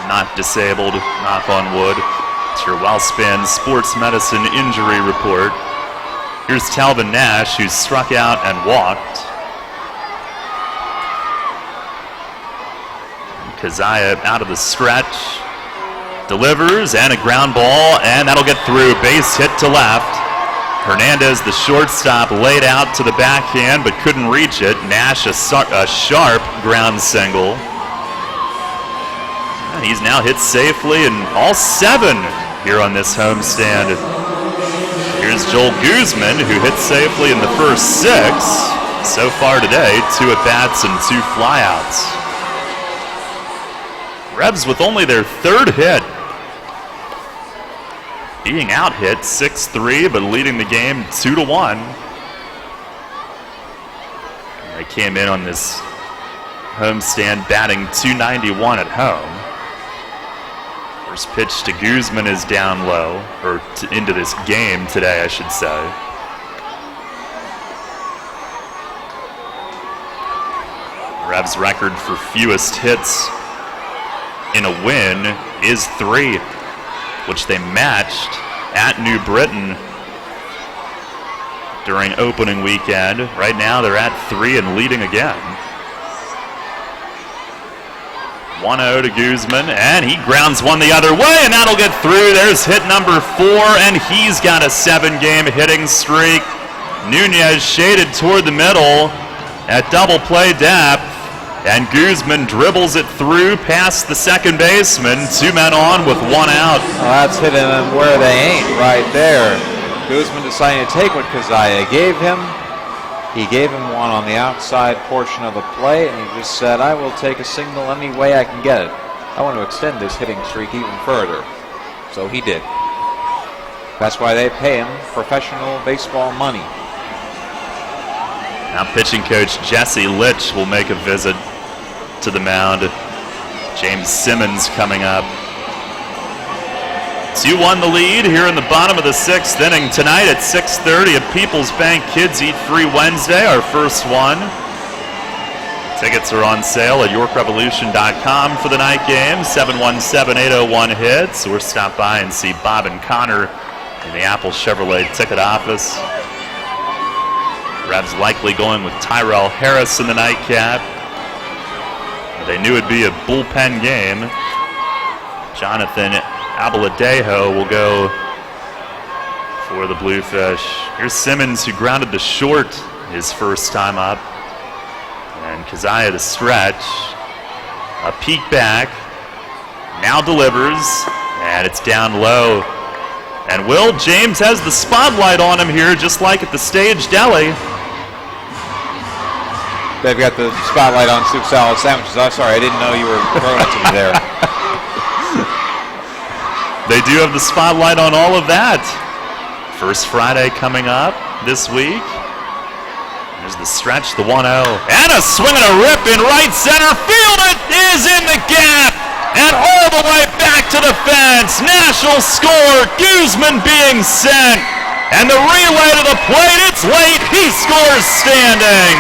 not disabled, knock on wood. It's your WellSpan Sports Medicine Injury Report. Here's Talvin Nash, who struck out and walked. Keziah out of the stretch. Delivers, and a ground ball, and that'll get through. Base hit to left. Hernandez, the shortstop, laid out to the backhand, but couldn't reach it. Nash, a sharp ground single. And he's now hit safely in all 7 here on this homestand. Here's Joel Guzman, who hit safely in the first 6. So far today, 2 at-bats and 2 flyouts. Revs with only their 3rd hit. Being out-hit 6-3, but leading the game 2-1. They came in on this homestand batting .291 at home. First pitch to Guzman is down low, or into this game today, I should say. Revs' record for fewest hits in a win is 3, which they matched at New Britain during opening weekend. Right now they're at 3 and leading again. 1-0 to Guzman, and he grounds one the other way, and that'll get through. There's hit number 4, and he's got a 7-game hitting streak. Nunez shaded toward the middle at double play depth, and Guzman dribbles it through past the second baseman. 2 men on with 1 out.
Well, that's hitting them where they ain't right there. Guzman deciding to take what Keziah gave him. He gave him one on the outside portion of the plate, and he just said, I will take a single any way I can get it. I want to extend this hitting streak even further. So he did. That's why they pay him professional baseball money.
Now pitching coach Jesse Litch will make a visit to the mound. James Simmons coming up. 2-1 the lead here in the bottom of the 6th inning. Tonight at 6:30 at PeoplesBank Kids Eat Free Wednesday, our first one. Tickets are on sale at YorkRevolution.com for the night game. 717-801-HITS, or stop by and see Bob and Connor in the Apple Chevrolet ticket office. Revs likely going with Tyrell Harris in the nightcap. They knew it'd be a bullpen game. Jonathan Abaladejo will go for the Bluefish. Here's Simmons, who grounded the short his first time up. And Keziah to stretch. A peek back. Now delivers. And it's down low. And Will James has the spotlight on him here, just like at the Stage Deli.
They've got the spotlight on soup salad sandwiches. I'm sorry, I didn't know you were throwing it to me there.
They do have the spotlight on all of that. First Friday coming up this week. There's the stretch, the 1-0. And a swing and a rip in right center field. It is in the gap. And all the way back to the fence. Nash will score. Guzman being sent. And the relay to the plate. It's late. He scores standing.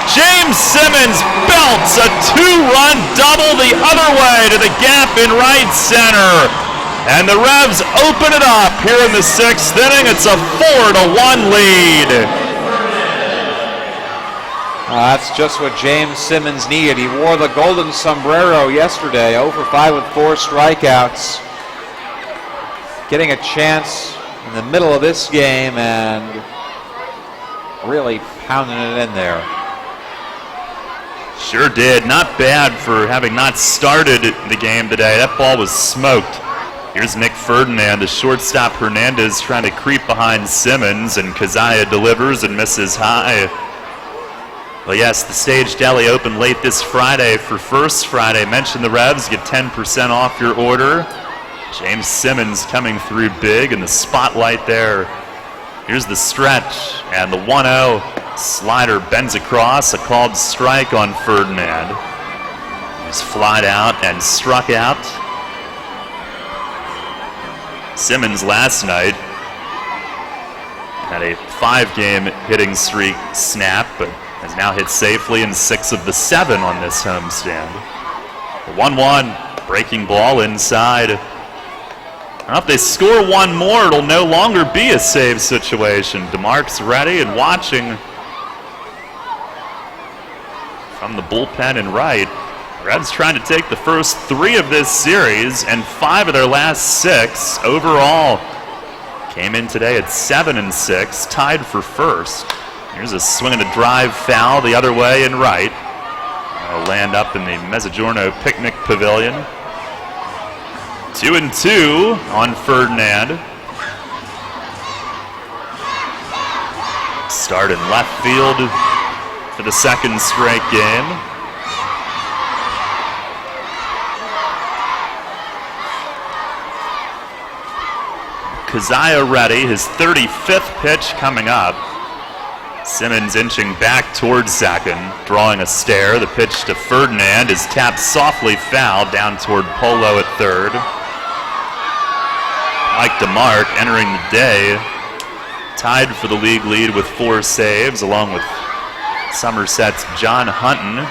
James Simmons belts a 2-run double the other way to the gap in right center. And the Revs open it up here in the 6th inning. It's a 4-1 lead.
That's just what James Simmons needed. He wore the golden sombrero yesterday, 0 for 5 with 4 strikeouts. Getting a chance in the middle of this game and really pounding it in there.
Sure did. Not bad for having not started the game today. That ball was smoked. Here's Nick Ferdinand, the shortstop. Hernandez trying to creep behind Simmons, and Keziah delivers and misses high. Well, yes, the Stage Deli opened late this Friday for First Friday. Mention the Revs, get 10% off your order. James Simmons coming through big, and the spotlight there. Here's the stretch, and the 1-0 slider bends across, a called strike on Ferdinand. He's flied out and struck out. Simmons last night had a 5-game hitting streak snap, but has now hit safely in 6 of the 7 on this homestand. The 1-1 breaking ball inside. I don't know if they score one more, it'll no longer be a save situation. DeMarc's ready and watching from the bullpen and right. Revs trying to take the first 3 of this series and 5 of their last 6 overall. Came in today at 7-6, tied for first. Here's a swing and a drive foul the other way and right. It'll land up in the Mezzogiorno Picnic Pavilion. 2-2 on Ferdinand. Start in left field for the second straight game. Keziah ready, his 35th pitch coming up. Simmons inching back towards second, drawing a stare. The pitch to Ferdinand is tapped softly foul down toward Polo at third. Mike DeMarc entering the day, tied for the league lead with 4 saves, along with Somerset's John Hunton,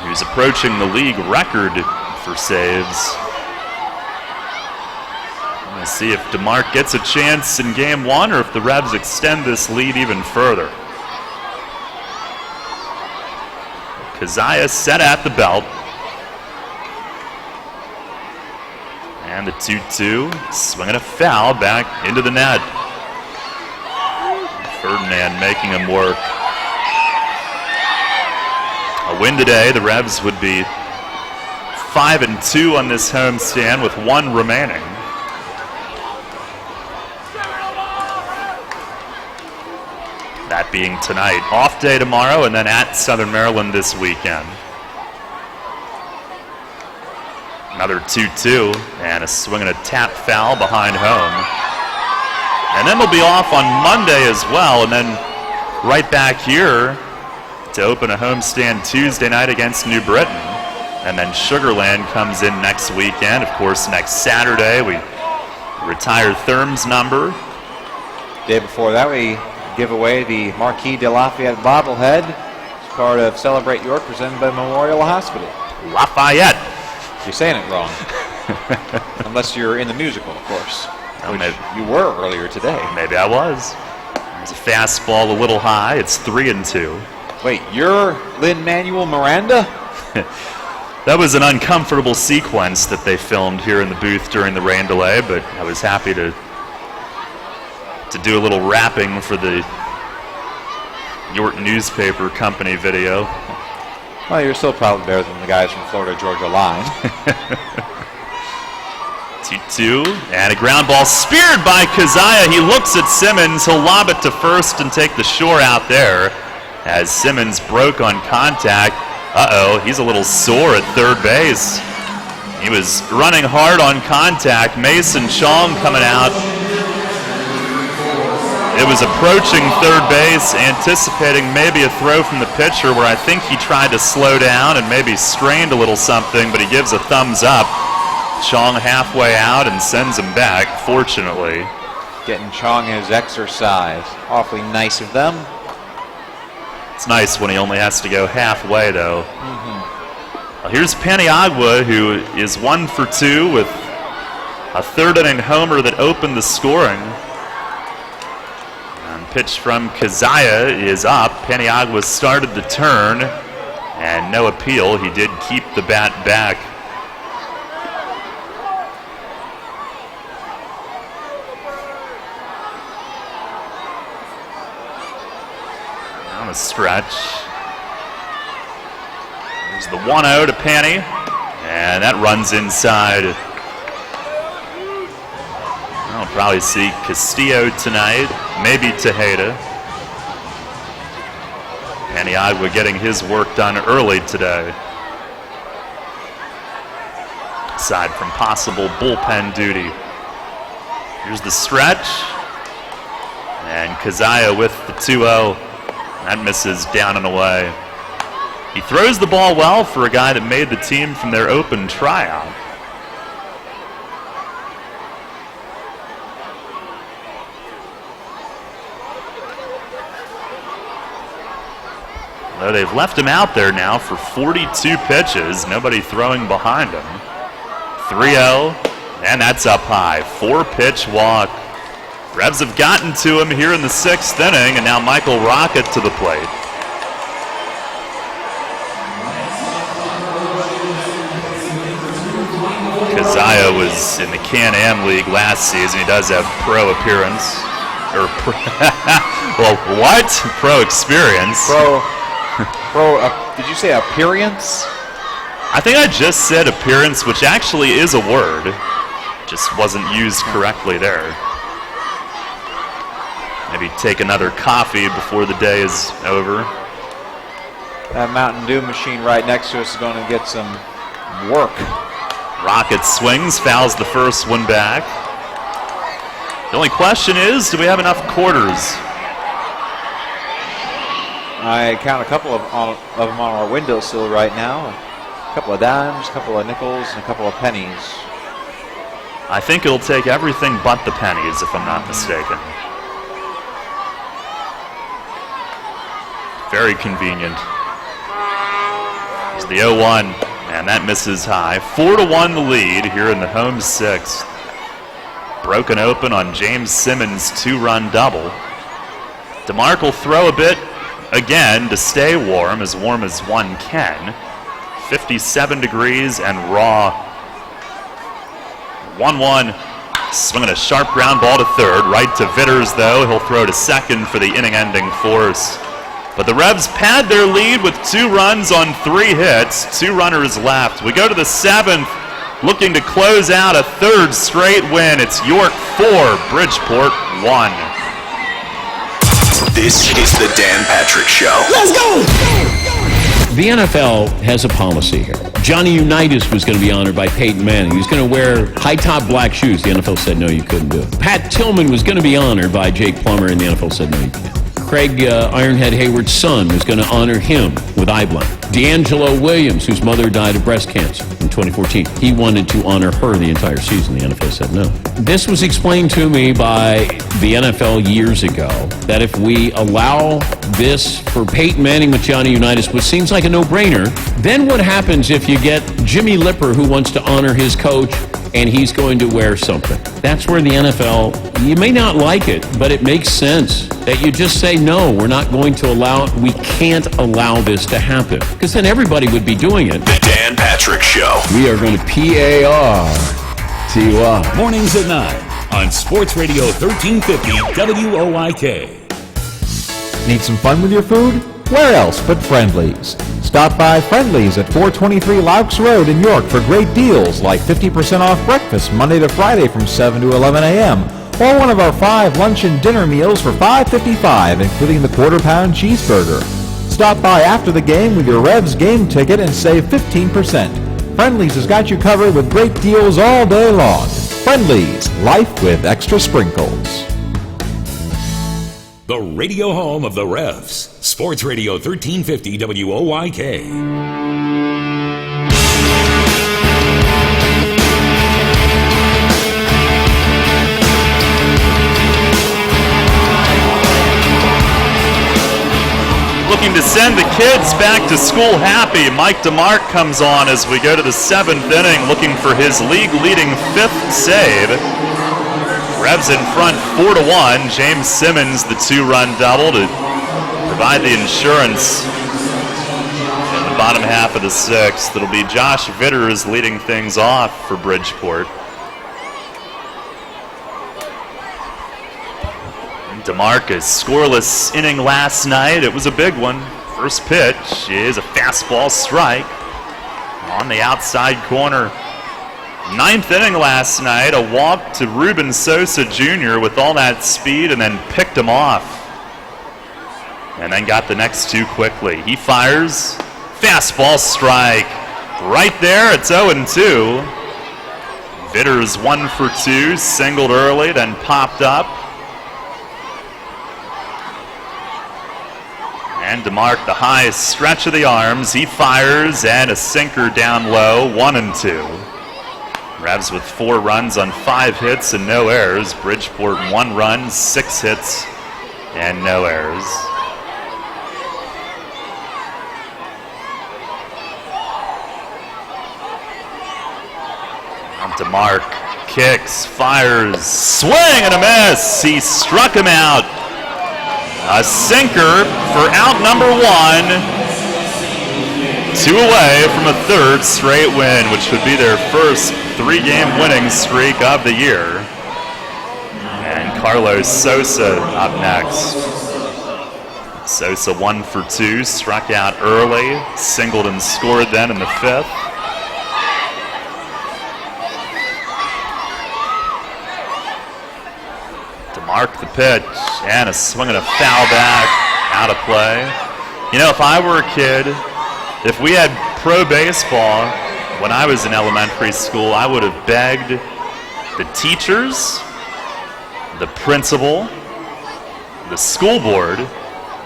who's approaching the league record for saves. Let's see if DeMarc gets a chance in game 1 or if the Revs extend this lead even further. Keziah set at the belt. And the 2-2, swinging a foul back into the net. Ferdinand making him work. A win today, the Revs would be 5-2 on this homestand with 1 remaining. That being tonight. Off day tomorrow and then at Southern Maryland this weekend. Another 2-2 and a swing and a tap foul behind home. And then they'll be off on Monday as well, and then right back here to open a homestand Tuesday night against New Britain. And then Sugarland comes in next weekend. Of course, next Saturday we retire Therm's number.
Day before that we give away the Marquis de Lafayette bobblehead as part of Celebrate York presented by Memorial Hospital.
Lafayette.
You're saying it wrong. Unless you're in the musical, of course.
Well,
which you were earlier today.
Maybe I was. There's a fastball a little high. It's 3-2.
Wait, you're Lin-Manuel Miranda?
That was an uncomfortable sequence that they filmed here in the booth during the rain delay, but I was happy to do a little rapping for the York Newspaper Company video.
Well, you're still probably better than the guys from Florida Georgia Line.
2-2, and a ground ball speared by Keziah. He looks at Simmons. He'll lob it to first and take the shore out there as Simmons broke on contact. Uh-oh, he's a little sore at third base. He was running hard on contact. Mason Chong coming out. It was approaching third base, anticipating maybe a throw from the pitcher where I think he tried to slow down and maybe strained a little something, but he gives a thumbs up. Chong halfway out and sends him back, fortunately.
Getting Chong his exercise. Awfully nice of them.
It's nice when he only has to go halfway, though. Well, here's Paniagua, who is 1 for 2 with a third-inning homer that opened the scoring. Pitch from Keziah is up. Paniagua started the turn, and no appeal. He did keep the bat back. On a stretch. There's the 1-0 to Pani, and that runs inside. I'll probably see Castillo tonight, maybe Tejeda. Paniagua getting his work done early today. Aside from possible bullpen duty. Here's the stretch. And Keziah with the 2-0. That misses down and away. He throws the ball well for a guy that made the team from their open tryout. Although they've left him out there now for 42 pitches. Nobody throwing behind him. 3-0, and that's up high. 4-pitch walk. Revs have gotten to him here in the 6th inning, and now Michael Rocket to the plate. Keziah was in the Can-Am League last season. He does have pro appearance. Well, what? Pro experience.
Did you say appearance?
I think I just said appearance, which actually is a word. Just wasn't used correctly there. Maybe take another coffee before the day is over.
That Mountain Dew machine right next to us is going to get some work.
Rocket swings, fouls the first one back. The only question is, do we have enough quarters?
I count a couple of them on our windowsill right now. A couple of dimes, a couple of nickels, and a couple of pennies.
I think it'll take everything but the pennies, if I'm not mistaken. Very convenient. It's the 0-1, and that misses high. 4-1 the lead here in the home 6th. Broken open on James Simmons' 2-run double. DeMarc will throw a bit again to stay warm as one can. 57 degrees and raw. 1-1. Swinging a sharp ground ball to third. Right to Vitters, though. He'll throw to second for the inning-ending force. But the Revs pad their lead with 2 runs on 3 hits. 2 runners left. We go to the 7th, looking to close out a 3rd straight win. It's York 4, Bridgeport 1.
This is the Dan Patrick Show.
Let's go!
The NFL has a policy here. Johnny Unitas was going to be honored by Peyton Manning. He was going to wear high-top black shoes. The NFL said, no, you couldn't do it. Pat Tillman was going to be honored by Jake Plummer, and the NFL said, no, you can't. Craig Ironhead Hayward's son was going to honor him with eye blind. D'Angelo Williams, whose mother died of breast cancer in 2014, he wanted to honor her the entire season. The NFL said no. This was explained to me by the NFL years ago, that if we allow this for Peyton Manning with Johnny Unitas, which seems like a no-brainer, then what happens if you get Jimmy Lipper, who wants to honor his coach, and he's going to wear something? That's where the NFL, you may not like it, but it makes sense that you just say, no, we're not going to allow it. We can't allow this to happen. Because then everybody would be doing it.
The Dan Patrick Show.
We are going to PAR-TY. Mornings at 9 on Sports Radio 1350 WOIK.
Need some fun with your food? Where else but Friendly's? Stop by Friendly's at 423 Laux Road in York for great deals like 50% off breakfast Monday to Friday from 7 to 11 a.m. or one of our 5 lunch and dinner meals for $5.55, including the quarter-pound cheeseburger. Stop by after the game with your Revs game ticket and save 15%. Friendly's has got you covered with great deals all day long. Friendly's, life with extra sprinkles.
The radio home of the Revs. Sports Radio 1350 WOIK.
Looking to send the kids back to school happy. Mike DeMarc comes on as we go to the 7th inning, looking for his league-leading 5th save. Revs in front 4-1. James Simmons, the 2-run double to provide the insurance in the bottom half of the 6th. It'll be Josh Vitters leading things off for Bridgeport. DeMarc, a scoreless inning last night. It was a big one. First pitch is a fastball strike on the outside corner. 9th inning last night, a walk to Ruben Sosa Jr. with all that speed and then picked him off. And then got the next 2 quickly. He fires, fastball strike. Right there, it's 0-2. Vitters 1 for 2, singled early, then popped up. And DeMarc, the high stretch of the arms. He fires, and a sinker down low, 1-2. Revs with 4 runs on 5 hits and no errors. Bridgeport 1 run, 6 hits, and no errors. DeMarc kicks, fires, swing and a miss. He struck him out. A sinker for out number 1. 2 away from a 3rd straight win, which would be their first 3-game winning streak of the year. And Carlos Sosa up next. Sosa 1 for 2, struck out early, singled and scored then in the 5th. DeMarc the pitch, and a swing and a foul back, out of play. You know, if I were a kid, if we had pro baseball when I was in elementary school, I would have begged the teachers, the principal, the school board,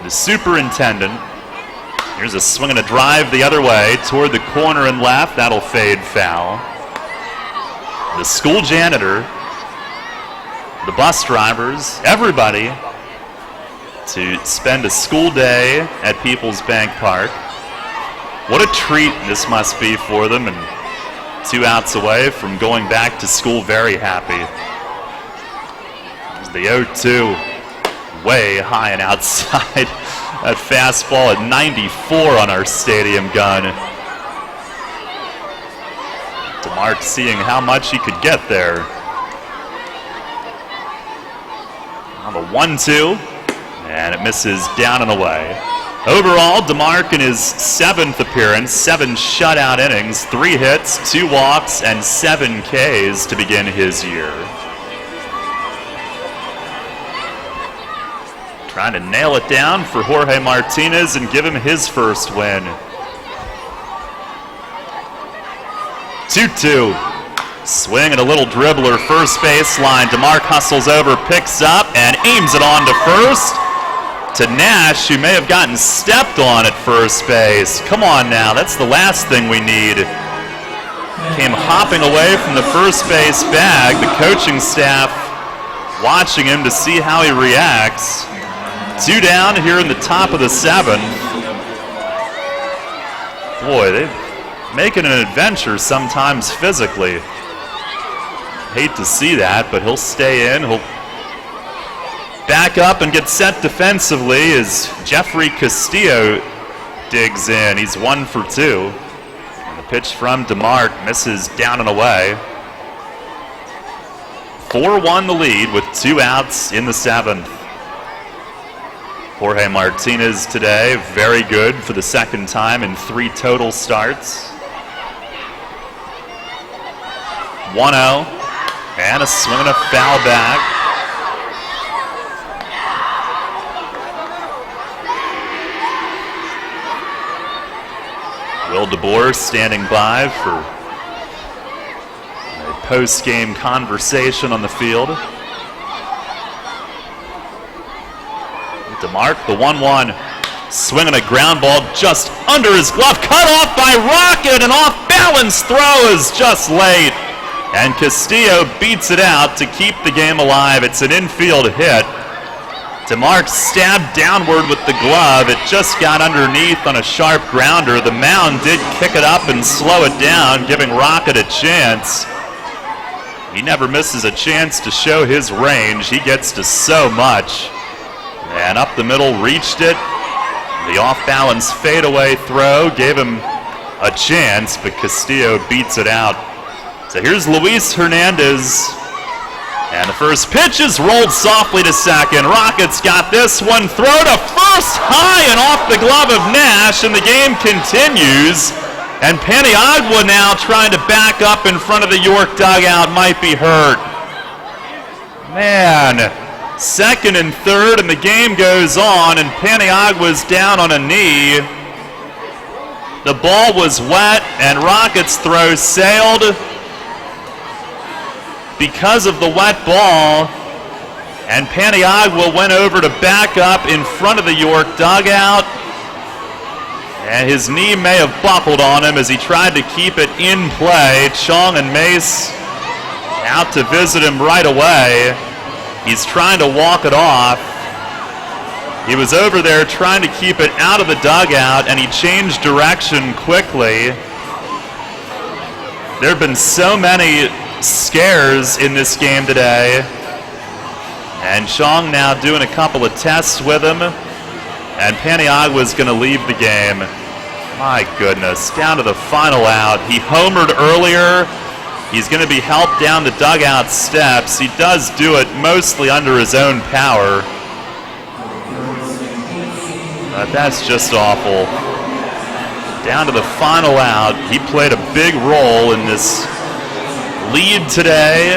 the superintendent. Here's a swing and a drive the other way toward the corner and left. That'll fade foul. The school janitor, the bus drivers, everybody to spend a school day at PeoplesBank Park. What a treat this must be for them, and 2 outs away from going back to school very happy. The 0-2 way high and outside. That fastball at 94 on our stadium gun. DeMarc seeing how much he could get there. On the 1-2, and it misses down and away. Overall, DeMarc in his 7th appearance, 7 shutout innings, 3 hits, 2 walks, and 7 Ks to begin his year. Trying to nail it down for Jorge Martinez and give him his first win. 2-2. Swing and a little dribbler, first baseline. DeMarc hustles over, picks up, and aims it on to first. To Nash, who may have gotten stepped on at first base. Come on now, that's the last thing we need. Came hopping away from the first base bag. The coaching staff watching him to see how he reacts. 2 down here in the top of the 7th. Boy, they're making an adventure sometimes physically. Hate to see that, but he'll stay in. He'll back up and get set defensively as Jeffrey Castillo digs in. He's 1 for 2. And the pitch from DeMarc misses down and away. 4-1 the lead with 2 outs in the 7th. Jorge Martinez today, very good for the 2nd time in 3 total starts. 1-0, and a swing and a foul back. Will DeBoer standing by for a post-game conversation on the field. DeMarc, the 1-1, swinging a ground ball just under his glove, cut off by Rocket, and off-balance throw is just late. And Castillo beats it out to keep the game alive. It's an infield hit. DeMarc stabbed downward with the glove. It just got underneath on a sharp grounder. The mound did kick it up and slow it down, giving Rocket a chance. He never misses a chance to show his range. He gets to so much. And up the middle, reached it. The off-balance fadeaway throw gave him a chance, but Castillo beats it out. So here's Luis Hernandez. And the first pitch is rolled softly to second. Rockets got this one. Throw to first, high and off the glove of Nash, and the game continues. And Paniagua now trying to back up in front of the York dugout, might be hurt. Man, 2nd and 3rd, and the game goes on, and Paniagua's down on a knee. The ball was wet, and Rockets' throw sailed because of the wet ball, and Paniagua went over to back up in front of the York dugout, and his knee may have buckled on him as he tried to keep it in play. Chong and Mace out to visit him right away. He's trying to walk it off. He was over there trying to keep it out of the dugout, and he changed direction quickly. There have been so many scares in this game today. And Chong now doing a couple of tests with him. And Paniagua's going to leave the game. My goodness, down to the final out. He homered earlier. He's going to be helped down the dugout steps. He does do it mostly under his own power. But that's just awful. Down to the final out. He played a big role in this lead today.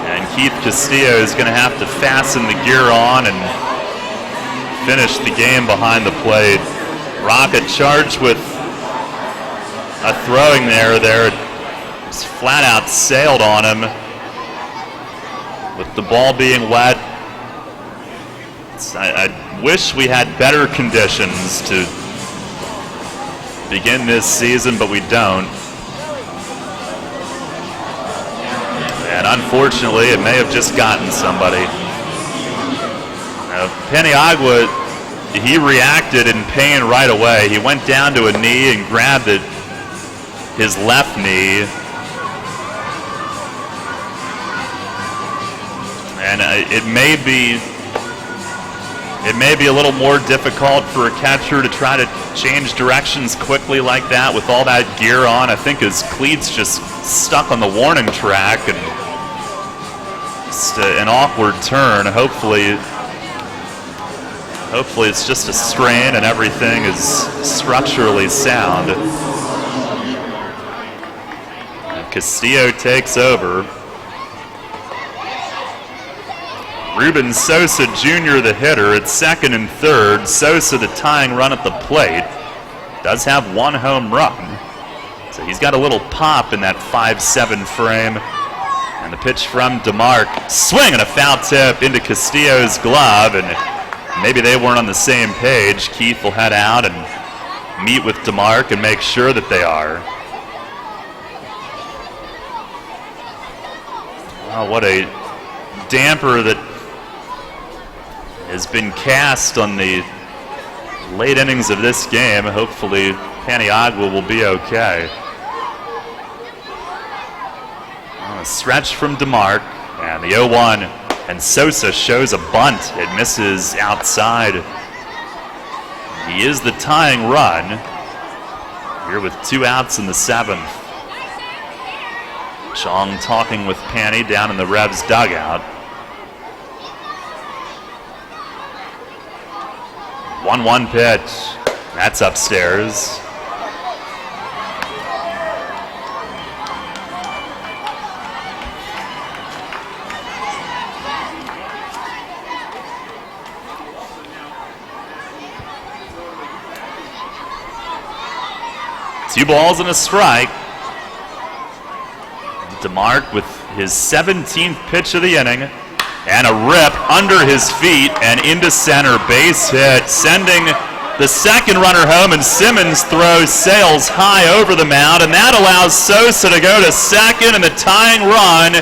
And Keith Castillo is going to have to fasten the gear on and finish the game behind the plate. Rocket charged with a throwing there. Just flat out sailed on him with the ball being wet. I wish we had better conditions to begin this season, but we don't. And unfortunately, it may have just gotten somebody. Paniagua, he reacted in pain right away. He went down to a knee and grabbed his left knee. And it may be a little more difficult for a catcher to try to change directions quickly like that with all that gear on. I think his cleats just stuck on the warning track and just an awkward turn. Hopefully it's just a strain and everything is structurally sound. And Castillo takes over. Ruben Sosa Jr., the hitter, at second and third. Sosa, the tying run at the plate, does have one home run. So he's got a little pop in that 5-7 frame. And the pitch from DeMarc. Swing and a foul tip into Castillo's glove. And maybe they weren't on the same page. Keith will head out and meet with DeMarc and make sure that they are. Oh, what a damper that has been cast on the late innings of this game. Hopefully Paniagua will be okay. A stretch from DeMarc, and the 0-1, and Sosa shows a bunt. It misses outside. He is the tying run here with 2 outs in the 7th. Chong talking with Panny down in the Revs dugout. 1-1 pitch. That's upstairs. Two balls and a strike. DeMarc with his 17th pitch of the inning. And a rip under his feet and into center. Base hit, sending the second runner home, and Simmons throws sails high over the mound, and that allows Sosa to go to second, and the tying run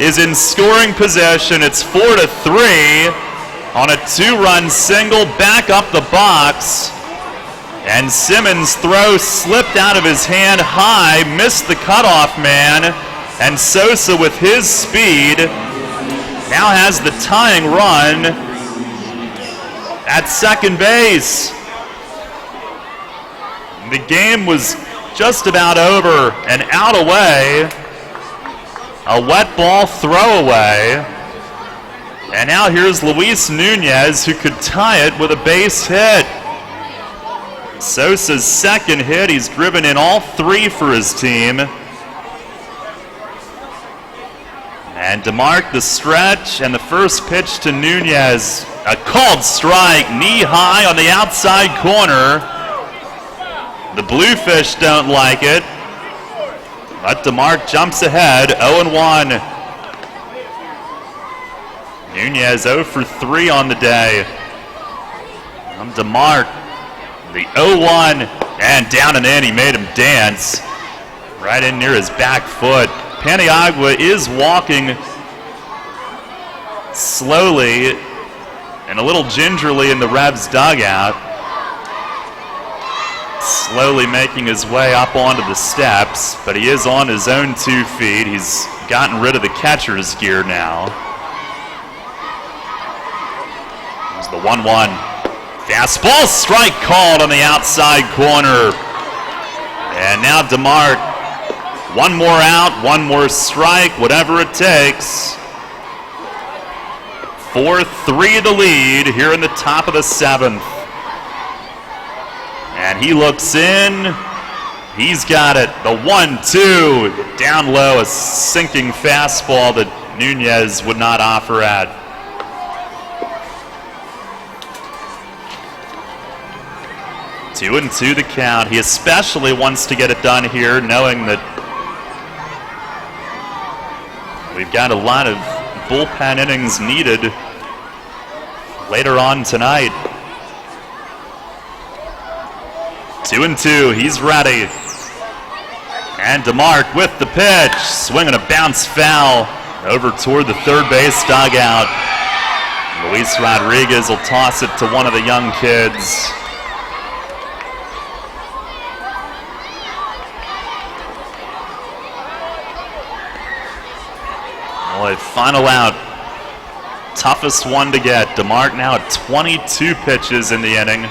is in scoring position. It's 4-3 on a 2-run single back up the box. And Simmons' throw slipped out of his hand high, missed the cutoff man, and Sosa with his speed now has the tying run at second base. The game was just about over and out away. A wet ball throwaway. And now here's Luis Nunez, who could tie it with a base hit. Sosa's second hit. He's driven in all 3 for his team. And DeMarc the stretch, and the first pitch to Nunez. A called strike, knee high on the outside corner. The Bluefish don't like it. But DeMarc jumps ahead, 0-1. Nunez 0 for 3 on the day. DeMarc, the 0-1, and down and in. He made him dance right in near his back foot. Paniagua is walking slowly and a little gingerly in the Revs dugout. slowly making his way up onto the steps, but he is on his own 2 feet. He's gotten rid of the catcher's gear now. There's the 1-1. Fastball strike called on the outside corner. And now DeMarc, one more out, one more strike, whatever it takes. 4-3 the lead here in the top of the 7th. And he looks in. He's got it. The 1-2 down low, a sinking fastball that Nunez would not offer at. Two and two the count. He especially wants to get it done here, knowing that we've got a lot of bullpen innings needed later on tonight. 2-2, he's ready. And DeMarc with the pitch, swinging a bounce foul over toward the third base dugout. Luis Rodriguez will toss it to one of the young kids. Boy, final out. Toughest one to get. DeMarc now at 22 pitches in the inning.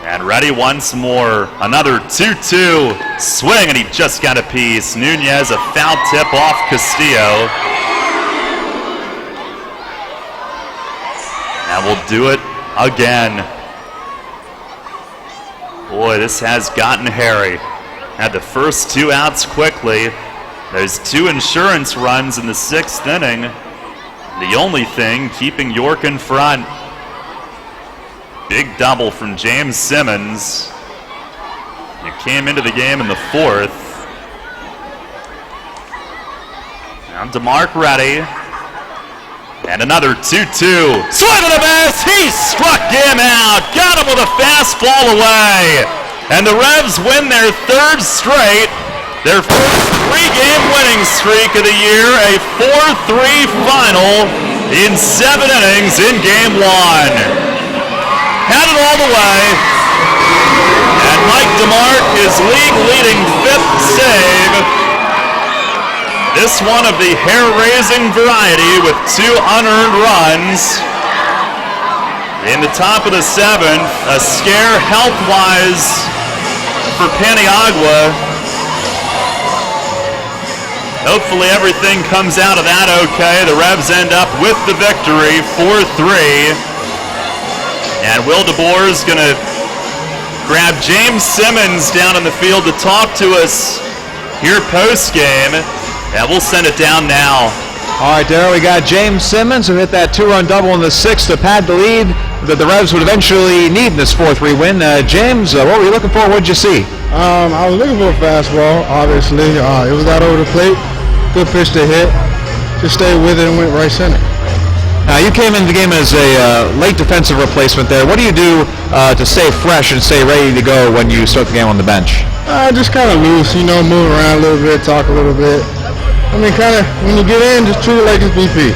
And ready once more. Another 2-2 swing, and he just got a piece. Nunez, a foul tip off Castillo. And we'll do it again. Boy, this has gotten hairy. Had the first 2 outs quickly. There's 2 insurance runs in the 6th inning. The only thing keeping York in front. Big double from James Simmons. He came into the game in the 4th. Now DeMarc ready. And another 2-2. Swing of the miss! He struck him out! Got him with a fastball away! And the Revs win their 3rd straight. Their first 3-game winning streak of the year, a 4-3 final in 7 innings in Game 1. Had it all the way, and Mike DeMarc, his league-leading 5th save. This one of the hair-raising variety with 2 unearned runs. In the top of the 7th, a scare health-wise for Paniagua. Hopefully everything comes out of that okay. The Revs end up with the victory, 4-3. And Will DeBoer's going to grab James Simmons down in the field to talk to us here post-game. And we'll send it down now.
All right, Darryl, we got James Simmons who hit that 2-run double in the 6th to pad the lead that the Revs would eventually need in this 4-3 win. James, what were you looking for? What did you see?
I was looking for a fastball, obviously. It was out over the plate. Good pitch to hit. Just stayed with it and went right center.
Now, you came into the game as a late defensive replacement there. What do you do to stay fresh and stay ready to go when you start the game on the bench?
Just kind of loose, move around a little bit, talk a little bit. Kind of, when you get in, just treat it like it's BP.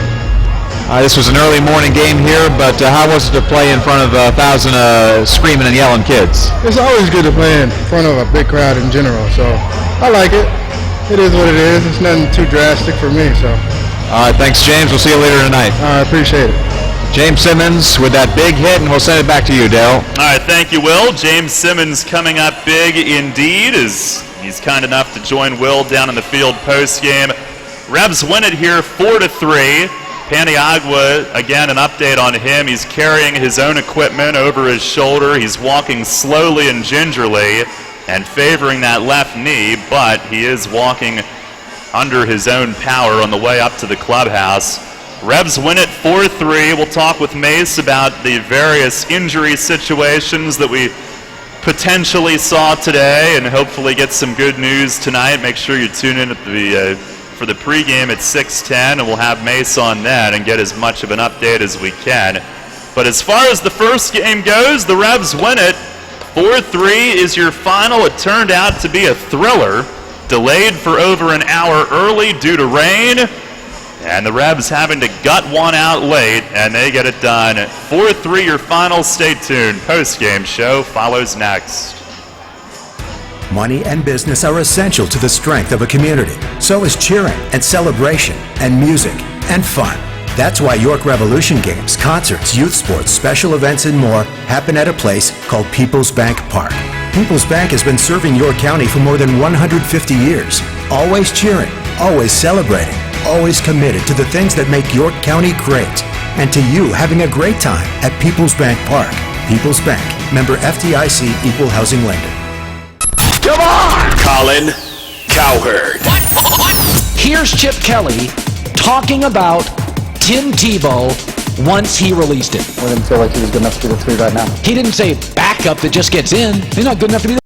This was an early morning game here, but how was it to play in front of 1,000 screaming and yelling kids?
It's always good to play in front of a big crowd in general, so I like it. It is what it is. It's nothing too drastic for me, so.
All right, thanks, James. We'll see you later tonight.
I appreciate it.
James Simmons with that big hit, and we'll send it back to you, Dale.
All right, thank you, Will. James Simmons coming up big indeed as he's kind enough to join Will down in the field post-game. Revs win it here 4-3. Paniagua, again, an update on him. He's carrying his own equipment over his shoulder. He's walking slowly and gingerly and favoring that left knee, but he is walking under his own power on the way up to the clubhouse. Revs win it 4-3. We'll talk with Mace about the various injury situations that we potentially saw today and hopefully get some good news tonight. Make sure you tune in at for the pregame at 6:10, and we'll have Mace on then and get as much of an update as we can. But as far as the first game goes, the Revs win it. 4-3 is your final. It turned out to be a thriller, delayed for over an hour early due to rain. And the Revs having to gut one out late, and they get it done. 4-3 your final. Stay tuned. Post-game show follows next.
Money and business are essential to the strength of a community. So is cheering and celebration and music and fun. That's why York Revolution games, concerts, youth sports, special events, and more happen at a place called PeoplesBank Park. PeoplesBank has been serving York County for more than 150 years. Always cheering, always celebrating, always committed to the things that make York County great. And to you having a great time at PeoplesBank Park. People's Bank, member FDIC, equal housing lender.
Come on! Colin Cowherd.
Here's Chip Kelly talking about Tim Tebow once he released it.
I didn't feel like he was good enough to be the 3 right now.
He didn't say backup that just gets in. He's not good enough to be the